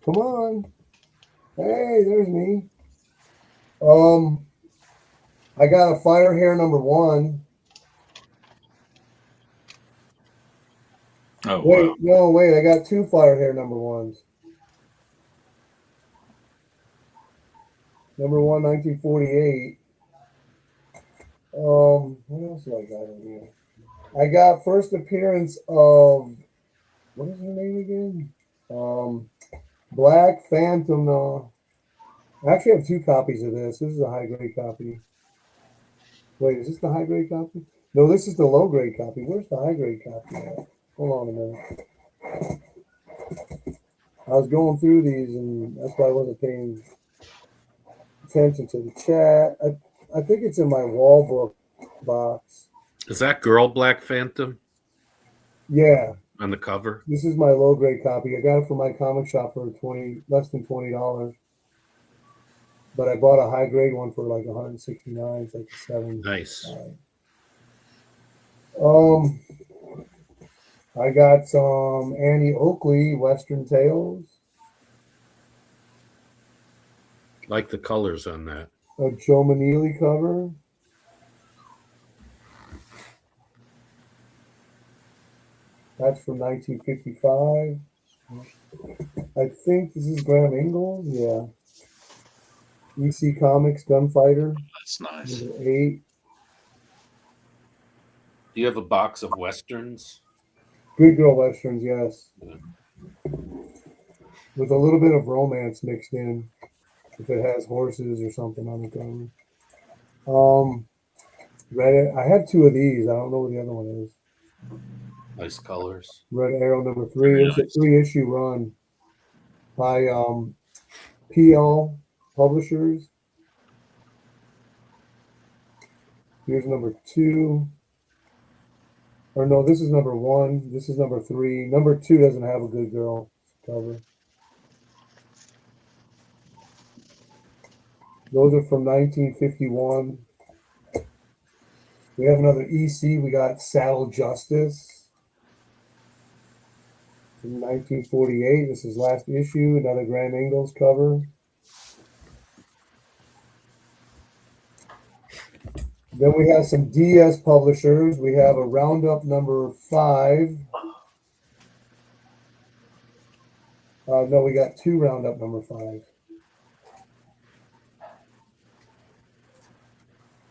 Come on. Hey, there's me. I got a Fire Hair number 1.
Oh,
Wait,
wow.
no, wait. I got 2 Fire Hair number 1s. Number 1, 1948. What else do I got in here? I got first appearance of, what is her name again? Black Phantom. I actually have 2 copies of this. This is a high grade copy. Wait, is this the high grade copy? No, this is the low grade copy. Where's the high grade copy at? Hold on a minute. I was going through these and that's why I wasn't paying attention to the chat. I think it's in my wall book box.
Is that girl Black Phantom
Yeah,
on the cover?
this is my low grade copy. I got it from my comic shop for less than $20. But I bought a high grade one for like 169. It's like 7.
Nice.
I got some Annie Oakley Western Tales.
Like the colors on that.
A Joe Maneely cover. That's from 1955. I think this is Graham Ingalls. Yeah. EC Comics Gunfighter.
That's nice.
Number 8.
Do you have a box of Westerns?
Good Girl Westerns, yes. With a little bit of romance mixed in. If it has horses or something on the cover. Read it. I have 2 of these. I don't know what the other one is.
Nice colors.
Red Arrow number 3. It's a 3-issue run by PL Publishers. Here's number 2. Or no, this is number 1. This is number 3. Number 2 doesn't have a Good Girl cover. Those are from 1951. We have another EC. We got Saddle Justice from 1948. This is last issue. Another Graham Ingalls cover. Then we have some DS publishers. We have a Roundup number 5. No, we got 2 Roundup number 5.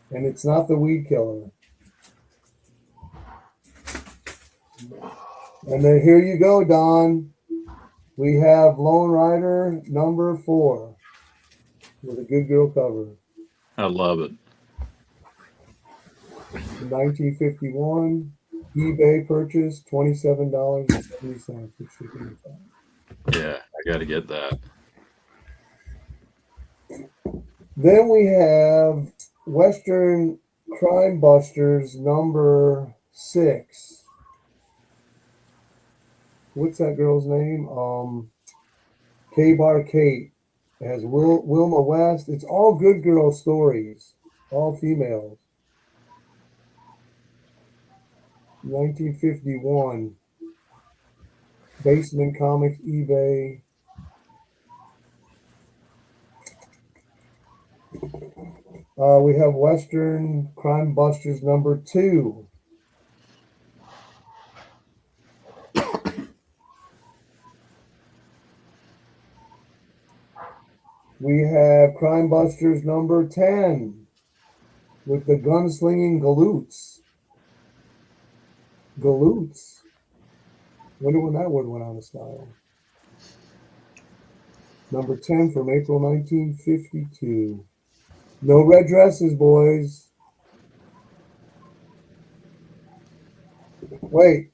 And it's not the Weed Killer. And then here you go, Don. We have Lone Rider number 4 with a Good Girl cover.
I love it.
1951 eBay purchase, $27.70 with shipping.
Yeah, I got to get that.
Then we have Western Crime Busters number 6. What's that girl's name? K-Bar Kate. It has Wilma West. It's all good girl stories, all females. 1951. Basement Comics, eBay. We have Western Crime Busters number 2. We have Crime Busters number 10 with the gunslinging galoots. Galoots. Wonder when that word went out of style. Number 10 from April 1952. No red dresses, boys. Wait,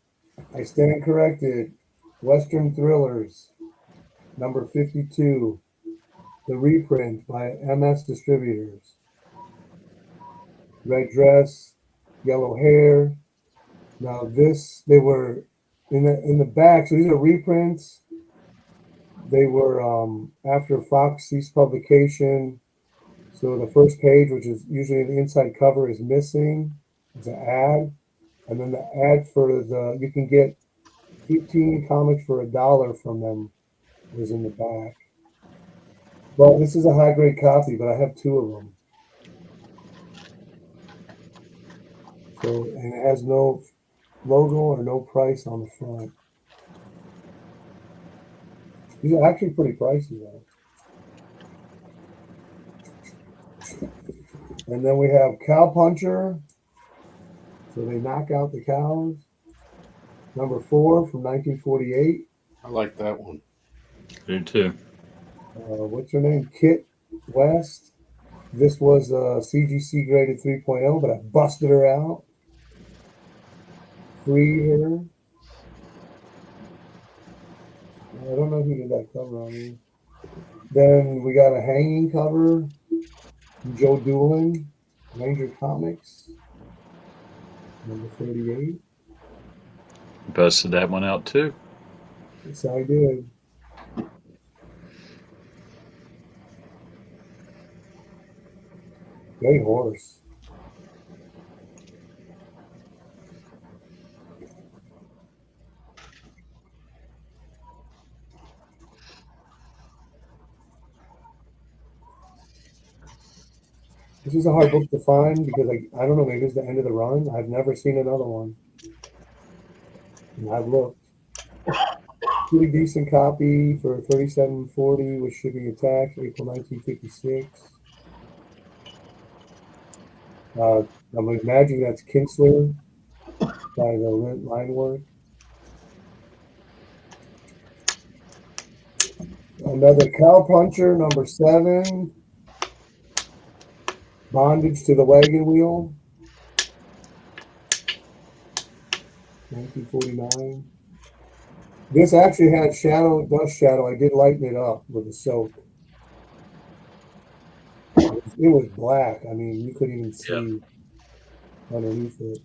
I stand corrected. Western Thrillers, number 52. The reprint by MS Distributors. Red dress, yellow hair. Now this, they were in the back. So these are reprints. They were after Fox ceased publication. So the first page, which is usually the inside cover, is missing. It's an ad. And then the ad for you can get 15 comics for $1 from them is in the back. Well, this is a high grade copy, but I have 2 of them. So, and it has no logo or no price on the front. These are actually pretty pricey though. And then we have Cow Puncher. So they knock out the cows. Number 4 from 1948.
I like that one.
Do too.
What's her name? Kit West. This was CGC graded 3.0, but I busted her out. Freed her. I don't know who did that cover on me. Then we got a hanging cover Joe Doolin, Ranger Comics, number 38.
Busted that one out too.
Yes, I did. Great horse. This is a hard book to find because I don't know, maybe it's the end of the run. I've never seen another one. And I've looked. Pretty decent copy for $37.40 with shipping and tax, April 1956. I'm imagining that's Kinsler by the line work. Another Cowpuncher, number 7. Bondage to the Wagon Wheel, 1949. This actually had dust shadow. I did lighten it up with the soap. It was black. I mean, you couldn't even see underneath it.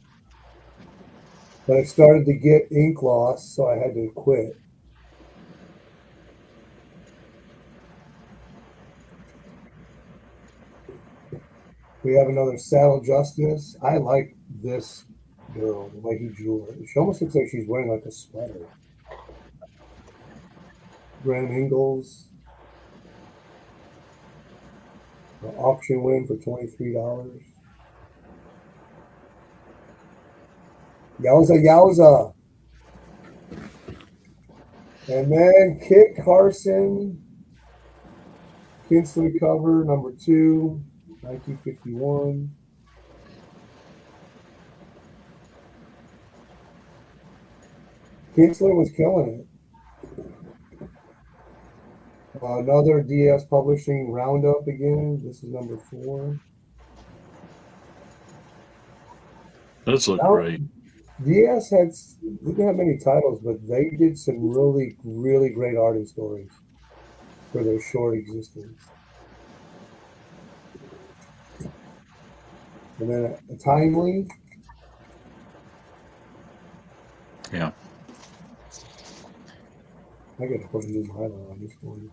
But I started to get ink loss, so I had to quit. We have another Saddle Justice. I like this girl, the way he drew her. She almost looks like she's wearing like a sweater. Graham Ingalls. The auction win for $23. Yowza, yowza. And then Kit Carson. Kinsley cover, number 2. 1951. Kinsler was killing it. Another DS Publishing Roundup again. This is number 4.
Those look great.
DS didn't have many titles, but they did some really, really great art and stories for their short existence. And then a Timely.
Yeah.
I got to put a new highlight on this one.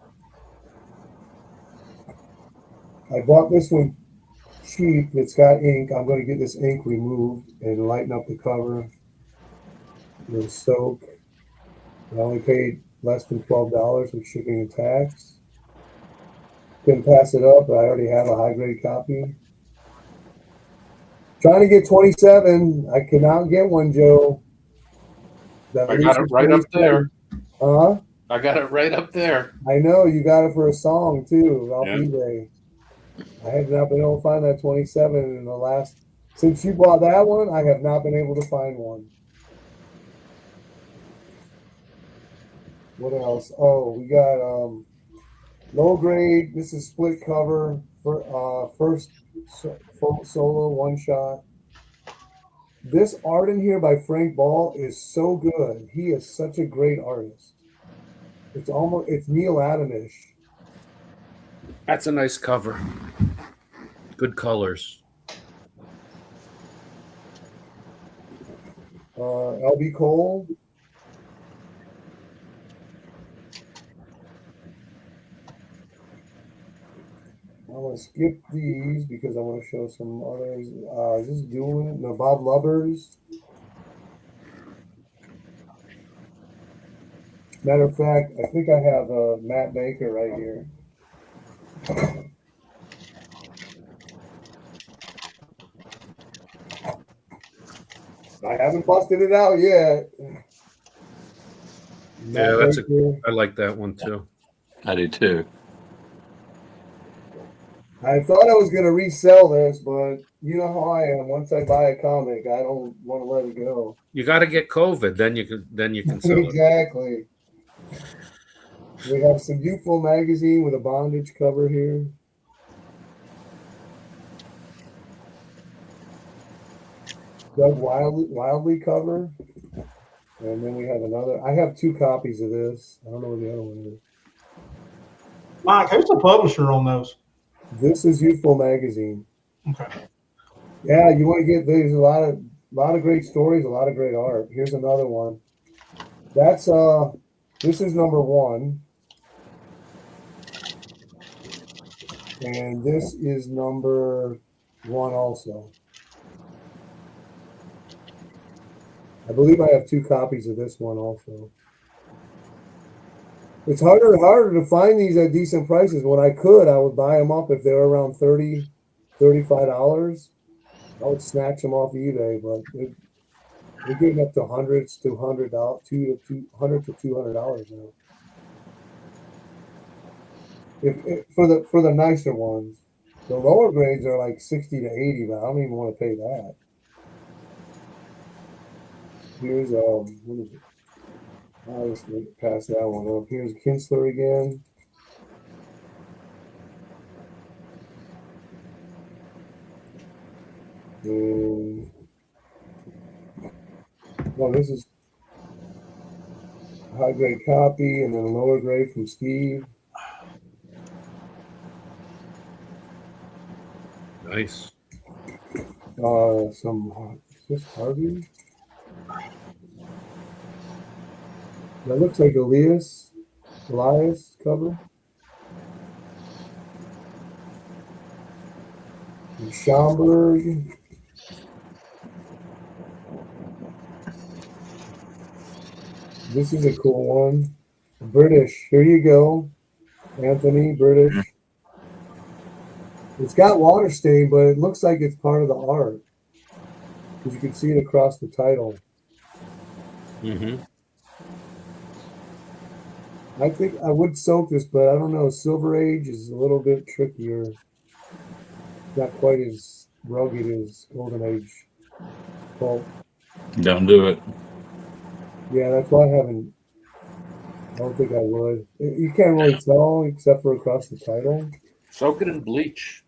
I bought this one cheap. It's got ink. I'm going to get this ink removed and lighten up the cover with soak. I only paid less than $12 with shipping and tax. Couldn't pass it up, but I already have a high grade copy. Trying to get 27. I cannot get one, Joe.
I got it right up there.
Huh?
I got it right up there.
I know you got it for a song too off
Yeah.
eBay. I have not been able to find that 27 in the last since you bought that one. I have not been able to find one. What else? Oh, we got low grade. This is split cover for first solo one shot. This art in here by Frank Ball is so good. He is such a great artist. It's Neil Adamish.
That's a nice cover. Good colors.
LB Cole. I'm going to skip these because I want to show some others. Is this doing? No, Bob Lubbers. Matter of fact, I think I have Matt Baker right here. I haven't busted it out yet.
Yeah, I like that one too.
I do too.
I thought I was going to resell this, but you know how I am. Once I buy a comic, I don't want to let it go.
You got to get COVID, then you can sell it.
Exactly. We have some Youthful magazine with a bondage cover here. Doug Wildly cover. And then we have another. I have 2 copies of this. I don't know what the other one is.
Mike, who's the publisher on those?
This is Youthful Magazine.
Okay.
Yeah, you want to get there's a lot of great stories, a lot of great art. Here's another one. That's this is number 1. And this is number 1 also. I believe I have 2 copies of this one also. It's harder and harder to find these at decent prices. When I could, I would buy them up if they were around $30, $35. I would snatch them off eBay, but they're getting up to hundreds to $100, $200 to $200 now. If for the nicer ones, the lower grades are like 60 to 80, but I don't even want to pay that. Here's what is it? I'll just pass that one up. Here's Kinsler again. Well, this is a high grade copy, and then a lower grade from Steve.
Nice.
Is this Harvey? That looks like Elias cover. And Schomburg. This is a cool one. British. Here you go. Anthony, British. It's got water stain, but it looks like it's part of the art. Because you can see it across the title.
Mm-hmm.
I think I would soak this, but I don't know. Silver Age is a little bit trickier. Not quite as rugged as Golden Age pulp.
Don't do it.
Yeah, that's why I don't think I would. You can't really tell except for across the title.
Soak it in bleach.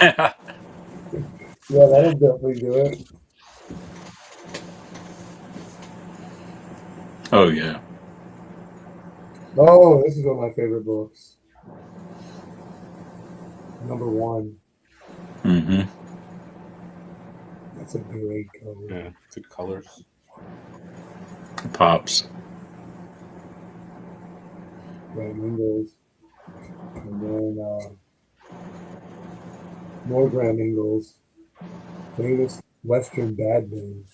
Yeah, that'll definitely do it.
Oh yeah.
Oh, this is one of my favorite books. Number 1.
Mm-hmm.
That's a great cover.
Yeah, good colors.
Pops.
Graham Ingalls. And then more Graham Ingalls. Famous Western bad man.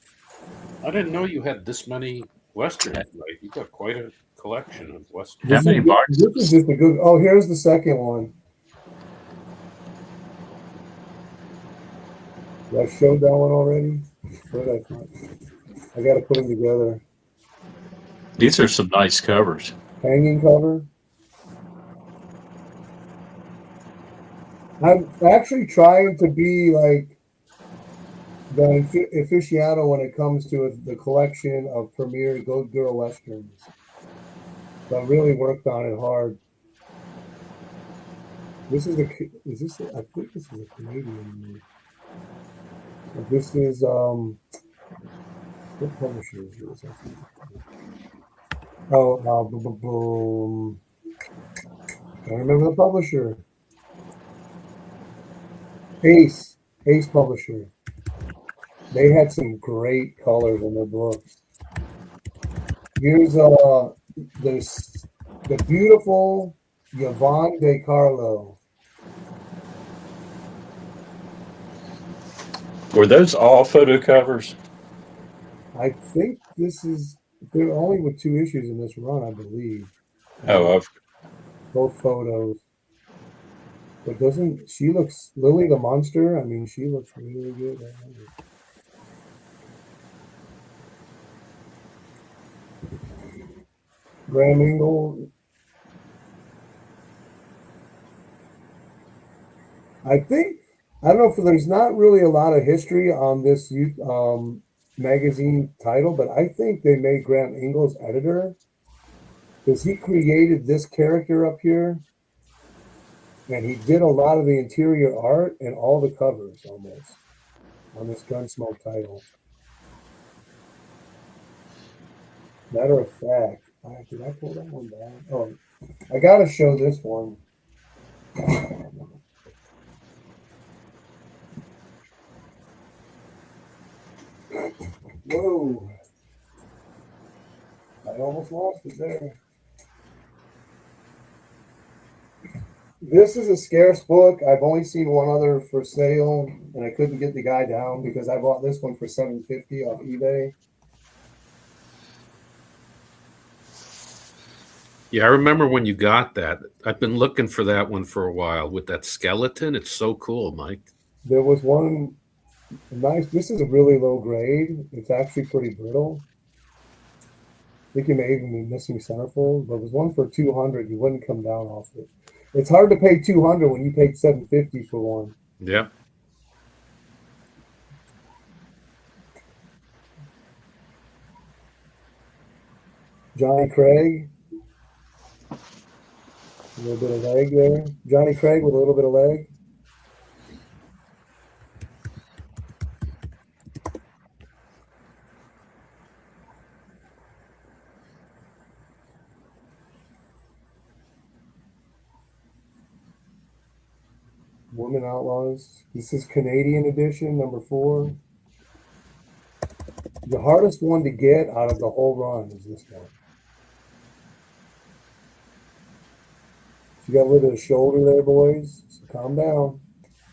I didn't know you had this many Westerns. Like, you got quite a collection of Westerns.
How many boxes?
This is just a good. Oh, here's the second one. I showed that one already. What did I find? I got to put them together.
These are some nice covers.
Hanging cover. I'm actually trying to be like the aficionado when it comes to the collection of premier Good Girl Westerns. So I really worked on it hard. I think this is a Canadian. This is what publisher is this? Boom. I remember the publisher. Ace Publisher. They had some great colors in their books. Here's the beautiful Yvonne De Carlo.
Were those all photo covers?
I think they're only with 2 issues in this run, I believe.
Oh,
Both photos. But she looks, Lily the Monster, I mean, she looks really good. Graham Ingalls. I don't know if there's not really a lot of history on this magazine title, but I think they made Graham Ingalls editor because he created this character up here. And he did a lot of the interior art and all the covers almost on this Gunsmoke title. Matter of fact, did I pull that one back? Oh, I got to show this one. Whoa. I almost lost it there. This is a scarce book. I've only seen one other for sale, and I couldn't get the guy down because I bought this one for $750 off eBay.
Yeah, I remember when you got that. I've been looking for that one for a while with that skeleton. It's so cool, Mike.
There was one nice. This is a really low grade. It's actually pretty brittle. I think you may even be missing centerfold, but there was one for $200. You wouldn't come down off it. It's hard to pay $200 when you paid $750 for one.
Yep.
Johnny Craig. A little bit of leg there. Johnny Craig with a little bit of leg. Women Outlaws. This is Canadian edition, number 4. The hardest one to get out of the whole run is this one. You got a little bit of shoulder there, boys. So calm down.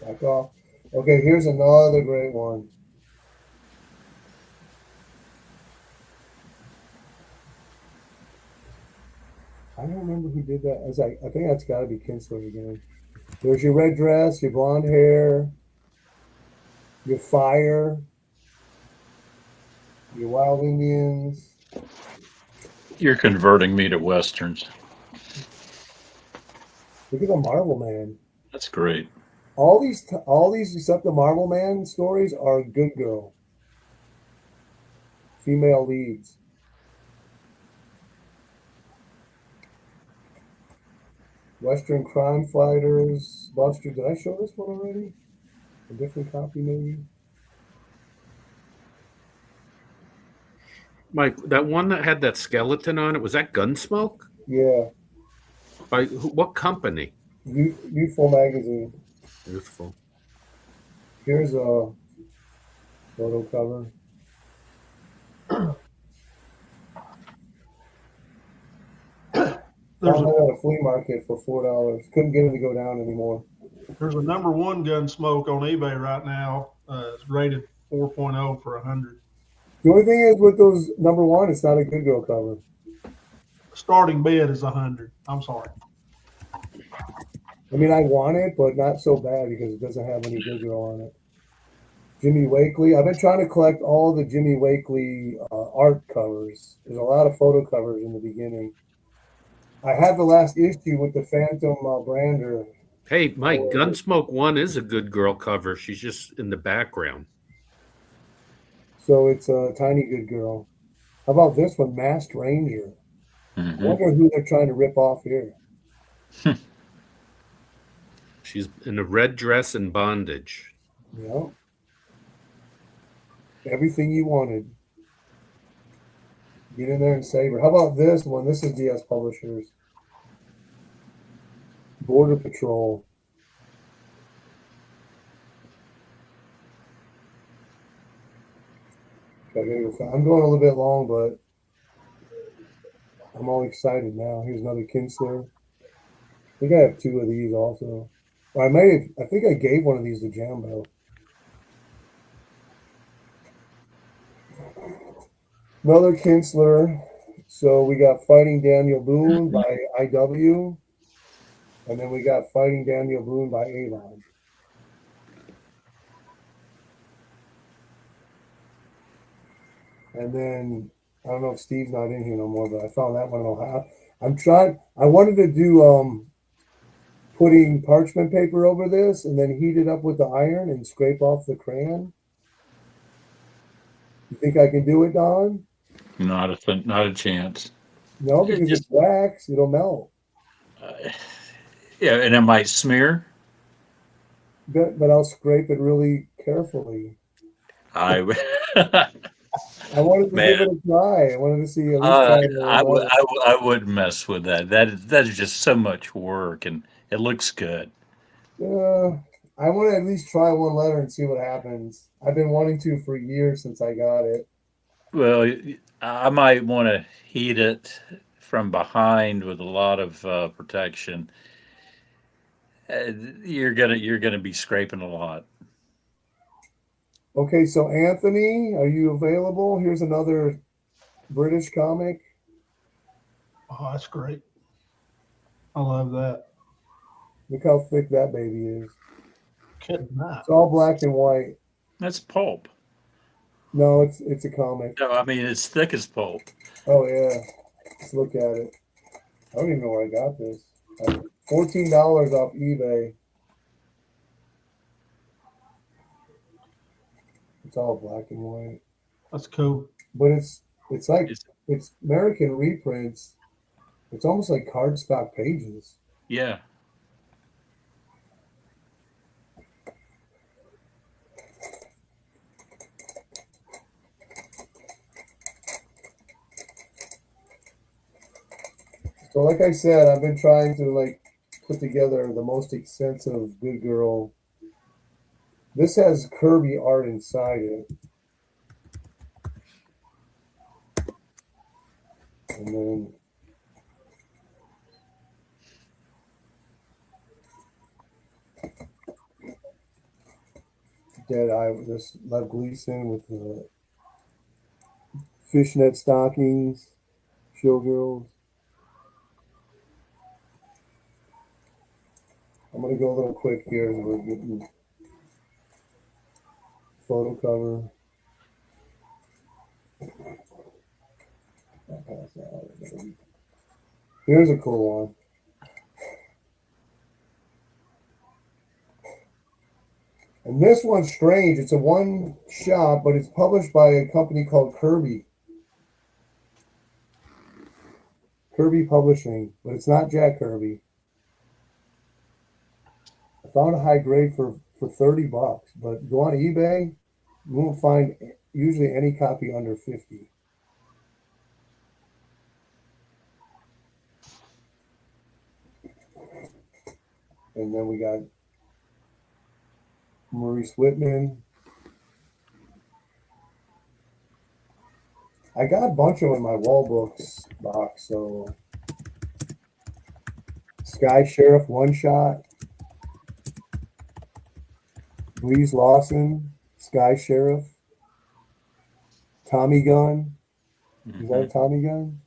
Back off. Okay, here's another great one. I don't remember who did that. I think that's got to be Kinsler again. There's your red dress, your blonde hair, your fire, your wild Indians.
You're converting me to Westerns.
Look at the Marvel Man.
That's great.
All these except the Marvel Man stories are good girl. Female leads. Western Crime Fighters. Buster, did I show this one already? A different copy, maybe?
Mike, that one that had that skeleton on it, was that Gunsmoke?
Yeah.
By what company?
Youthful Magazine.
Youthful.
Here's a photo cover. Found it at a flea market for $4. Couldn't get it to go down anymore.
There's a number 1 Gunsmoke on eBay right now. It's rated 4.0 for 100.
The only thing is with those number 1, it's not a good girl cover.
Starting bid is 100. I'm sorry.
I mean, I want it, but not so bad because it doesn't have any good girl on it. Jimmy Wakely. I've been trying to collect all the Jimmy Wakely art covers. There's a lot of photo covers in the beginning. I have the last issue with the Phantom Brander.
Hey, Mike, Gunsmoke 1 is a good girl cover. She's just in the background.
So it's a tiny good girl. How about this one, Masked Ranger? I wonder who they're trying to rip off here.
She's in a red dress and bondage.
Yeah. Everything you wanted. Get in there and save her. How about this one? This is DS Publishers. Border Patrol. I'm going a little bit long, but I'm all excited now. Here's another Kinsler. I think I have 2 of these also. Or I think I gave one of these to Jambo. Another Kinsler. So we got Fighting Daniel Boone by IW. And then we got Fighting Daniel Boone by Avon. And then I don't know if Steve's not in here no more, but I found that one in Ohio. I wanted to do putting parchment paper over this and then heat it up with the iron and scrape off the crayon. You think I can do it, Don?
Not a chance.
No, because it's wax. It'll melt.
Yeah, and it might smear.
But I'll scrape it really carefully.
I
wanted to give it a try. I wanted to see.
I wouldn't mess with that. That is just so much work, and it looks good.
I want to at least try one letter and see what happens. I've been wanting to for years since I got it.
Well, I might want to heat it from behind with a lot of protection. You're gonna be scraping a lot.
Okay, so Anthony, are you available? Here's another British comic.
Oh, that's great. I love that.
Look how thick that baby is.
Good night.
It's all black and white.
That's pulp.
No, it's a comic.
No, I mean it's thick as pulp.
Oh yeah. Let's look at it. I don't even know where I got this. $14 off eBay. It's all black and white.
That's cool.
But it's like it's American reprints. It's almost like cardstock pages.
Yeah.
So like I said, I've been trying to like put together the most extensive Good Girl. This has Kirby art inside it. And then Deadeye with this Lev Gleason with the fishnet stockings, Showgirls. I'm gonna go a little quick here as we're getting photo cover. Here's a cool one. And this one's strange. It's a one shot, but it's published by a company called Kirby. Kirby Publishing, but it's not Jack Kirby. I found a high grade for $30, but go on eBay, you won't find usually any copy under 50. And then we got Maurice Whitman. I got a bunch of them in my wall books box. So Sky Sheriff one shot. Breeze Lawson, Sky Sheriff. Tommy Gun. Is that a Tommy Gun?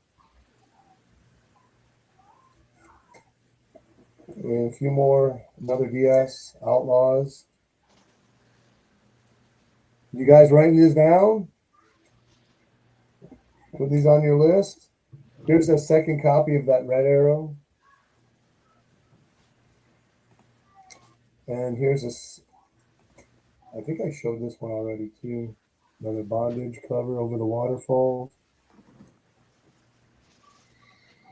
And a few more. Another DS, Outlaws. You guys writing this down? Put these on your list. Here's a second copy of that Red Arrow. And here's I think I showed this one already too. Another Bondage cover over the waterfall.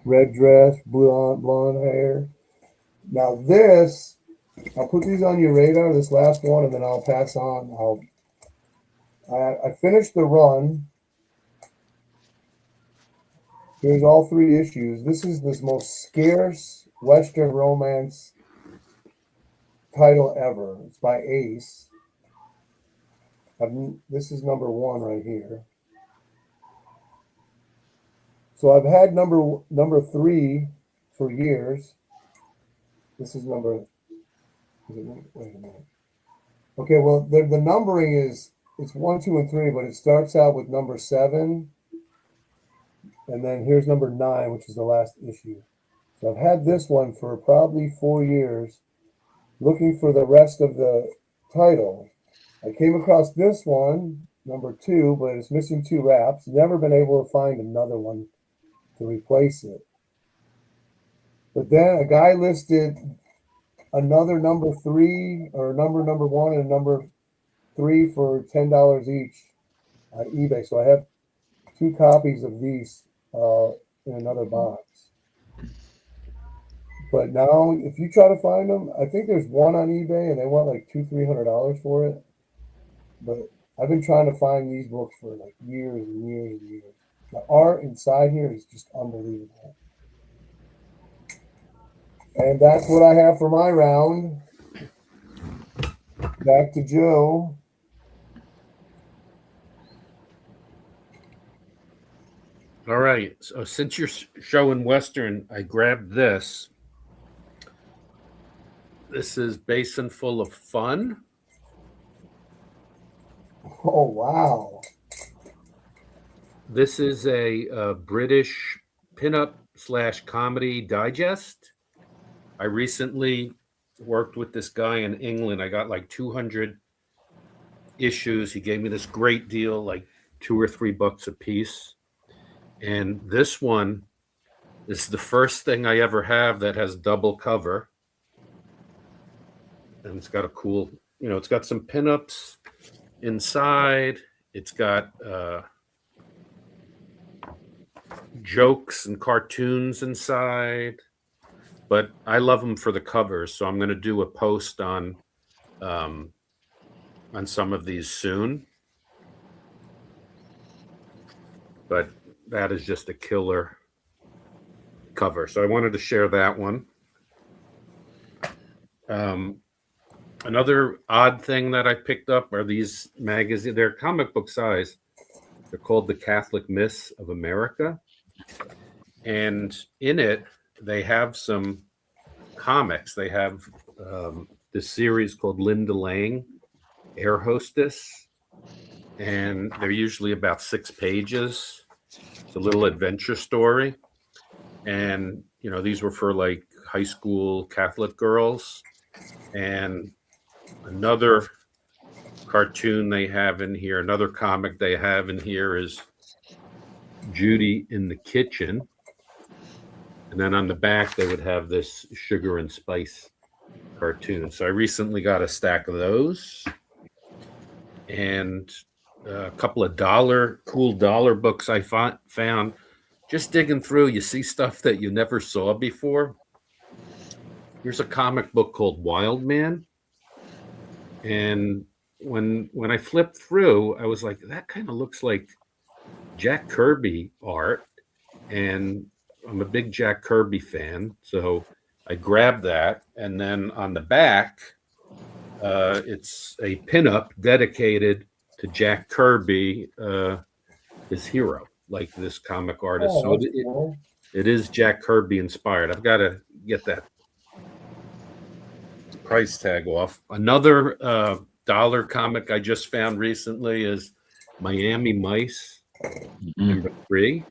Red dress, blonde hair. Now this, I'll put these on your radar, this last one, and then I'll pass on. I finished the run. Here's all 3 issues. This is the most scarce Western romance title ever. It's by Ace. This is number 1 right here. So I've had number 3 for years. This is wait a minute. Okay, well the numbering is it's 1, 2, and 3, but it starts out with number 7, and then here's number 9, which is the last issue. So I've had this one for probably 4 years, looking for the rest of the title. I came across this one, number 2, but it's missing 2 wraps. Never been able to find another one to replace it. But then a guy listed another number 3 or number 1 and number 3 for $10 each on eBay. So I have 2 copies of these in another box. But now, if you try to find them, I think there's one on eBay and they want like $200-$300 for it. But I've been trying to find these books for like years and years and years. The art inside here is just unbelievable. And that's what I have for my round. Back to Joe.
All right. So since you're showing Western, I grabbed this. This is Basin Full of Fun.
Oh, wow.
This is a British pinup / comedy digest. I recently worked with this guy in England. I got like 200 issues. He gave me this great deal, like $2 or $3 a piece. And this one is the first thing I ever have that has double cover. And it's got a cool, it's got some pinups inside. It's got jokes and cartoons inside. But I love them for the covers, so I'm going to do a post on some of these soon. But that is just a killer cover. So I wanted to share that one. Another odd thing that I picked up are these magazines. They're comic book size. They're called The Catholic Myths of America. And in it, they have some comics. They have this series called Linda Lang, Air Hostess. And they're usually about 6 pages. It's a little adventure story. And, these were for like high school Catholic girls. And another cartoon they have in here, another comic they have in here is Judy in the Kitchen. And then on the back, they would have this Sugar and Spice cartoon. So I recently got a stack of those. And a couple of cool dollar books I found. Just digging through, you see stuff that you never saw before. Here's a comic book called Wild Man. And when I flipped through, I was like, that kind of looks like Jack Kirby art. And I'm a big Jack Kirby fan. So I grabbed that. And then on the back, it's a pinup dedicated to Jack Kirby, his hero, like this comic artist.
Oh,
So
cool.
it is Jack Kirby inspired. I've got to get that price tag off. Another dollar comic I just found recently is Miami Mice number 3.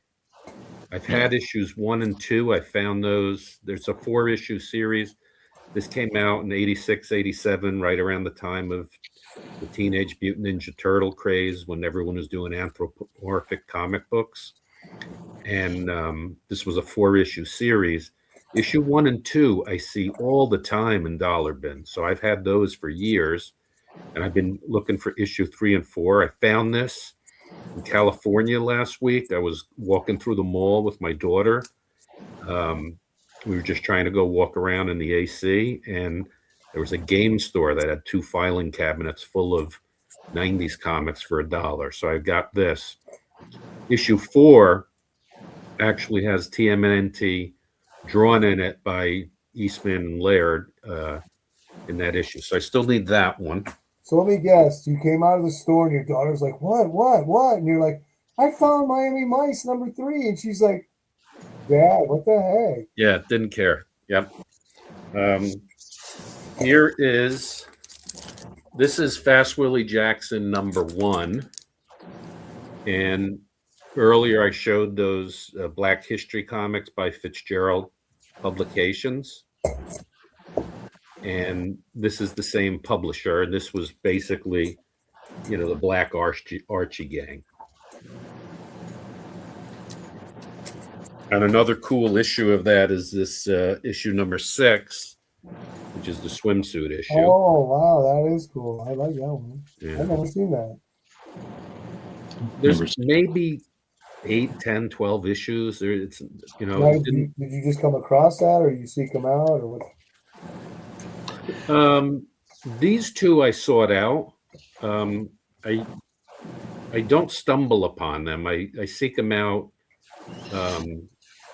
I've had issues 1 and 2. I found those. There's a 4-issue series. This came out in 86, 87, right around the time of the Teenage Mutant Ninja Turtle craze when everyone was doing anthropomorphic comic books. And this was a 4-issue series. Issue 1 and 2, I see all the time in dollar bins. So I've had those for years. And I've been looking for issue 3 and 4. I found this in California last week. I was walking through the mall with my daughter. We were just trying to go walk around in the AC, and there was a game store that had 2 filing cabinets full of 90s comics for $1. So I got this. Issue 4 actually has TMNT drawn in it by Eastman and Laird in that issue. So I still need that one.
So let me guess. You came out of the store and your daughter's like, what? And you're like, I found Miami Mice number 3. And she's like, Dad, what the heck?
Yeah, didn't care. Yep. This is Fast Willie Jackson number 1. And earlier I showed those Black History comics by Fitzgerald Publications. And this is the same publisher. And this was basically, the Black Archie gang. And another cool issue of that is this issue number 6, which is the swimsuit issue.
Oh, wow. That is cool. I like that one.
Yeah.
I've never seen that.
There's maybe 8, 10, 12 issues. It's,
Now, did you just come across that, or you seek them out, or what?
These 2 I sought out. I don't stumble upon them. I seek them out.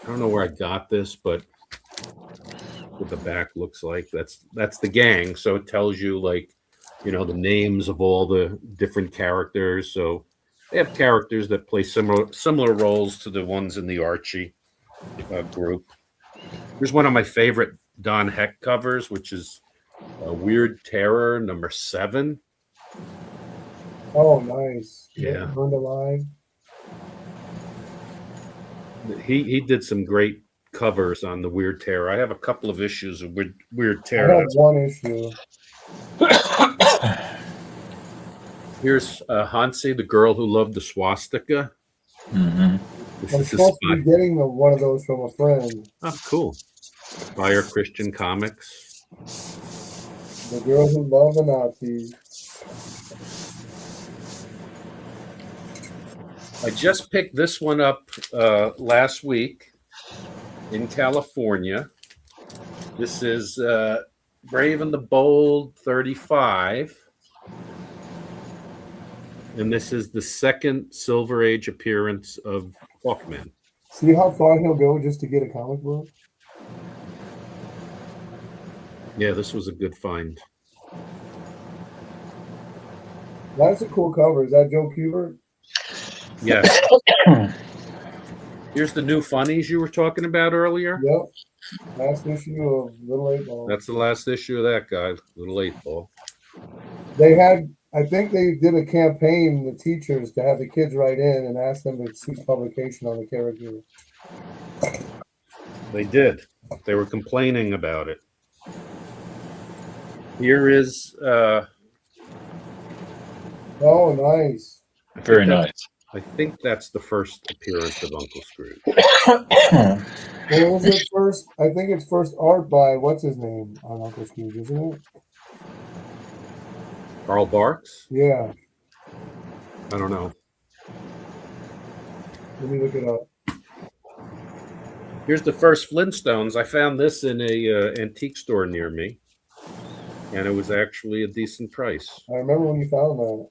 I don't know where I got this, but what the back looks like. That's the gang. So it tells you like the names of all the different characters. So they have characters that play similar roles to the ones in the Archie group. Here's one of my favorite Don Heck covers, which is Weird Terror #7.
Oh, nice.
Yeah.
Burned alive.
He did some great covers on the Weird Terror. I have a couple of issues of Weird
I
Terror.
have one issue.
Here's Hansi, the girl who loved the swastika.
Mm-hmm.
This
I'm
is his
supposed to be
spot.
getting one of those from a friend.
Oh, cool. Fire Christian Comics.
The girl who loved the Nazis.
I just picked this one up last week in California. This is Brave and the Bold 35. And this is the second Silver Age appearance of Hawkman.
See how far he'll go just to get a comic book?
Yeah, this was a good find.
That's a cool cover. Is that Joe Kubert?
Yes. Here's the new funnies you were talking about earlier.
Yep. Last issue of Little 8 Ball.
That's the last issue of that guy, Little 8 Ball.
They had, I think they did a campaign, the teachers, to have the kids write in and ask them to seek publication on the character.
They did. They were complaining about it. Here is
Oh, nice.
Very nice.
I think that's the first appearance of Uncle Scrooge.
What was it first? I think it's first art by what's his name on Uncle Scrooge, isn't it?
Carl Barks?
Yeah.
I don't know.
Let me look it up.
Here's the first Flintstones. I found this in a antique store near me, and it was actually a decent price.
I remember when you found that.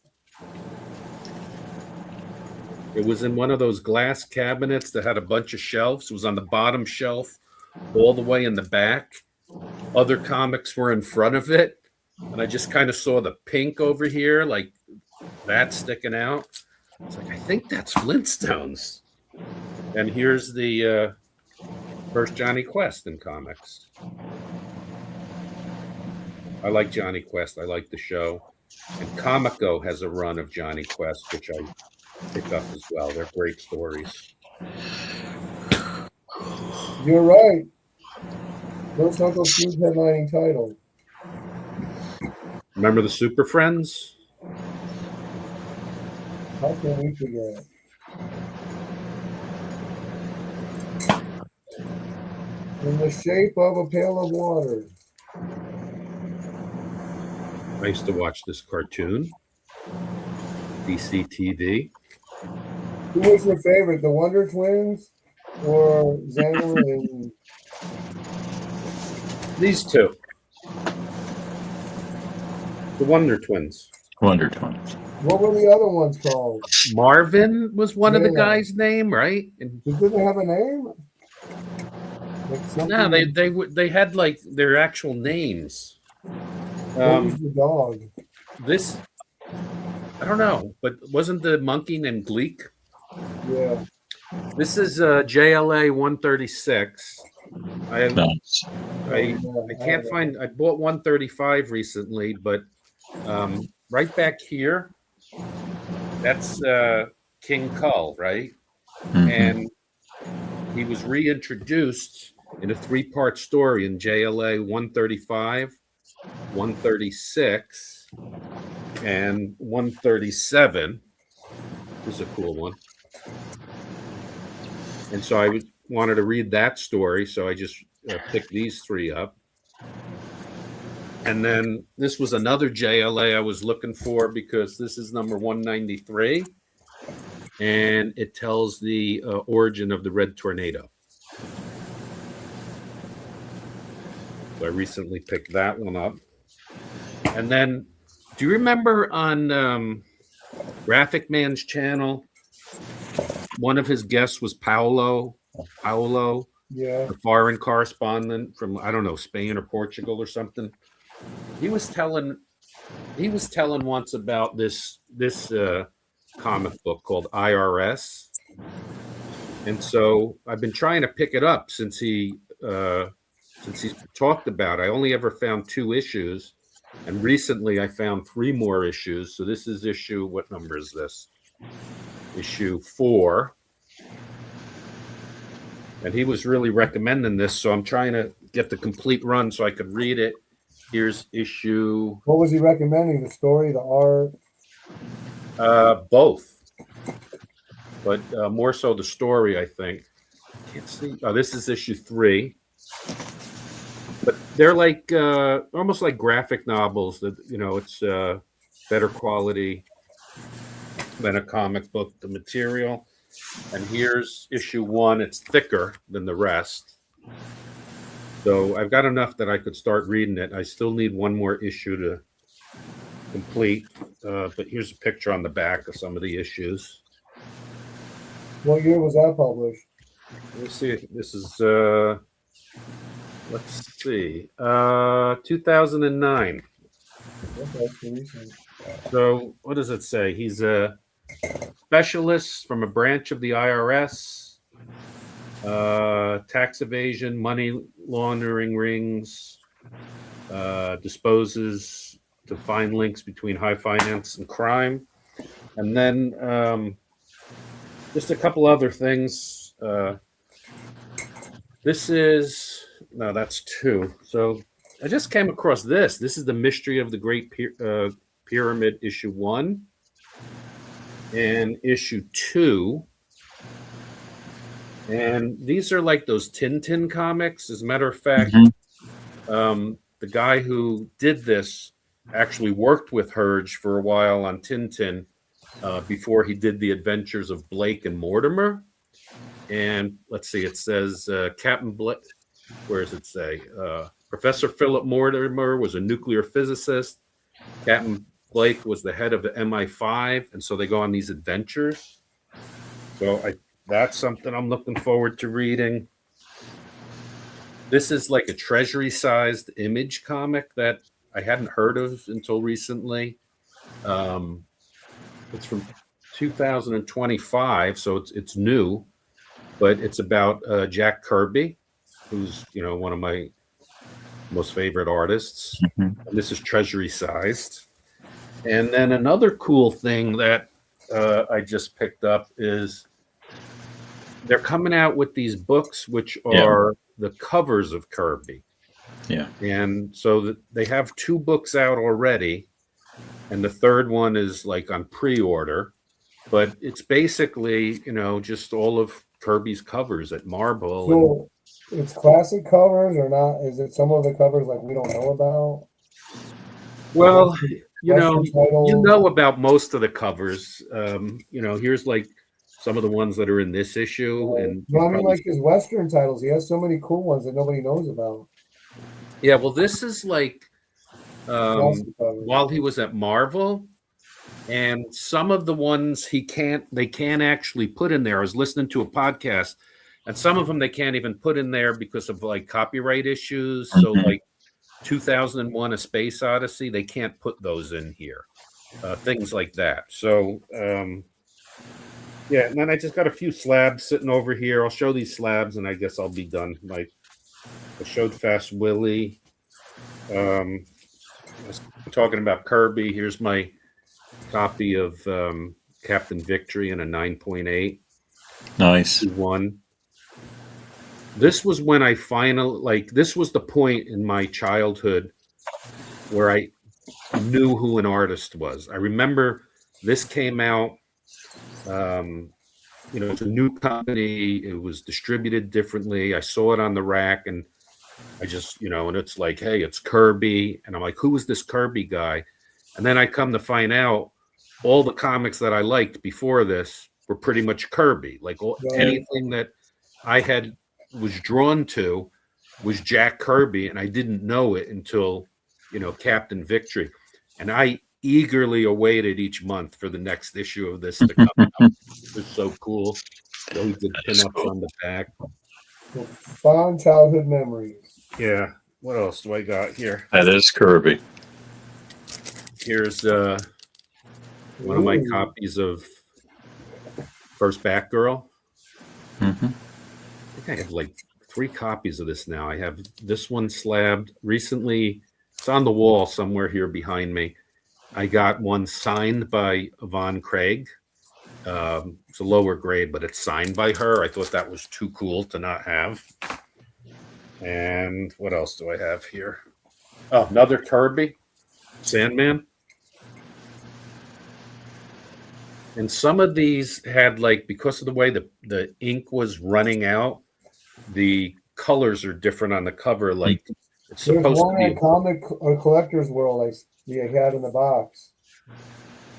It was in one of those glass cabinets that had a bunch of shelves. It was on the bottom shelf, all the way in the back. Other comics were in front of it, and I just kind of saw the pink over here, like that sticking out. I was like, I think that's Flintstones. And here's the first Johnny Quest in comics. I like Johnny Quest. I like the show. And Comico has a run of Johnny Quest, which I pick up as well. They're great stories.
You're right. First Uncle Scrooge headlining title.
Remember the Super Friends?
How can we forget? In the shape of a pail of water.
I used to watch this cartoon, DC TV.
Who was your favorite, the Wonder Twins or Xander and
These two. The Wonder Twins.
Wonder Twin.
what were the other ones called?
Marvin was one of the
Yeah.
guys' name, right? And
Did they have a name? Like something-
no, they had like their actual names.
What was the dog?
This I don't know, but wasn't the monkey named Gleek?
Yeah.
This is JLA 136. I
Nice.
I can't find. I bought 135 recently, but right back here, that's King Kull, right?
Mhm.
And he was reintroduced in a 3-part story in JLA 135, 136, and 137. This is a cool one. And so I wanted to read that story, so I just picked these 3 up. And then this was another JLA I was looking for because this is number 193, and it tells the origin of the Red Tornado. So I recently picked that one up. And then, do you remember on Graphic Man's channel, one of his guests was Paolo,
Yeah.
the foreign correspondent from, I don't know, Spain or Portugal or something. He was telling he was telling once about this comic book called IRS, and so I've been trying to pick it up since he's talked about it. I only ever found 2 issues, and recently I found 3 more issues. So this is issue, what number is this? Issue 4. And he was really recommending this, so I'm trying to get the complete run so I could read it. Here's issue.
What was he recommending? The story, the art?
Both, but more so the story, I think. Can't see. Oh, this is issue 3. But they're like almost like graphic novels. That it's better quality than a comic book. The material. And here's issue 1. It's thicker than the rest. So I've got enough that I could start reading it. I still need 1 more issue to complete. But here's a picture on the back of some of the issues.
What year was that published?
Let me see. This is, let's see, 2009.
Okay, so recent.
So what does it say? He's a specialist from a branch of the IRS, tax evasion, money laundering rings, disposes to find links between high finance and crime. And then just a couple other things. That's 2. So I just came across this. This is The Mystery of the Great Pyramid, issue 1. And issue 2. And these are like those Tintin comics. As a matter of fact, the guy who did this actually worked with Herge for a while on Tintin before he did the adventures of Blake and Mortimer. And let's see, it says Captain Blake. Where does it say? Professor Philip Mortimer was a nuclear physicist. Captain Blake was the head of the MI5, and so they go on these adventures. So that's something I'm looking forward to reading. This is like a treasury-sized Image comic that I hadn't heard of until recently. It's from 2025, so it's new, but it's about Jack Kirby, who's one of my most favorite artists. And this is treasury-sized. And then another cool thing that I just picked up is they're coming out with these books, which are the covers of Kirby.
Yeah.
And so they have 2 books out already. And the third one is like on pre-order. But it's basically, just all of Kirby's covers at Marvel.
So it's classic covers or not? Is it some of the covers like we don't know about?
Well, you
Western title?
know about most of the covers. Here's like some of the ones that are in this issue. And
No, I mean like his Western titles. He has so many cool ones that nobody knows about.
yeah, well, this is like
Classic covers.
while he was at Marvel, and some of the ones they can't actually put in there. I was listening to a podcast, and some of them they can't even put in there because of like copyright issues. So like 2001: A Space Odyssey, they can't put those in here. Things like that. So yeah, and then I just got a few slabs sitting over here. I'll show these slabs, and I guess I'll be done. Like I showed Fast Willie. I was talking about Kirby. Here's my copy of Captain Victory in a 9.8.
Nice.
1. This was when I finally, this was the point in my childhood where I knew who an artist was. I remember this came out, it's a new company. It was distributed differently. I saw it on the rack, and I just, and it's like, hey, it's Kirby. And I'm like, who is this Kirby guy? And then I come to find out all the comics that I liked before this were pretty much Kirby. Like anything that I was drawn to was Jack Kirby, and I didn't know it until, Captain Victory. And I eagerly awaited each month for the next issue of this to come out. It was so cool. Those good pinups on the back.
So fond childhood memories.
Yeah. What else do I got here?
That is Kirby.
Here's one of my
Ooh.
copies of First Batgirl.
Mm-hmm.
I think I have like 3 copies of this now. I have this one slabbed recently. It's on the wall somewhere here behind me. I got one signed by Yvonne Craig. It's a lower grade, but it's signed by her. I thought that was too cool to not have. And what else do I have here? Oh, another Kirby, Sandman. And some of these had, like, because of the way the ink was running out, the colors are different on the cover. Like, it's
There's
supposed to
one
be.
at Comic or Collector's World I had in the box.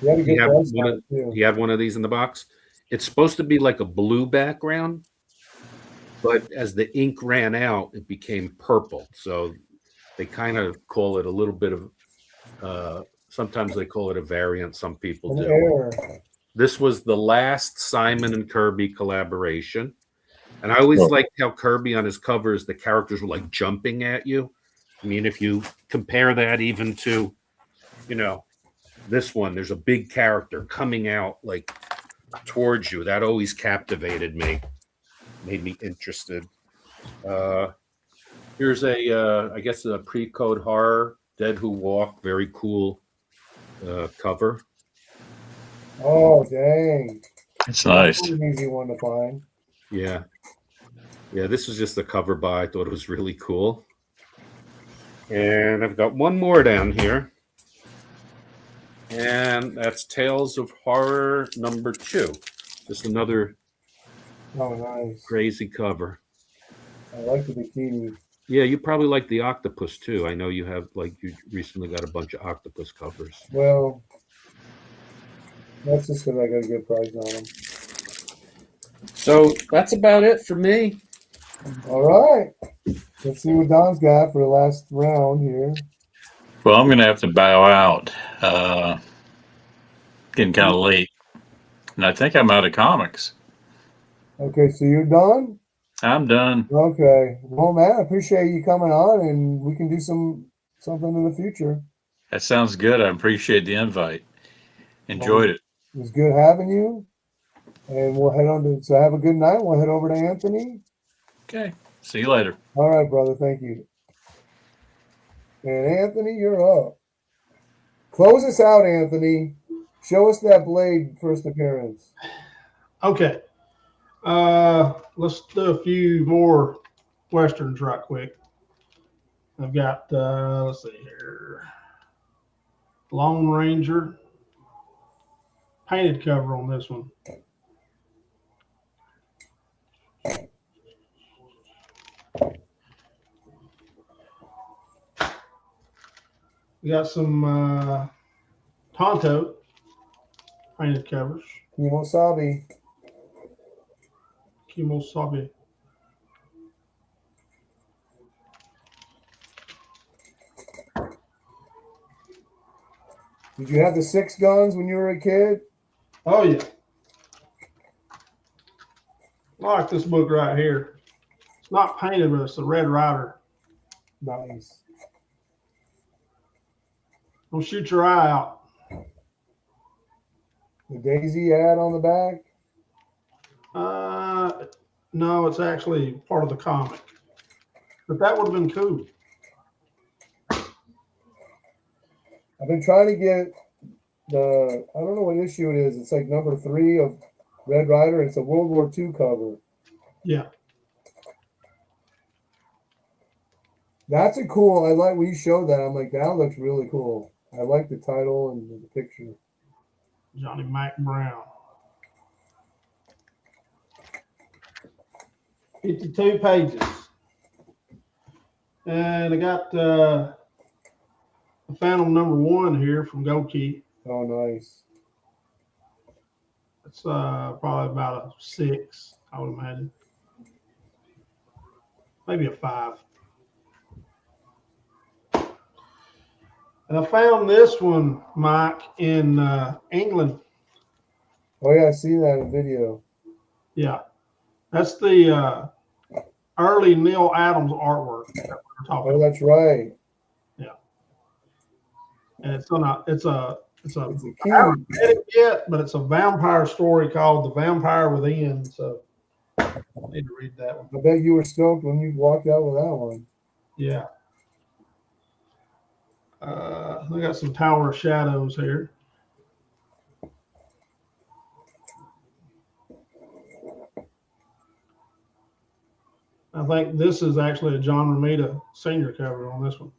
You had a
He
good
had,
price
one
on
of,
it too.
he had one of these in the box. It's supposed to be like a blue background, but as the ink ran out, it became purple. So they kind of call it a little bit of, sometimes they call it a variant. Some people
An
do.
error.
This was the last Simon and Kirby collaboration. And I always
Oh.
liked how Kirby on his covers, the characters were like jumping at you. I mean, if you compare that even to, this one, there's a big character coming out like towards you. That always captivated me, made me interested. Here's I guess a pre-code horror, Dead Who Walk, very cool cover.
Oh dang!
It's nice.
That's an easy one to find.
Yeah. This was just the cover by. I thought it was really cool. And I've got one more down here. And that's Tales of Horror number 2. Just another
Oh nice.
crazy cover.
I like the bikini.
Yeah, you probably like the octopus too. I know you have, you recently got a bunch of octopus covers.
Well, that's just because I got a good price on them.
So that's about it for me.
All right. Let's see what Don's got for the last round here.
Well, I'm going to have to bow out. Getting kind of late. And I think I'm out of comics.
Okay, so you're done?
I'm done.
Okay. Well, man, I appreciate you coming on, and we can do something in the future.
That sounds good. I appreciate the invite. Enjoyed it.
It was good having you. And we'll head on to, so have a good night. We'll head over to Anthony.
Okay. See you later.
All right, brother. Thank you. And Anthony, you're up. Close us out, Anthony. Show us that Blade first appearance.
Okay. Let's do a few more Westerns right quick. I've got, let's see here. Lone Ranger. Painted cover on this one. We got some Tonto painted covers.
Kimosabi.
Kimosabi.
Did you have the 6 guns when you were a kid?
Oh, yeah. I like this book right here. It's not painted, but it's the Red Rider.
Nice.
Don't shoot your eye out.
The Daisy ad on the back?
No, it's actually part of the comic. But that would have been cool.
I've been trying to get I don't know what issue it is. It's like number 3 of Red Rider. It's a World War II cover.
Yeah.
That's a cool. I like when you showed that. I'm like, that looks really cool. I like the title and the picture.
Johnny Mac Brown. 52 pages. And I got the Phantom number 1 here from Gold Key.
Oh, nice.
It's probably about a 6, I would imagine. Maybe a 5. And I found this one, Mike, in England.
Oh, yeah, I see that in video.
Yeah. That's the early Neil Adams artwork that we're talking
Oh, that's right.
and it's a
It's a
I haven't
key.
read it yet, but it's a vampire story called The Vampire Within. So I need to read that one.
I bet you were stoked when you walked out with that one.
Yeah. We got some Tower of Shadows here. I think this is actually a John Romita Sr. cover on this one.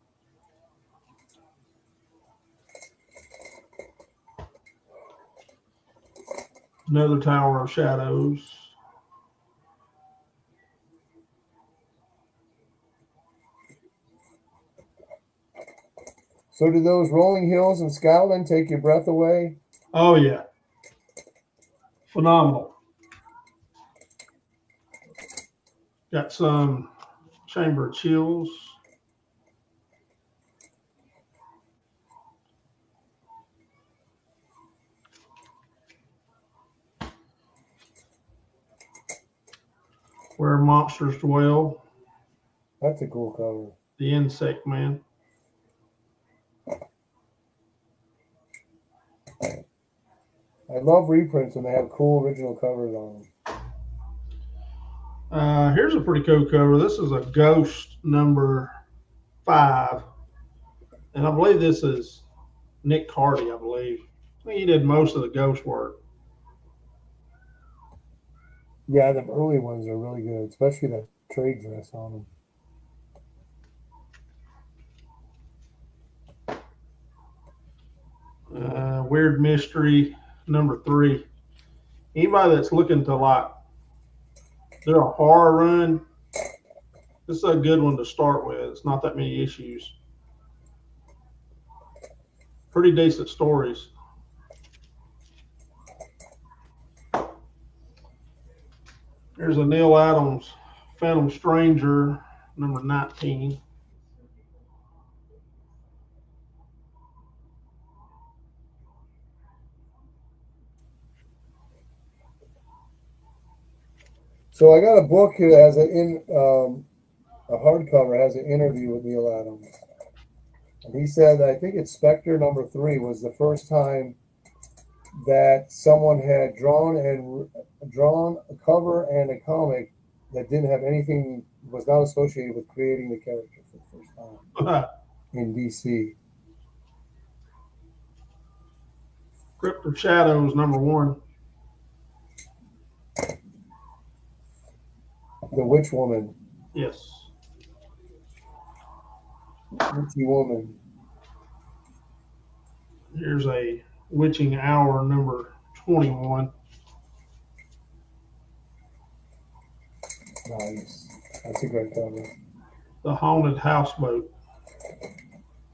Another Tower of Shadows.
So do those rolling hills in Scotland take your breath away?
Oh, yeah. Phenomenal. Got some Chamber of Chills. Where Monsters Dwell.
That's a cool cover.
The Insect Man.
I love reprints when they have cool original covers on them.
Here's a pretty cool cover. This is a Ghost number 5. And I believe this is Nick Cardy, I believe. I think he did most of the Ghost work.
Yeah, the early ones are really good, especially that trade dress on them.
Weird Mystery number 3. Anybody that's looking to like do a horror run, this is a good one to start with. It's not that many issues. Pretty decent stories. There's a Neil Adams Phantom Stranger number 19.
So I got a book here that has a hardcover, has an interview with Neil Adams. And he said, I think it's Spectre number 3 was the first time that someone had drawn a cover and a comic that didn't have anything, was not associated with creating the character for the first time in DC.
Crypt of Shadows number 1.
The Witch Woman.
Yes.
Witchy Woman.
Here's a Witching Hour number 21.
Nice. That's a great cover.
The Haunted Houseboat.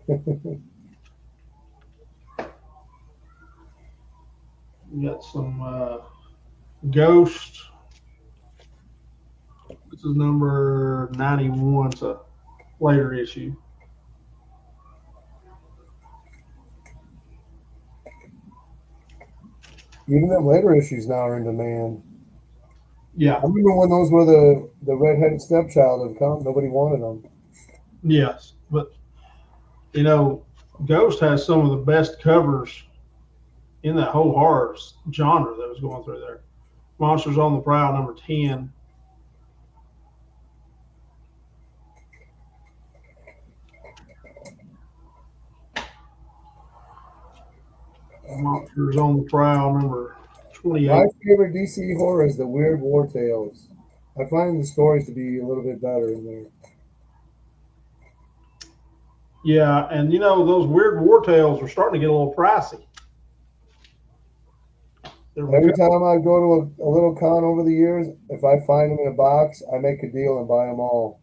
We got some Ghost. This is number 91. It's a later issue.
Even them later issues now are in demand.
Yeah.
I remember when those were the redheaded stepchild of comic. Nobody wanted them.
Yes. But, you know, Ghost has some of the best covers in that whole horror genre that was going through there. Monsters on the Prowl number 10. Monsters on the Prowl number 28.
My favorite DC horror is the Weird War Tales. I find the stories to be a little bit better in there.
Yeah, and you know, those Weird War Tales are starting to get a little pricey.
Every time I go to a little con over the years, if I find them in a box, I make a deal and buy them all.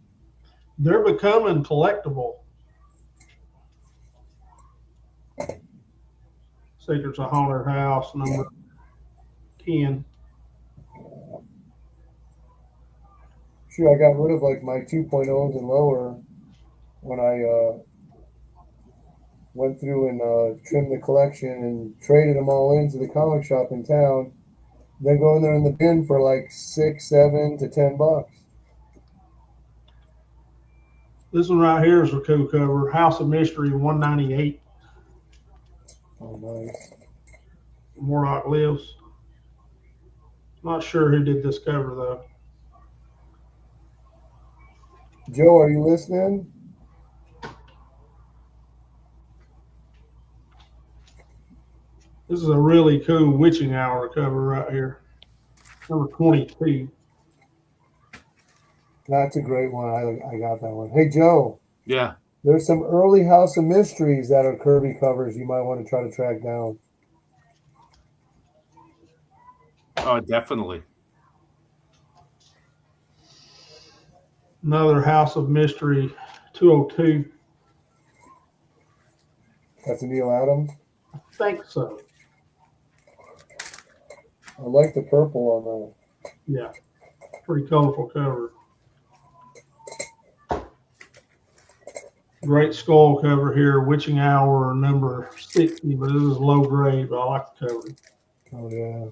They're becoming collectible. Secrets of Haunted House number 10.
Sure, I got rid of like my 2.0s and lower when I went through and trimmed the collection and traded them all into the comic shop in town. Then go in there in the bin for like $6, $7 to $10.
This one right here is a cool cover. House of Mystery 198.
Oh, nice.
Morlock Lives. Not sure who did this cover though.
Joe, are you listening?
This is a really cool Witching Hour cover right here. Number 22.
That's a great one. I got that one. Hey, Joe,
Yeah.
there's some early House of Mysteries that are Kirby covers you might want to try to track down.
Oh, definitely.
Another House of Mystery 202.
That's a Neil Adams.
I think so.
I like the purple on that.
Yeah. Pretty colorful cover. Great skull cover here. Witching Hour number 60, but this is low grade, but I like the cover.
Oh, yeah.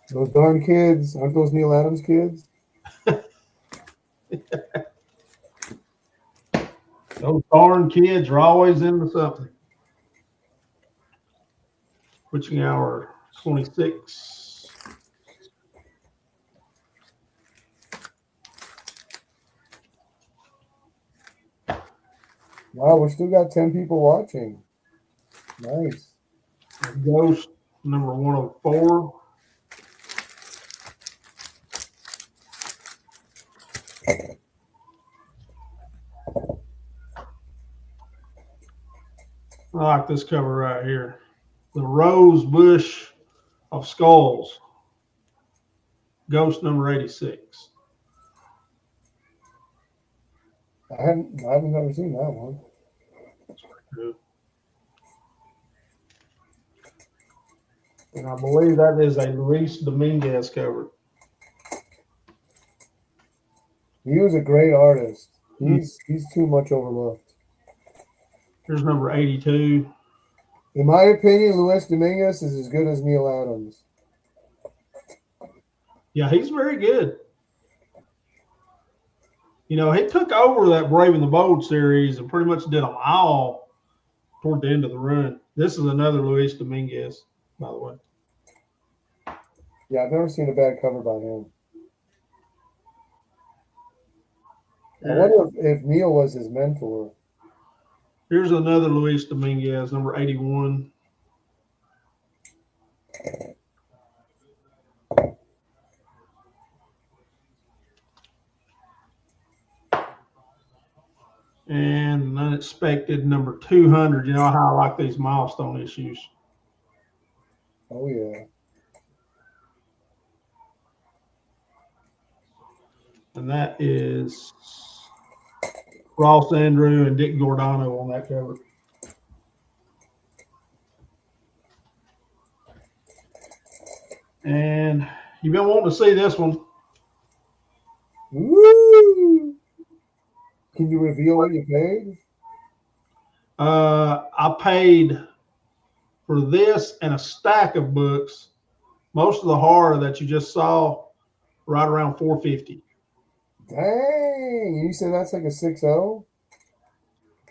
Those darn kids. Aren't those Neil Adams kids?
Those darn kids are always into something. Witching Hour 26.
Wow, we still got 10 people watching. Nice.
Ghost number 104. I like this cover right here. The Rose Bush of Skulls. Ghost number 86.
I haven't never seen that one.
And I believe that is a Luis Dominguez cover.
He was a great artist. He's too much overlooked.
Here's number 82.
In my opinion, Luis Dominguez is as good as Neil Adams.
Yeah, he's very good. You know, he took over that Brave and the Bold series and pretty much did them all toward the end of the run. This is another Luis Dominguez, by the way.
Yeah, I've never seen a bad cover by him. I wonder if Neil was his mentor.
Here's another Luis Dominguez, number 81. And Unexpected number 200. You know how I like these milestone issues.
Oh, yeah.
And that is Ross Andrew and Dick Giordano on that cover. And you've been wanting to see this one.
Woo! Can you reveal what you paid?
I paid for this and a stack of books, most of the horror that you just saw, right around $450.
Dang! You said that's like a 6-0?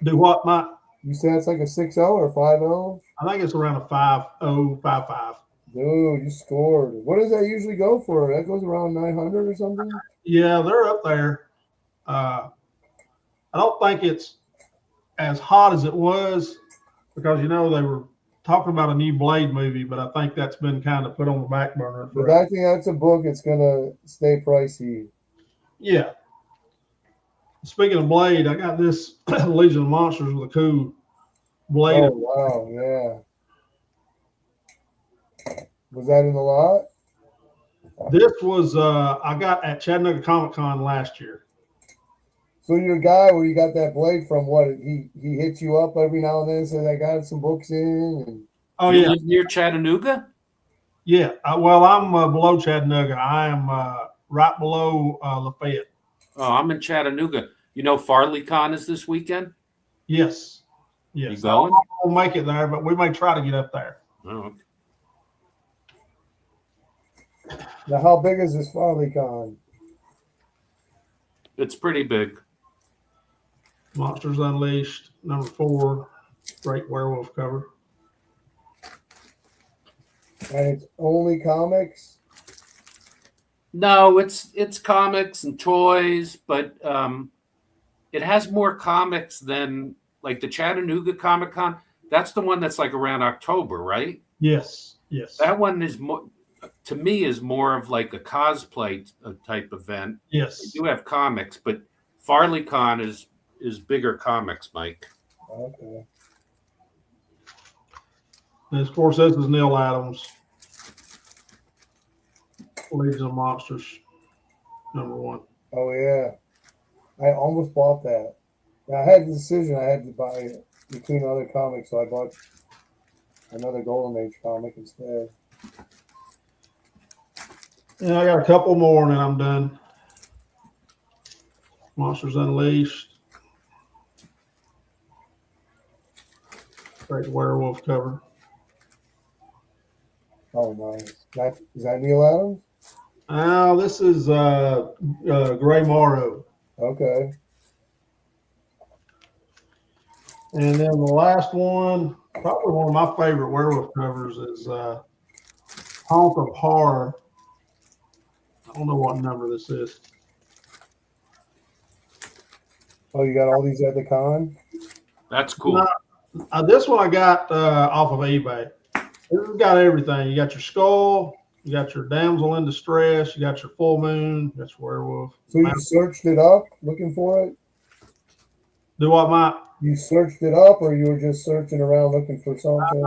Do what, Mike?
You said it's like a 6-0 or 5-0?
I think it's around a 5-0, 5-5.
Dude, you scored. What does that usually go for? That goes around 900 or something?
Yeah, they're up there. I don't think it's as hot as it was because, you know, they were talking about a new Blade movie, but I think that's been kind of put on the back burner.
But I think that's a book that's going to stay pricey.
Yeah. Speaking of Blade, I got this Legion of Monsters with a cool Blade.
Oh, wow, yeah. Was that in the lot?
This was I got at Chattanooga Comic Con last year.
So you're a guy where you got that Blade from what? He hits you up every now and then and says, I got some books in. And...
Oh,
You
yeah.
live near Chattanooga?
Yeah. Well, I'm below Chattanooga. I am right below Lafayette.
Oh, I'm in Chattanooga. You know FarleyCon is this weekend?
Yes. Yes.
You going?
We'll make it there, but we may try to get up there.
Oh, okay.
Now, how big is this FarleyCon?
It's pretty big.
Monsters Unleashed, number 4, great werewolf cover.
And it's only comics?
No, it's comics and toys, but it has more comics than like the Chattanooga Comic Con. That's the one that's like around October, right?
Yes, yes,
That one is more, to me, is more of like a cosplay type event. They
yes.
do have comics, but FarleyCon is bigger comics, Mike.
Okay.
And of course, this is Neil Adams, Legion of Monsters, #1.
Oh yeah. I almost bought that. I had the decision I had to buy it between other comics, so I bought another Golden Age comic instead.
And I got a couple more, and then I'm done. Monsters Unleashed. Great werewolf cover.
Oh nice. Is that Neil Adams?
This is Gray Morrow.
Okay.
And then the last one, probably one of my favorite werewolf covers, is Haunt of Horror. I don't know what number this is.
Oh, you got all these at the con?
That's cool.
This one I got off of eBay. This has got everything. You got your skull, you got your damsel in distress, you got your full moon, you got your werewolf.
So you searched it up looking for it?
Do what, Mike?
You searched it up, or you were just searching around looking for something?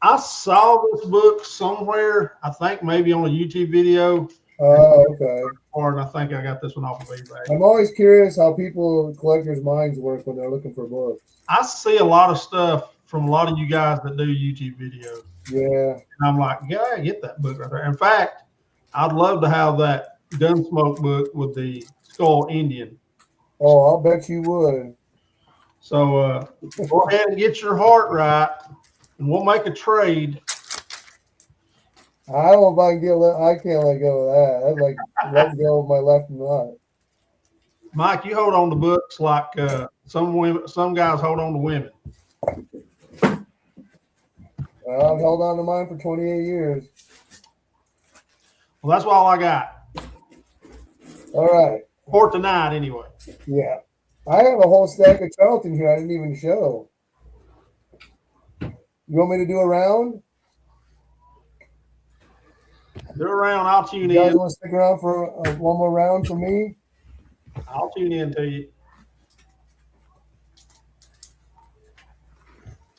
I saw this book somewhere. I think maybe on a YouTube video.
Oh, okay.
And I think I got this one off of eBay.
I'm always curious how collectors' minds work when they're looking for books.
I see a lot of stuff from a lot of you guys that do YouTube videos.
Yeah.
And I'm like, yeah, I get that book right there. In fact, I'd love to have that Gunsmoke book with the Skull Indian.
Oh, I'll bet you would.
So go ahead and get your heart right, and we'll make a trade.
I don't know if I can I can't let go of that. I'd like let go of my left nut.
Mike, you hold on to books like some guys hold on to women.
Well, I've held on to mine for 28 years.
Well, that's all I got
All right.
for tonight, anyway.
Yeah. I have a whole stack of Charlton here I didn't even show. You want me to do a round?
They're around. I'll tune
You guys
in.
want to stick around for one more round for me?
I'll tune in to you.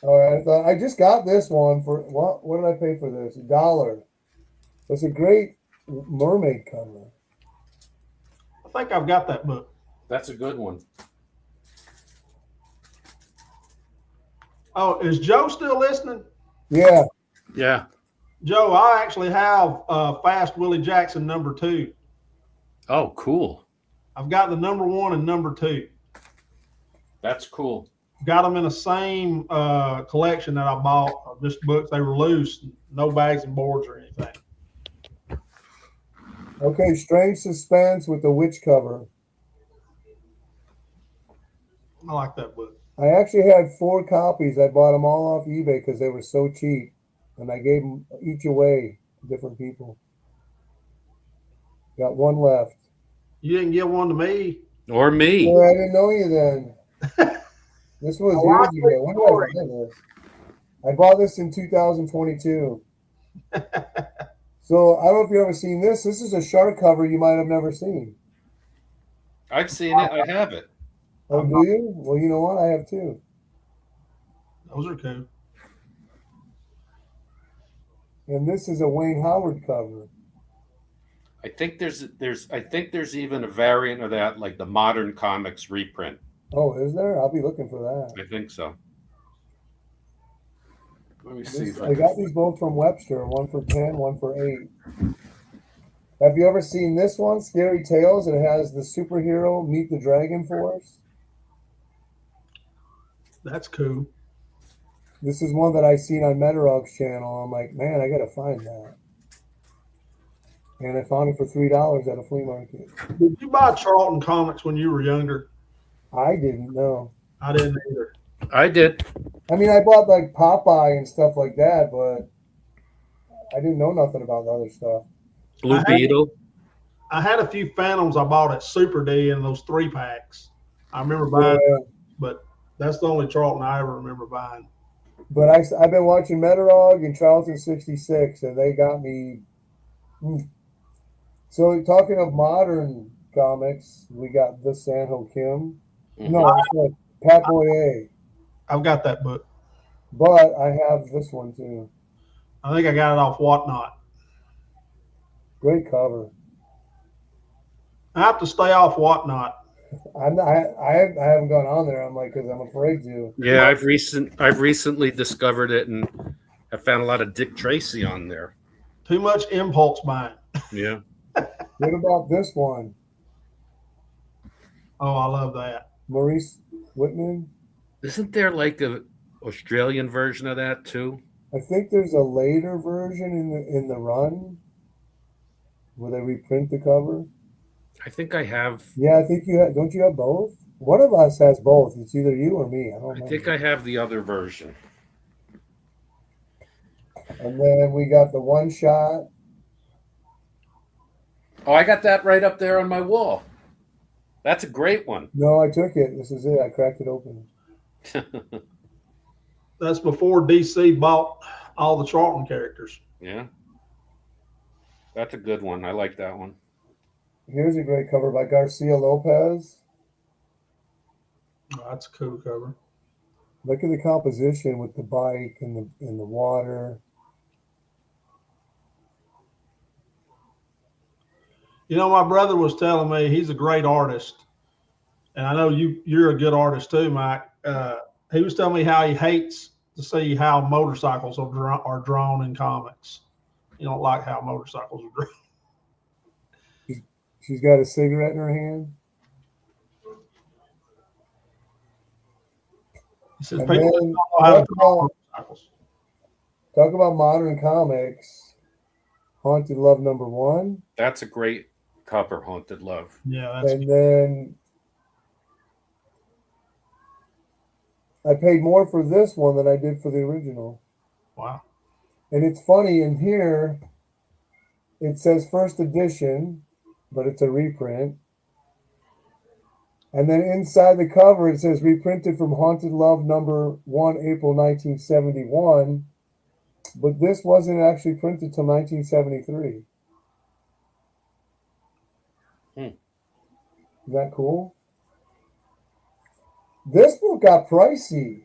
All right. I just got this one for what did I pay for this? $1. It's a great mermaid cover.
I think I've got that book.
That's a good one.
Oh, is Joe still listening?
Yeah.
Yeah.
Joe, I actually have Fast Willie Jackson #2.
Oh, cool.
I've got the #1 and #2.
That's cool.
Got them in the same collection that I bought. Just books. They were loose, no bags and boards or anything.
Okay, Strange Suspense with the witch cover.
I like that book.
I actually had 4 copies. I bought them all off eBay because they were so cheap. And I gave them each away to different people. Got one left.
You didn't give one to me.
Or me.
Well, I didn't know you then. This was years ago. When did I buy this? I bought this in 2022. So I don't know if you've ever seen this. This is a shark cover you might have never seen.
I've seen it. I have it.
Oh, do you? Well, you know what? I have too.
Those are cool.
And this is a Wayne Howard cover.
I think there's even a variant of that, like the Modern Comics reprint.
Oh, is there? I'll be looking for that.
I think so. Let me see.
I got these both from Webster. One for 10, one for 8. Have you ever seen this one, Scary Tales? It has the superhero Meet the Dragon Force.
That's cool.
This is one that I seen on Metarog's channel. I'm like, man, I gotta find that. And I found it for $3 at a flea market.
Did you buy Charlton comics when you were younger?
I didn't know.
I didn't either.
I did.
I mean, I bought like Popeye and stuff like that, but I didn't know nothing about the other stuff.
Blue
I had-
Beetle.
I had a few Phantoms I bought at Super D in those 3-packs. I remember buying,
Yeah,
but that's the only Charlton I ever remember buying.
but I've been watching Metarog and Charlton 66, and they got me. So talking of modern comics, we got the Sanho Kim. No, I said Pat Boyer,
I've got that book.
but I have this one too.
I think I got it off Whatnot.
Great cover.
I have to stay off Whatnot.
I'm not, I haven't gone on there. I'm like, because I'm afraid to.
Yeah, I've recently discovered it and I found a lot of Dick Tracy on there.
Too much impulse buying.
Yeah.
What about this one?
Oh, I love that.
Maurice Whitman?
Isn't there like a Australian version of that too?
I think there's a later version in the run where they reprint the cover.
I think I have.
Yeah, I think you have. Don't you have both? One of us has both. It's either you or me. I don't know.
I think I have the other version.
And then we got the one shot.
Oh, I got that right up there on my wall. That's a great one.
No, I took it. This is it. I cracked it open.
That's before DC bought all the Charlton characters.
Yeah. That's a good one. I like that one.
Here's a great cover by Garcia Lopez.
Oh, that's a cool cover.
Look at the composition with the bike and the water.
You know, my brother was telling me he's a great artist, and I know you're a good artist too, Mike. He was telling me how he hates to see how motorcycles are drawn in comics. You don't like how motorcycles are drawn.
She's got a cigarette in her hand.
He says
And
people
then
don't know how to draw motorcycles.
talk about modern comics. Haunted Love #1.
That's a great cover, Haunted Love.
Yeah, that's
And then I paid more for this one than I did for the original.
wow.
And it's funny, in here it says first edition, but it's a reprint. And then inside the cover it says reprinted from Haunted Love #1, April 1971. But this wasn't actually printed till 1973. Isn't that cool? This book got pricey.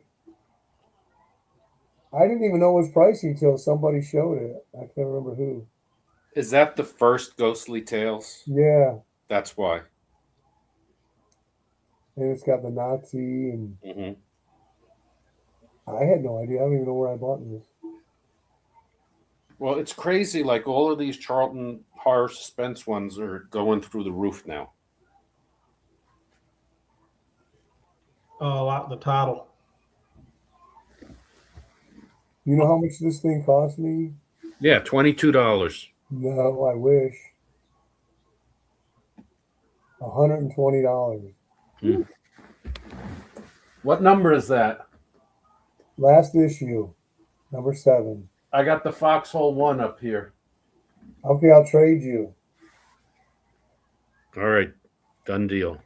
I didn't even know it was pricey until somebody showed it. I can't remember who.
Is that the first Ghostly Tales?
Yeah.
That's why.
And it's got the Nazi, and
Mm-hmm.
I had no idea. I don't even know where I bought this.
Well, it's crazy. Like all of these Charlton horror suspense ones are going through the roof now.
Like the title.
You know how much this thing cost me?
Yeah, $22.
No, I wish. $120.
What number is that?
Last issue, #7.
I got the Foxhole 1 up here.
Okay, I'll trade you.
All right, done deal.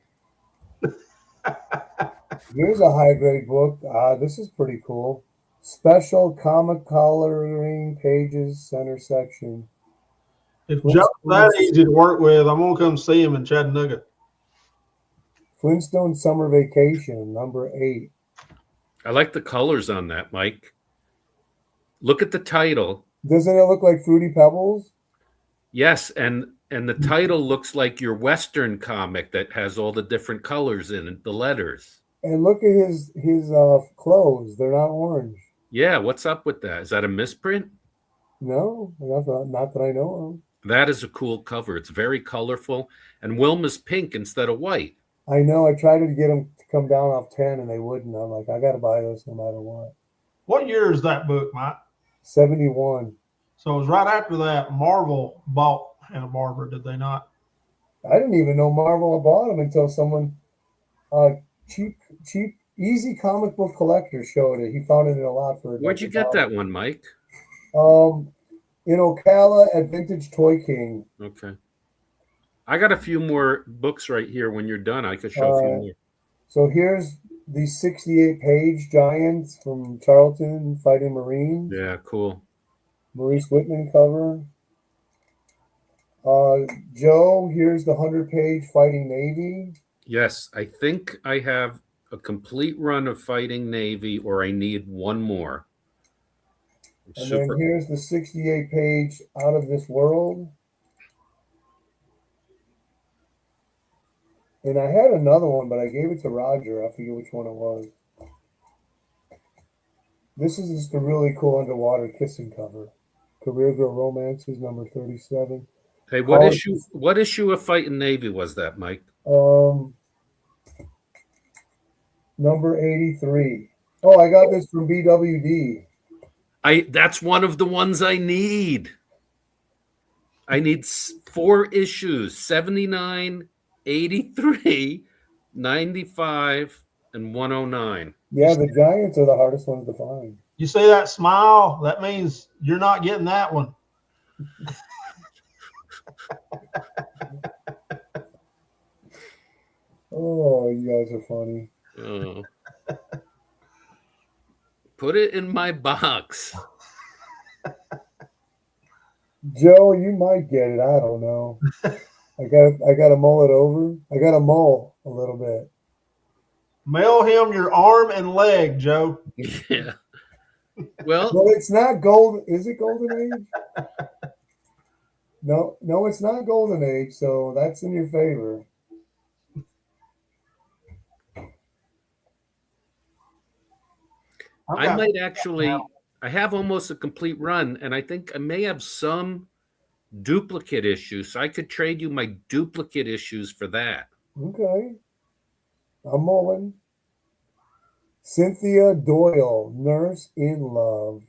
Here's a high grade book. This is pretty cool. Special comic coloring pages, center section.
If Joe's that easy to work with, I'm gonna come see him in Chattanooga.
Flintstone Summer Vacation, #8.
I like the colors on that, Mike. Look at the title.
Doesn't it look like Fruity Pebbles?
Yes, and the title looks like your Western comic that has all the different colors in it, the letters.
And look at his clothes. They're not orange.
Yeah, what's up with that? Is that a misprint?
No, not that I know
That is a cool cover. It's very colorful, and Wilma's pink instead of white.
of. I know. I tried to get them to come down off 10, and they wouldn't. I'm like, I got to buy this no matter what.
What year is that book, Mike?
71.
So it was right after that Marvel bought Hanna-Barbera, did they not?
I didn't even know Marvel bought them until someone, cheap, easy comic book collector showed it. He found it in a lot for.
Where'd you get that one, Mike?
in Ocala at Vintage Toy King.
Okay. I got a few more books right here. When you're done, I could show a few more.
So here's the 68-page Giants from Charlton Fighting Marines.
Yeah, cool.
Maurice Whitman cover. Joe, here's the 100-page Fighting Navy.
Yes, I think I have a complete run of Fighting Navy, or I need one more.
And then here's the 68-page Out of This World. And I had another one, but I gave it to Roger. I forget which one it was. This is just a really cool underwater kissing cover. Career Girl Romances, number 37.
Hey, what issue of Fighting Navy was that, Mike?
Number 83. Oh, I got this from BWD.
That's one of the ones I need. I need 4 issues: 79, 83, 95, and 109.
Yeah, the Giants are the hardest ones to find.
You see that smile? That means you're not getting that one.
Oh, you guys are funny.
Oh. Put it in my box.
Joe, you might get it. I don't know. I got to mull it over. I got to mull a little bit.
Mail him your arm and leg, Joe.
Yeah. Well,
it's not gold. Is it Golden Age? No, it's not Golden Age. So that's in your favor.
I might actually. I have almost a complete run, and I think I may have some duplicate issues, so I could trade you my duplicate issues for that.
Okay. I'm mulling. Cynthia Doyle, Nurse in Love.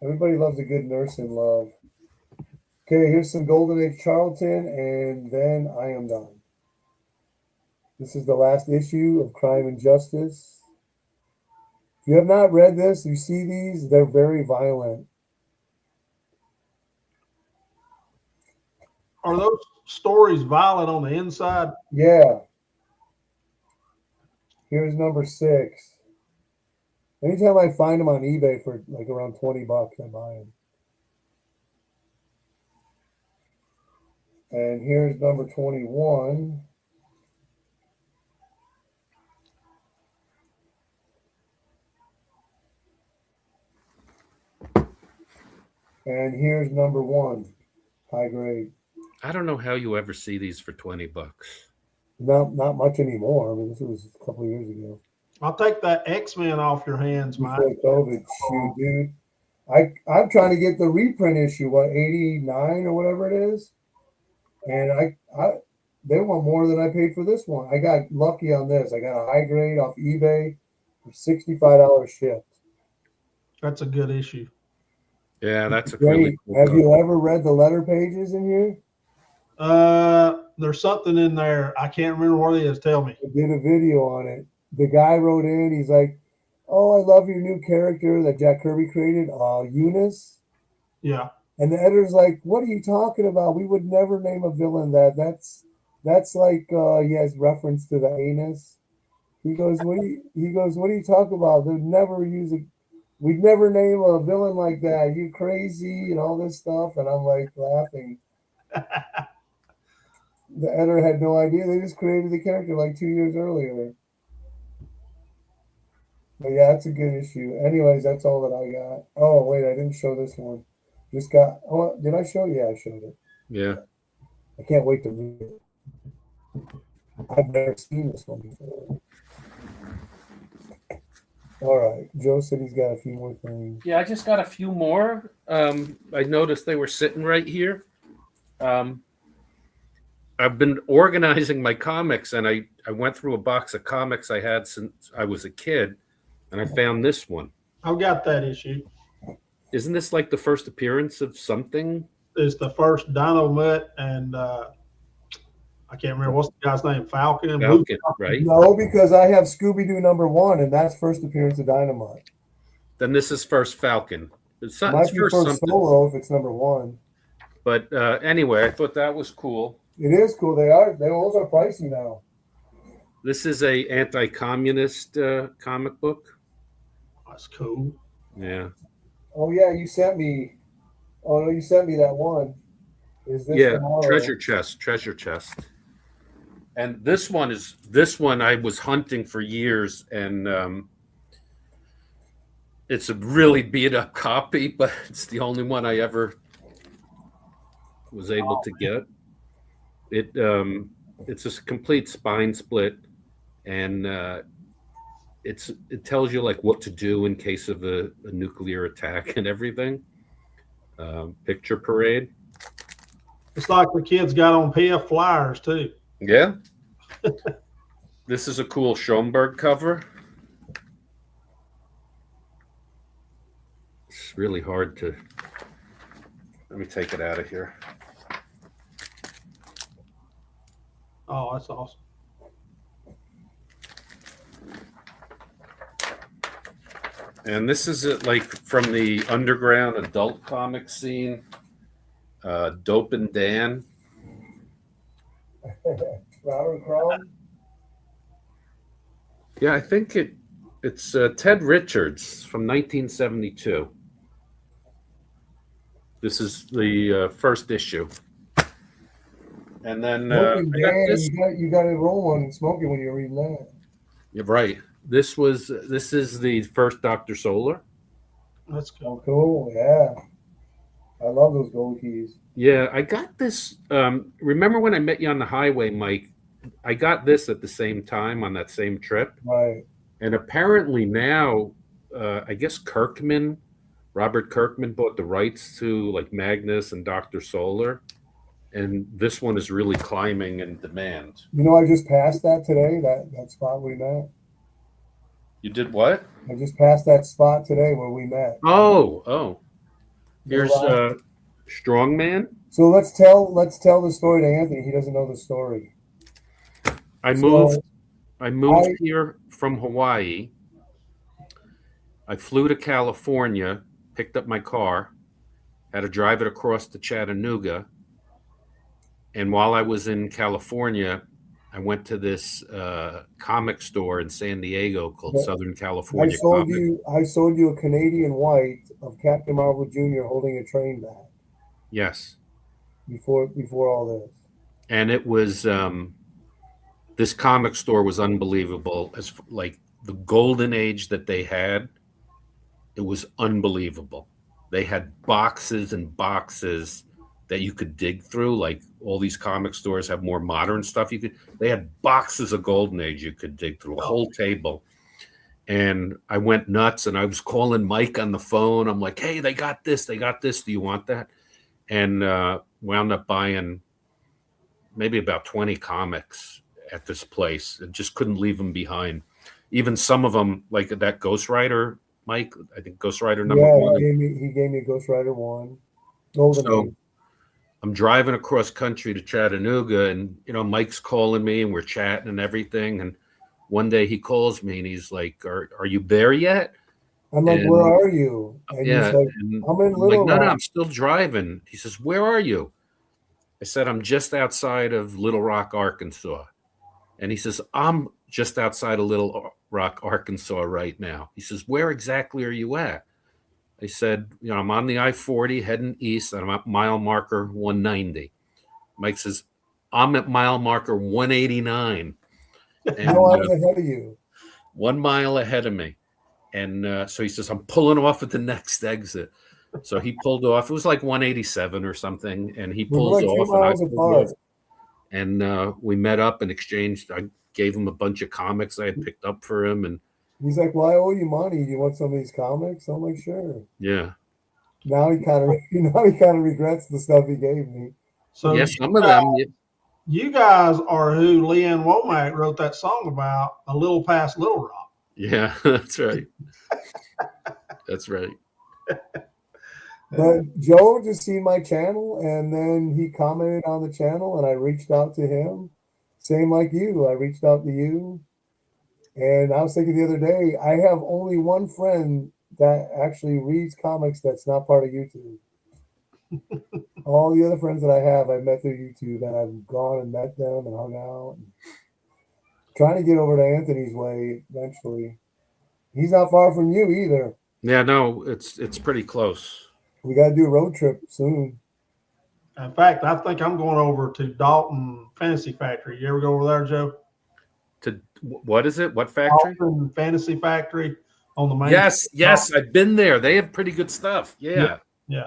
Everybody loves a good Nurse in Love. Okay, here's some Golden Age Charlton, and then I am done. This is the last issue of Crime and Justice. If you have not read this, you see these, they're very violent.
Are those stories violent on the inside?
Yeah. Here's number 6. Anytime I find them on eBay for like around $20, I buy them. And here's number 21. And here's number 1, high grade.
I don't know how you ever see these for $20.
Not much anymore. I mean, this was a couple of years ago.
I'll take that X-Men off your hands, Mike.
Before COVID, shoot, dude. I'm trying to get the reprint issue, 89 or whatever it is, and they want more than I paid for this one. I got lucky on this. I got a high grade off eBay for $65 shipped.
That's a good issue.
Yeah, that's a
Great.
really cool
Have
cover.
you ever read the letter pages in here?
There's something in there. I can't remember what it is. Tell me.
I did a video on it. The guy wrote in, he's like, "Oh, I love your new character that Jack Kirby created, Eunice."
Yeah.
And the editor's like, "What are you talking about? We would never name a villain that. That's like he has reference to the anus." He goes, "What are you talking about? We'd never name a villain like that. You crazy," and all this stuff. And I'm like laughing. The editor had no idea. They just created the character like 2 years earlier. But yeah, that's a good issue. Anyways, that's all that I got. Oh, wait, I didn't show this one. Did I show it? Yeah, I showed it.
Yeah.
I can't wait to read it. I've never seen this one before. All right. Joe said he's got a few more things.
Yeah, I just got a few more. I noticed they were sitting right here. I've been organizing my comics, and I went through a box of comics I had since I was a kid, and I found this one.
I've got that issue.
Isn't this like the first appearance of something?
It's the first Dino Mutt, and I can't remember what's the guy's name. Falcon,
right?
No, because I have Scooby-Doo number 1, and that's first appearance of Dynamite.
Then this is first Falcon. It's,
It might
it's
be
for
for
something.
solo if it's number one.
But anyway, I thought that was cool.
It is cool. Those are pricey now.
This is a anti-communist comic book.
That's cool.
Yeah.
Oh yeah, you sent me. Oh no, you sent me that one. Is this
Yeah,
tomorrow?
treasure chest. And this one I was hunting for years, and it's a really beat up copy, but it's the only one I ever was able to get. It's a complete spine split, and it tells you like what to do in case of a nuclear attack and everything. Picture parade.
It's like the kids got on PF flyers too.
Yeah. This is a cool Schoenberg cover. It's really hard to. Let me take it out of here.
Oh, that's awesome.
And this is like from the underground adult comic scene. Dope and Dan.
Robert Crumb.
Yeah, I think it's Ted Richards from 1972. This is the first issue. And then
Smoking
I got
Dan,
this.
you got it rolling smoking when you're reading that.
You're right. This is the first Dr. Solar.
That's cool.
Oh, cool. Yeah. I love those gold keys.
Yeah, I got this. Remember when I met you on the highway, Mike? I got this at the same time on that same trip.
Right.
And apparently now, I guess Robert Kirkman bought the rights to like Magnus and Dr. Solar. And this one is really climbing in demand.
You know, I just passed that today, that spot we met.
You did what?
I just passed that spot today where we met.
Oh. Here's Strongman.
So let's tell the story to Anthony. He doesn't know the story.
I moved here from Hawaii. I flew to California, picked up my car, had to drive it across to Chattanooga. And while I was in California, I went to this comic store in San Diego called Southern California Comic.
I sold you a Canadian white of Captain Marvel Jr. holding a train back.
Yes.
Before all this.
And it was this comic store was unbelievable. As like the golden age that they had, it was unbelievable. They had boxes and boxes that you could dig through. Like all these comic stores have more modern stuff. They had boxes of golden age you could dig through, a whole table. And I went nuts and I was calling Mike on the phone. I'm like, hey, they got this. Do you want that? And wound up buying maybe about 20 comics at this place and just couldn't leave them behind. Even some of them, like that Ghost Rider, Mike, I think Ghost Rider number one.
He gave me Ghost Rider 1. Golden Age.
I'm driving across country to Chattanooga, and Mike's calling me, and we're chatting and everything. And one day he calls me, and he's like, "Are you there yet?"
I'm like, "Where are you?" And
yeah,
he's like, I'm in Little Rock.
No, I'm still driving. He says, "Where are you?" I said, "I'm just outside of Little Rock, Arkansas." And he says, "I'm just outside of Little Rock, Arkansas right now." He says, "Where exactly are you at?" I said, I'm on the I-40 heading east, and I'm at mile marker 190. Mike says, I'm at mile marker 189. And,
how I was ahead of you?
1 mile ahead of me. And so he says, I'm pulling off at the next exit. So he pulled off. It was like 187 or something. And he pulls off. And we met up and exchanged. I gave him a bunch of comics I had picked up for him. And
he's like, "Well, I owe you money. Do you want some of these comics?" I'm like, "Sure."
Yeah.
Now he kind of regrets the stuff he gave me.
So
yes, some of them.
You guys are who Leanne Womack wrote that song about, A Little Past Little Rock.
Yeah, that's right. That's right.
But Joe just seen my channel, and then he commented on the channel, and I reached out to him. Same like you. I reached out to you. And I was thinking the other day, I have only one friend that actually reads comics that's not part of YouTube. All the other friends that I have, I met through YouTube, and I've gone and met them and hung out. And trying to get over to Anthony's way eventually. He's not far from you either.
Yeah, no, it's pretty close.
We got to do a road trip soon.
In fact, I think I'm going over to Dalton Fantasy Factory. You ever go over there, Joe?
To what is it? What factory?
Dalton Fantasy Factory on the main.
Yes, I've been there. They have pretty good stuff. Yeah.
They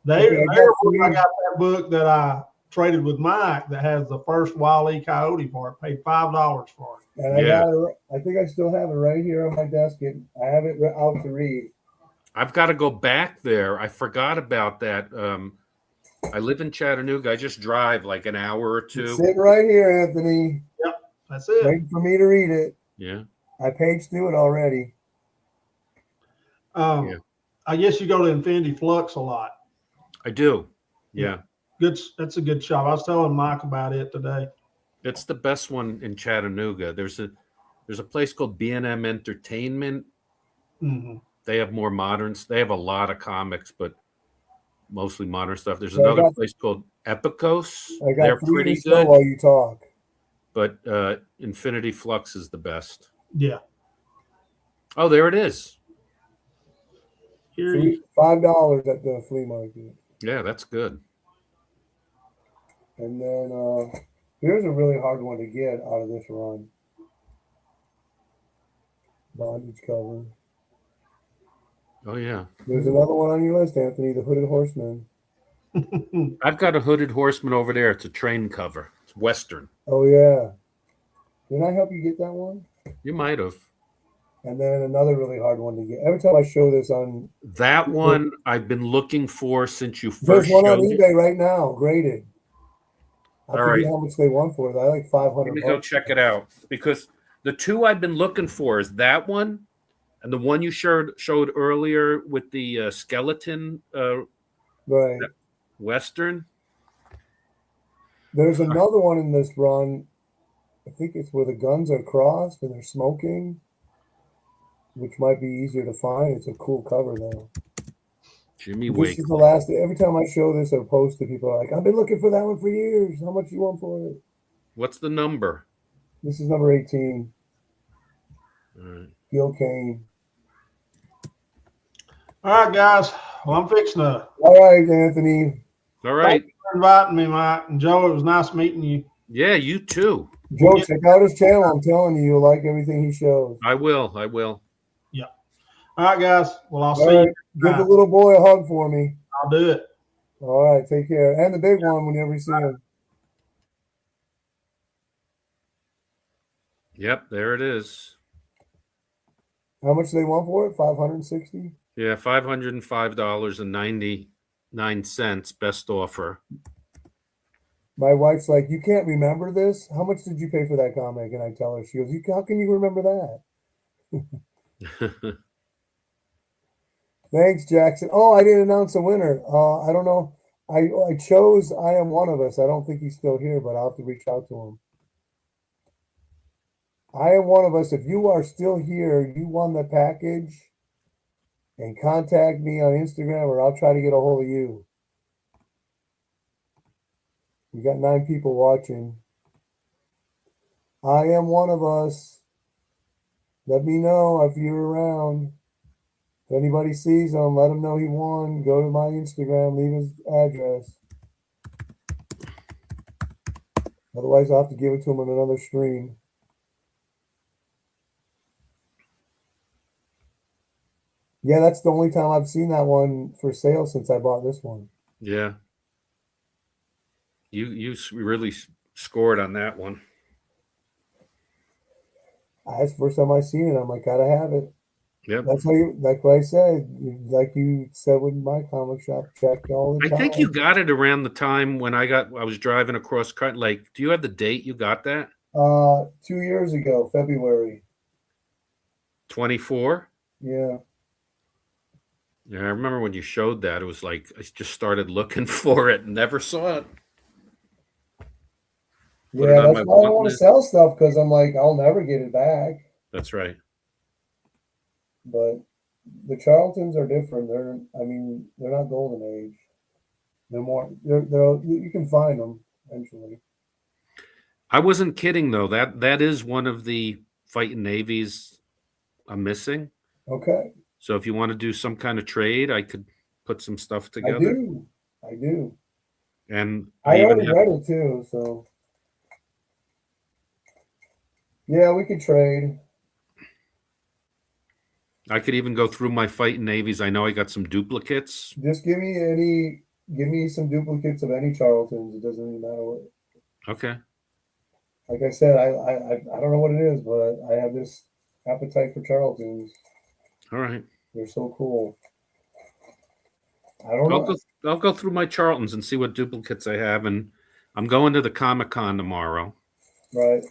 Okay,
I got that book that I traded with Mike that has the first Wile E. Coyote for it. Paid $5 for it.
And I got it. I think I still have it right here on my desk. And I have it out to read.
I've got to go back there. I forgot about that. I live in Chattanooga. I just drive like an hour or
It's
two.
sitting right here, Anthony.
That's it.
Waiting for me to read it.
Yeah.
I paged through it already.
Yeah.
I guess you go to Infinity Flux a lot.
I do. Yeah.
Good. That's a good shop. I was telling Mike about it today.
It's the best one in Chattanooga. There's a place called B&M Entertainment.
Mm-hmm.
They have more moderns. They have a lot of comics, but mostly modern stuff. There's
So I
another
got-
place called Epicos.
I
They're
got 3
pretty
to go
good,
while you talk.
but Infinity Flux is the best.
Yeah.
Oh, there it is.
Here you
$5 at the flea market.
Yeah, that's good.
And then here's a really hard one to get out of this run. Bondage cover.
Oh yeah.
There's another one on your list, Anthony, the Hooded Horseman.
I've got a Hooded Horseman over there. It's a train cover. It's Western.
Oh yeah. Didn't I help you get that one?
You might have.
And then another really hard one to get. Every time I show this on,
That one I've been looking for since you
there's
first
one on
showed it.
eBay right now, graded. I
All
forget
right.
how much they want for it. I like 500
Let me go
bucks.
check it out, because the two I've been looking for is that one and the one you showed earlier with the skeleton
Right.
Western.
There's another one in this run. I think it's where the guns are crossed and they're smoking, which might be easier to find. It's a cool cover though.
Jimmy
This
Wake.
is the last. Every time I show this or post to people, are like, I've been looking for that one for years. How much you want for it?
What's the number?
This is number 18.
All right.
Gil Kane.
All right, guys. Well, I'm fixing to
All right, Anthony.
All right.
for inviting me, Mike and Joe. It was nice meeting you.
Yeah, you too.
Joe, check out his channel. I'm telling you, you'll like everything he shows.
I will.
All right, guys. Well, I'll see
All right.
you.
Give the little boy a hug for me.
I'll do it.
All right, take care. And the big one whenever you see him.
Yep, there it is.
How much do they want for it? 560.
Yeah, $505.99. Best offer.
My wife's like, you can't remember this. How much did you pay for that comic? And I tell her, she goes, how can you remember that? Thanks, Jackson. Oh, I didn't announce a winner. I don't know. I chose I Am One of Us. I don't think he's still here, but I'll have to reach out to him. I Am One of Us. If you are still here, you won the package. And contact me on Instagram or I'll try to get a hold of you. We got 9 people watching. I Am One of Us. Let me know if you're around. If anybody sees him, let him know he won. Go to my Instagram, leave his address. Otherwise, I'll have to give it to him on another stream. Yeah, that's the only time I've seen that one for sale since I bought this one.
Yeah. You really scored on that one.
That's the first time I seen it. I'm like, gotta have it.
Yep.
That's how you. Like what I said. Like you said with my comic shop, check all the
I
time.
think you got it around the time when I was driving across country. Like, do you have the date you got that?
2 years ago, February.
24?
Yeah.
Yeah, I remember when you showed that. It was like I just started looking for it and never saw it. Put it
Yeah,
on
that's
my
why I don't
want
want to
list.
sell stuff because I'm like, I'll never get it back.
That's right.
But the Charltons are different. They're not golden age. They're more. They're you can find them eventually.
I wasn't kidding though. That is one of the fighting navies I'm missing.
Okay,
So if you want to do some kind of trade, I could put some stuff
I
together.
do.
And
I
even
already read it too, so yeah, we could trade.
I could even go through my fighting navies. I know I got some duplicates.
Just give me some duplicates of any Charltons. It doesn't even matter what.
Okay.
Like I said, I don't know what it is, but I have this appetite for Charltons.
All right.
They're so cool. I don't know.
I'll go through my Charltons and see what duplicates I have. And I'm going to the Comic-Con tomorrow.
Right.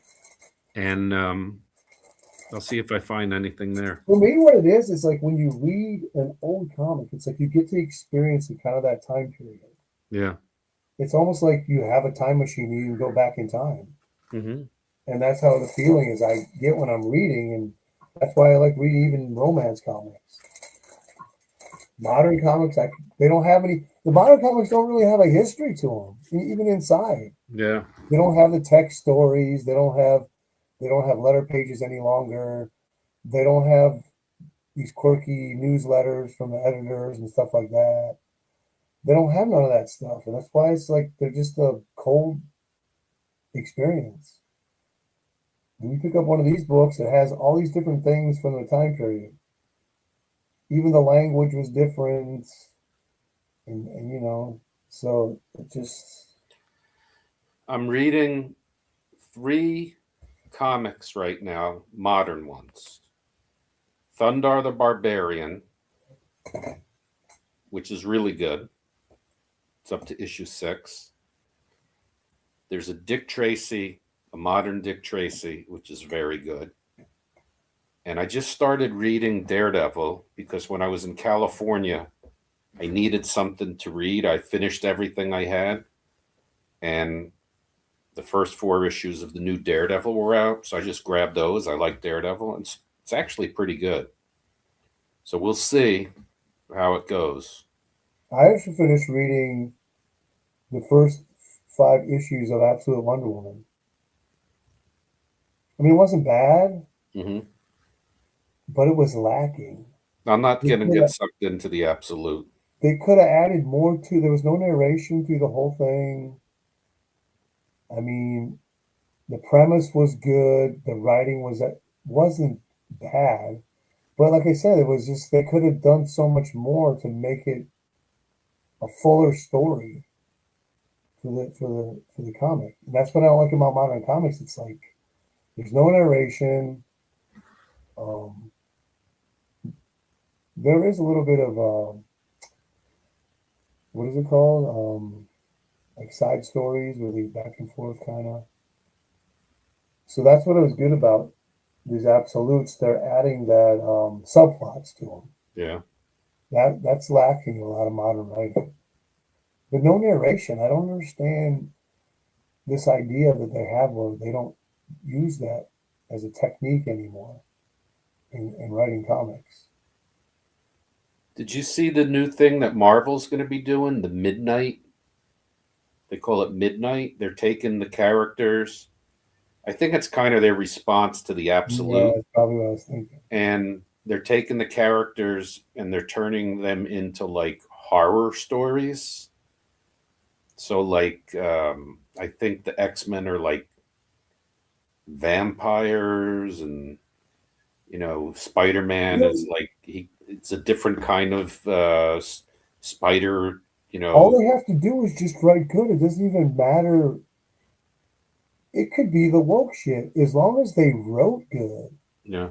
And I'll see if I find anything there.
For me, what it is like when you read an old comic, it's like you get to experience in kind of that time period.
Yeah.
It's almost like you have a time machine and you can go back in time.
Mm-hmm.
And that's how the feeling is I get when I'm reading. And that's why I like reading even romance comics. Modern comics, they don't have any. The modern comics don't really have a history to them, even inside.
Yeah.
They don't have the text stories. They don't have letter pages any longer. They don't have these quirky newsletters from the editors and stuff like that. They don't have none of that stuff, and that's why it's like they're just a cold experience. When you pick up one of these books, it has all these different things from the time period. Even the language was different, and so it just.
I'm reading 3 comics right now, modern ones. Thundar the Barbarian, which is really good. It's up to issue 6. There's a Dick Tracy, a modern Dick Tracy, which is very good. And I just started reading Daredevil because when I was in California, I needed something to read. I finished everything I had. And the first 4 issues of the new Daredevil were out. So I just grabbed those. I like Daredevil. And it's actually pretty good. So we'll see how it goes.
I actually finished reading the first 5 issues of Absolute Wonder Woman. I mean, it wasn't bad, but it was lacking.
I'm not going to get sucked into the Absolute.
They could have added more to. There was no narration through the whole thing. I mean, the premise was good. The writing wasn't bad, but like I said, it was just they could have done so much more to make it a fuller story for the comic. And that's what I don't like about modern comics. It's like there's no narration. There is a little bit of what is it called? Like side stories where they back and forth kind of. So that's what was good about these absolutes. They're adding that subplots to them.
Yeah.
That's lacking in a lot of modern writing. But no narration. I don't understand this idea that they have where they don't use that as a technique anymore in writing comics.
Did you see the new thing that Marvel's going to be doing? The Midnight. They call it Midnight. They're taking the characters. I think it's kind of their response to the Absolute.
Yeah, that's probably what I was thinking.
And they're taking the characters and they're turning them into like horror stories. So like I think the X-Men are like vampires, and Spider-Man is like it's a different kind of spider.
All they have to do is just write good. It doesn't even matter. It could be the woke shit. As long as they wrote good,
Yeah.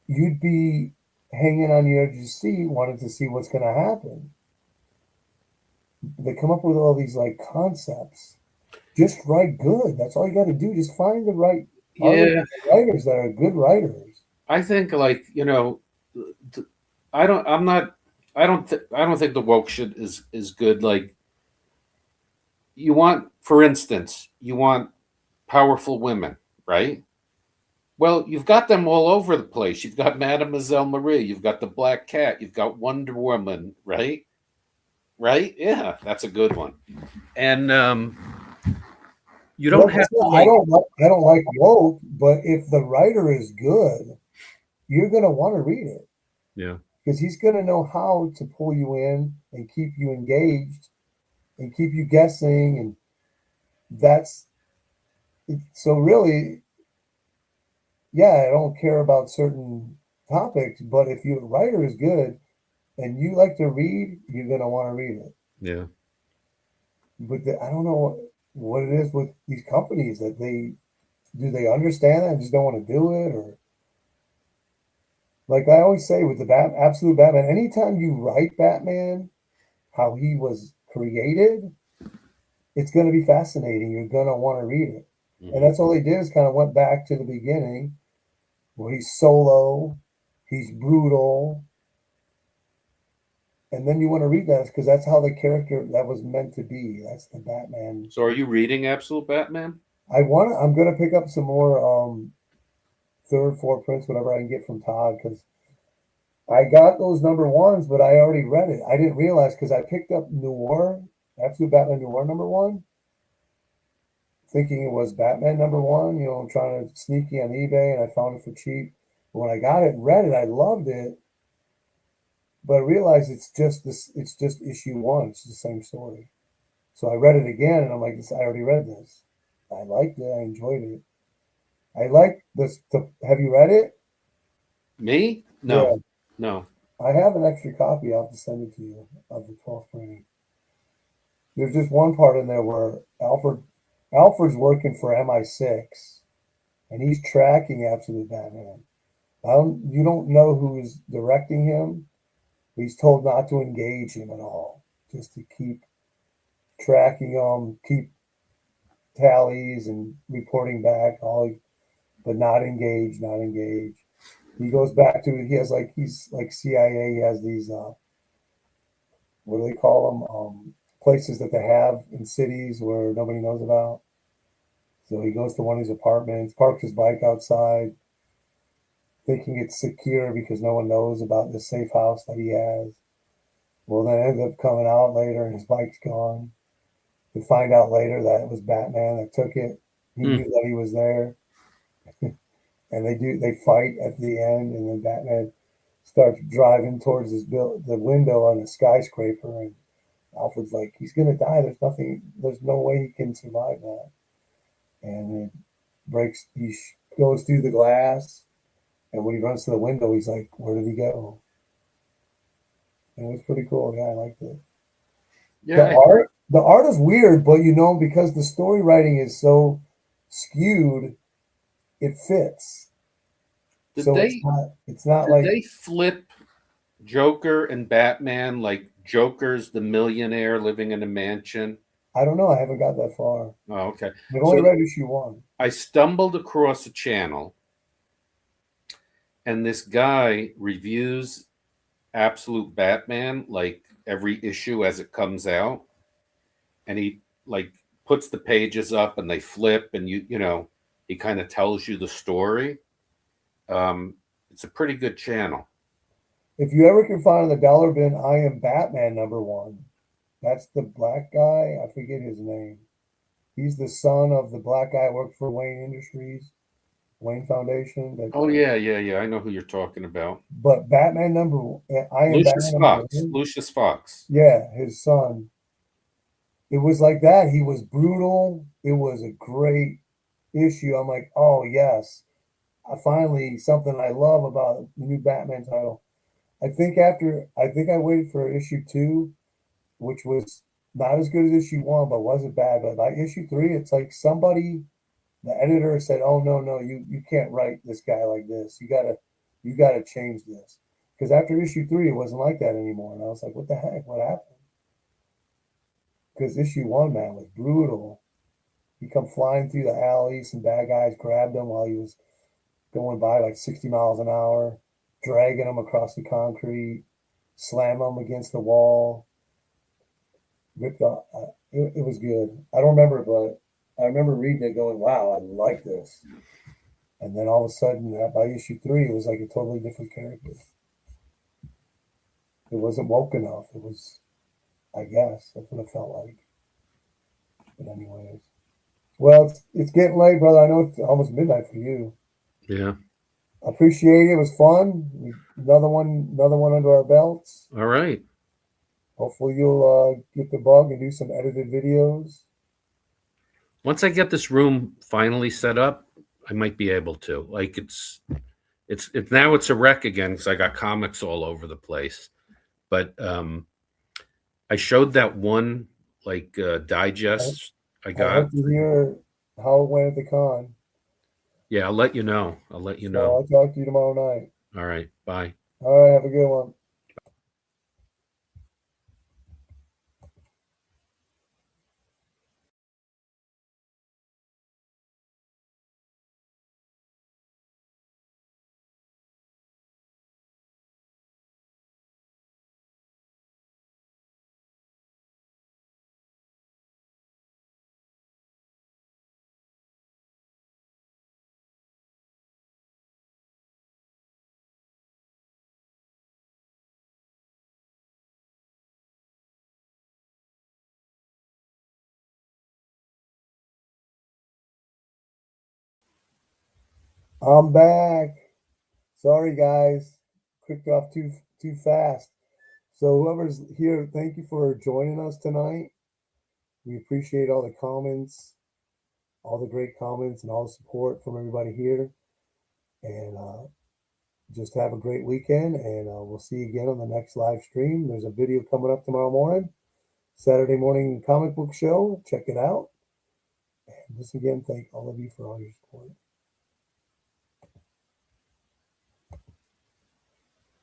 you'd be hanging on your edge of your seat, wanting to see what's going to happen. They come up with all these like concepts. Just write good. That's all you got to do. Just find the right writers that are good writers.
I think like I don't think the woke shit is good. Like for instance, you want powerful women, right? Well, you've got them all over the place. You've got Mademoiselle Marie. You've got the Black Cat. You've got Wonder Woman, right? Right? Yeah, that's a good one. And you don't have to
I don't like woke, but if the writer is good, you're gonna want to read it.
Yeah.
Because he's gonna know how to pull you in and keep you engaged and keep you guessing, and that's so really, yeah, I don't care about certain topics, but if your writer is good and you like to read, you're gonna want to read it.
Yeah.
But I don't know what it is with these companies that they understand that and just don't want to do it, or like I always say with the Absolute Batman, anytime you write Batman, how he was created, it's going to be fascinating. You're going to want to read it. And that's all they did is kind of went back to the beginning where he's solo, he's brutal. And then you want to read that because that's how the character that was meant to be. That's the Batman.
So are you reading Absolute Batman?
I'm going to pick up some more third, fourth prints, whatever I can get from Todd, because I got those number ones, but I already read it. I didn't realize because I picked up Noir, Absolute Batman Noir number one, thinking it was Batman number one, I'm trying to sneaky on eBay, and I found it for cheap. But when I got it and read it, I loved it. But I realized it's just issue one. It's the same story. So I read it again, and I'm like, I already read this. I liked it. I enjoyed it. I like this. Have you read it?
Me? No.
Yeah.
No.
I have an extra copy. I'll have to send it to you of the 12th printing. There's just one part in there where Alfred's working for MI6, and he's tracking Absolute Batman. You don't know who's directing him. He's told not to engage him at all, just to keep tracking him, keep tallies and reporting back, but not engage. He goes back to he's like CIA. He has these what do they call them? Places that they have in cities where nobody knows about. So he goes to one of his apartments, parks his bike outside, thinking it's secure because no one knows about this safe house that he has. Well, then it ends up coming out later and his bike's gone. To find out later that it was Batman that took it. He knew that he was there. And they fight at the end, and then Batman starts driving towards the window on a skyscraper, and Alfred's like, he's gonna die. There's no way he can survive that. And it breaks. He goes through the glass, and when he runs to the window, he's like, where did he go? And it was pretty cool. Yeah, I liked it.
Yeah.
The art is weird, but because the story writing is so skewed, it fits. Did
they flip Joker and Batman like Joker's the millionaire living in a mansion?
I don't know. I haven't got that far.
Oh, okay.
I've only read issue one.
I stumbled across a channel, and this guy reviews Absolute Batman like every issue as it comes out, and he like puts the pages up and they flip, and he kind of tells you the story. It's a pretty good channel.
If you ever can find on the dollar bin, I Am Batman number one. That's the black guy. I forget his name. He's the son of the black guy who worked for Wayne Industries, Wayne Foundation.
Oh yeah. I know who you're talking about.
But Batman
Lucius Fox.
Yeah, his son. It was like that. He was brutal. It was a great issue. I'm like, oh yes, finally something I love about the new Batman title. I think I waited for issue 2, which was not as good as issue 1, but wasn't bad. But by issue 3, it's like the editor said, "Oh no, you can't write this guy like this. You gotta change this." Because after issue 3, it wasn't like that anymore, and I was like, "What the heck? What happened?" Because issue 1, man, was brutal. He come flying through the alley. Some bad guys grabbed him while he was going by like 60 miles an hour, dragging him across the concrete, slam him against the wall. Ripped off. It was good. I don't remember it, but I remember reading it going, wow, I like this. And then all of a sudden, by issue 3, it was like a totally different character. It wasn't woke enough. It was, I guess, that's what it felt like. But anyways, well, it's getting late, brother. I know it's almost midnight for you.
Yeah.
Appreciate it. It was fun. Another one under our belts.
All right.
Hopefully you'll get the bug and do some edited videos.
Once I get this room finally set up, I might be able to. Like it's now it's a wreck again because I got comics all over the place. But I showed that one digest I got.
I'd like to hear how it went at the con.
Yeah, I'll let you know. I'll let you know.
I'll talk to you tomorrow night.
All right. Bye.
All right. Have a good one. I'm back. Sorry, guys. Clicked off too fast. So whoever's here, thank you for joining us tonight. We appreciate all the comments, all the great comments, and all the support from everybody here. And just have a great weekend, and we'll see you again on the next live stream. There's a video coming up tomorrow morning, Saturday morning comic book show. Check it out. And just again, thank all of you for all your support.